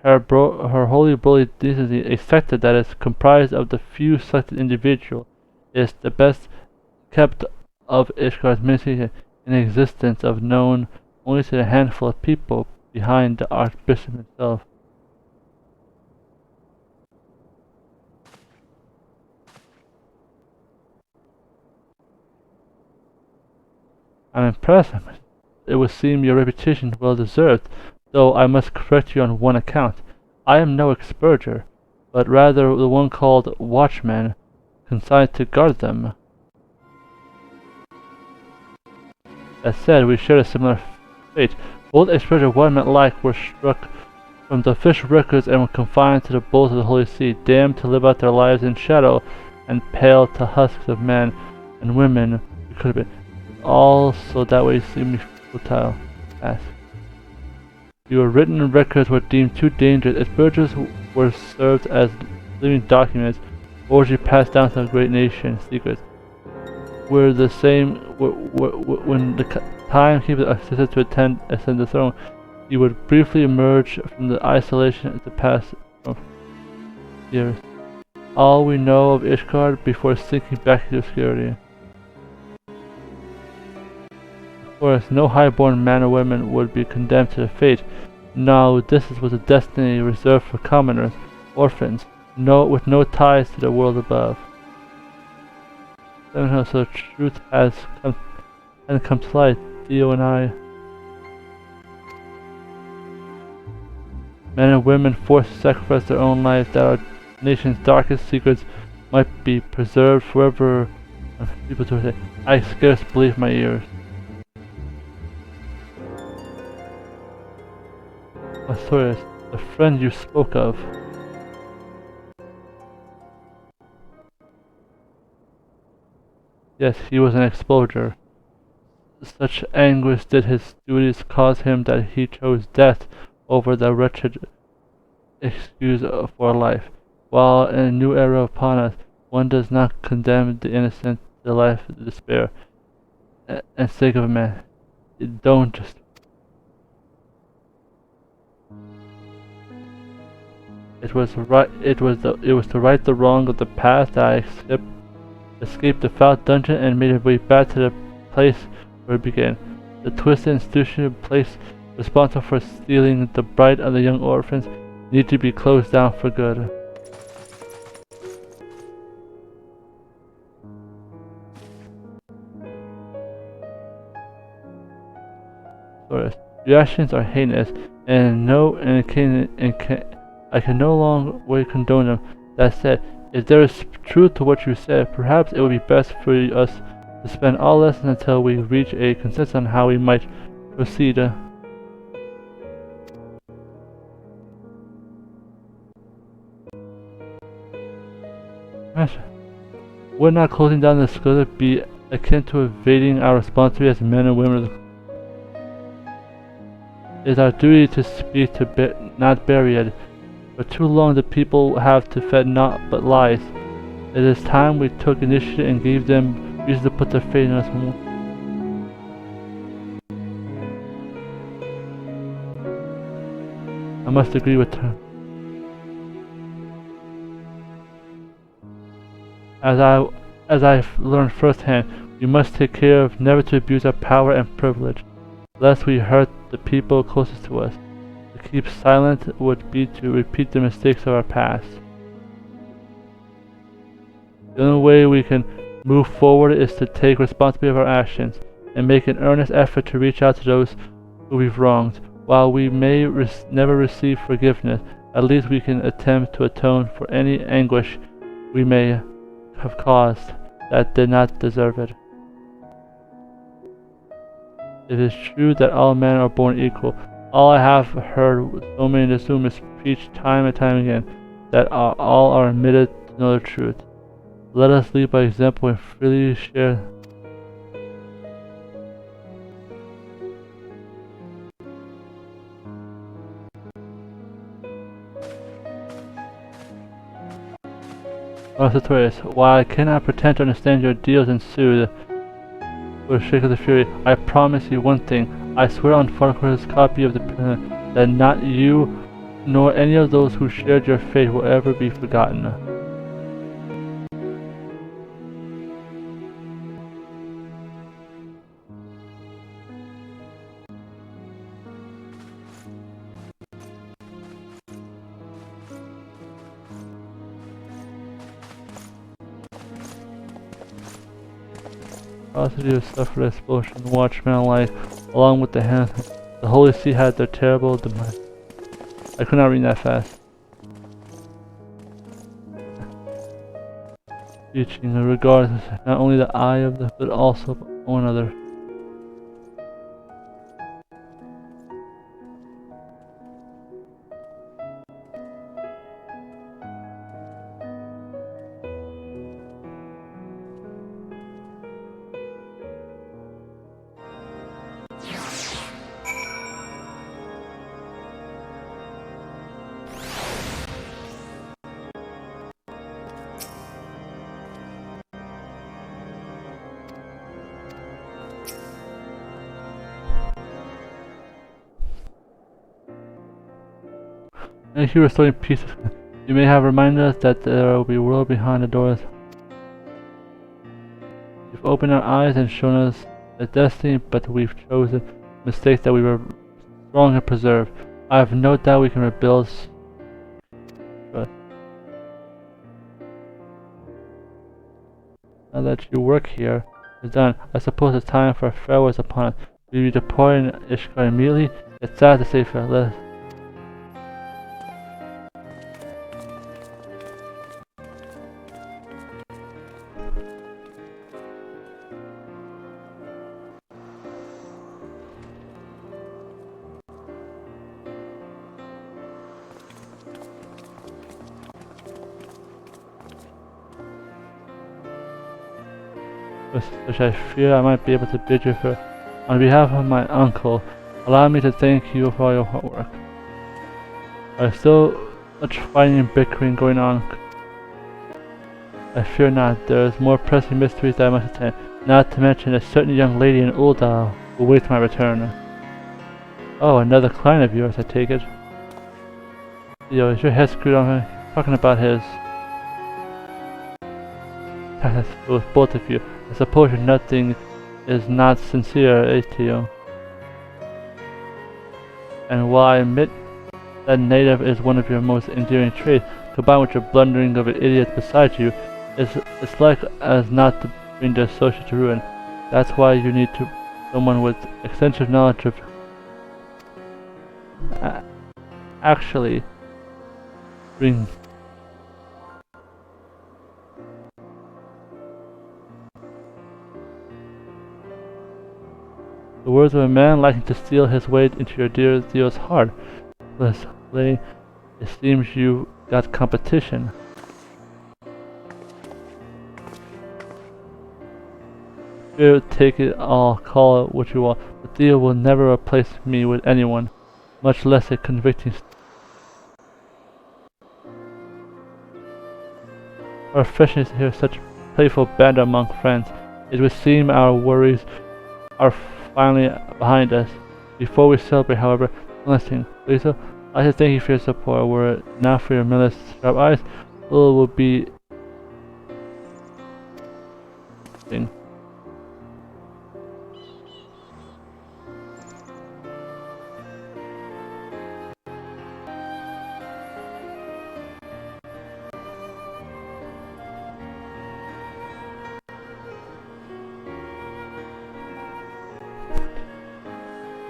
Her holy broly decency, a sector that is comprised of the few selected individuals, is the best kept of Ishgar's ministry in existence of known only to the handful of people behind the Archbishop himself. I'm impressed. It would seem your reputation well deserved, though I must correct you on one account. I am no expurger, but rather the one called Watchman, consigned to guard them. That said, we share a similar fate. Both expurger one men alike were struck from the official records and were confined to the bowls of the Holy See, damned to live out their lives in shadow and pale to husks of men and women who could have been. All so that way seemed futile. Ask. Your written records were deemed too dangerous. Expurgers were served as living documents, orgy passed down to a great nation, secrets. Were the same when the time came to assist to ascend the throne, he would briefly emerge from the isolation to pass from years. All we know of Ishgard before sinking back into obscurity. Of course, no high-born man or woman would be condemned to the fate. No, this was a destiny reserved for commoners, orphans, with no ties to the world above. Somehow, so the truth hasn't come to light. Theo and I, men and women forced to sacrifice their own lives that our nation's darkest secrets might be preserved forever. People to say, I scarce believe my ears. Arthurius, the friend you spoke of. Yes, he was an exploder. Such anguish did his duties cause him that he chose death over the wretched excuse for life. While in a new era upon us, one does not condemn the innocent to life of despair and sake of a man. Don't just. It was to right the wrong of the past that I escaped the foul dungeon and made my way back to the place where it began. The twisted institution place responsible for stealing the bride of the young orphans need to be closed down for good. Your actions are heinous, and I can no longer condone them. That said, if there is truth to what you said, perhaps it would be best for us to spend all lessons until we reach a consensus on how we might proceed. Would not closing down the school be akin to evading our responsibility as men and women? It is our duty to speak, not bury it. For too long the people have to fed naught but lies. It is time we took initiative and gave them reason to put their faith in us more. I must agree with her. As I've learned firsthand, we must take care of never to abuse our power and privilege, lest we hurt the people closest to us. To keep silent would be to repeat the mistakes of our past. The only way we can move forward is to take responsibility of our actions and make an earnest effort to reach out to those who we've wronged. While we may never receive forgiveness, at least we can attempt to atone for any anguish we may have caused that did not deserve it. It is true that all men are born equal. All I have heard so many in this room is preached time and time again, that all are admitted to know the truth. Let us lead by example and freely share. Arthurius, while I cannot pretend to understand your deals ensued for the sake of the fury, I promise you one thing. I swear on Farquhar's copy of the pen that not you nor any of those who shared your fate will ever be forgotten. atrocity of suffered explosion, watchmen alike, along with the hand. The Holy See had their terrible demise. I could not read that fast. Teaching regards not only the eye of the, but also one another. Thank you for restoring peace. You may have reminded us that there will be a world behind the doors. You've opened our eyes and shown us the destiny, but we've chosen mistakes that we were strong to preserve. I have no doubt we can rebuild trust. Now that your work here is done, I suppose it's time for a farewell is upon us. We depart in Ishkar immediately. It's sad to say farewell. Which I fear I might be able to bid you for. On behalf of my uncle, allow me to thank you for all your hard work. There's still much fighting and bickering going on. I fear not. There is more pressing mysteries that I must attend, not to mention a certain young lady in Uldal who waits my return. Oh, another client of yours, I take it. Yo, is your head screwed on her? Talking about his. That's with both of you. I suppose your nothing is not sincere, eh, Tio? And while I admit that native is one of your most endearing traits, combined with your blundering of an idiot beside you, it's like as not to bring the associate to ruin. That's why you need someone with extensive knowledge of actually bring. The words of a man liking to steal his way into your dear Theo's heart. Leslie, it seems you got competition. Take it all, call it what you want, but Theo will never replace me with anyone, much less a convicting. How refreshing to hear such playful banter among friends. It would seem our worries are finally behind us. Before we celebrate, however, one last thing. Lisa, I should thank you for your support. Were it not for your Miller's sharp eyes, Lila would be.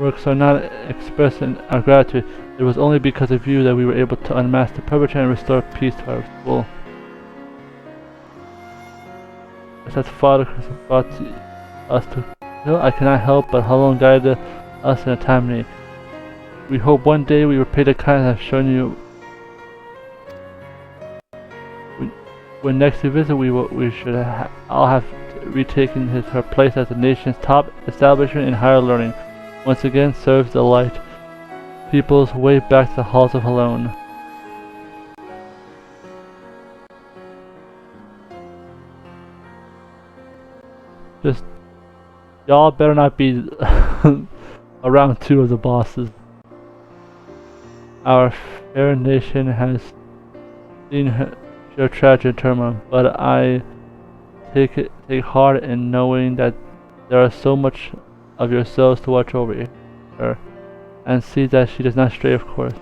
Works are not expressed in our gratitude. It was only because of you that we were able to unmask the perpetrator and restore peace to our school. As that Father Christ brought us to hill, I cannot help but how long guided us in a time of need. We hope one day we repay the kindness I've shown you. When next we visit, we should all have retaken her place as the nation's top establishment in higher learning. Once again serves the light people's way back to the halls of Halone. Just, y'all better not be around two of the bosses. Our fair nation has seen your tragic turmoil, but I take heart in knowing that there are so much of yourselves to watch over her, and see that she does not stray, of course.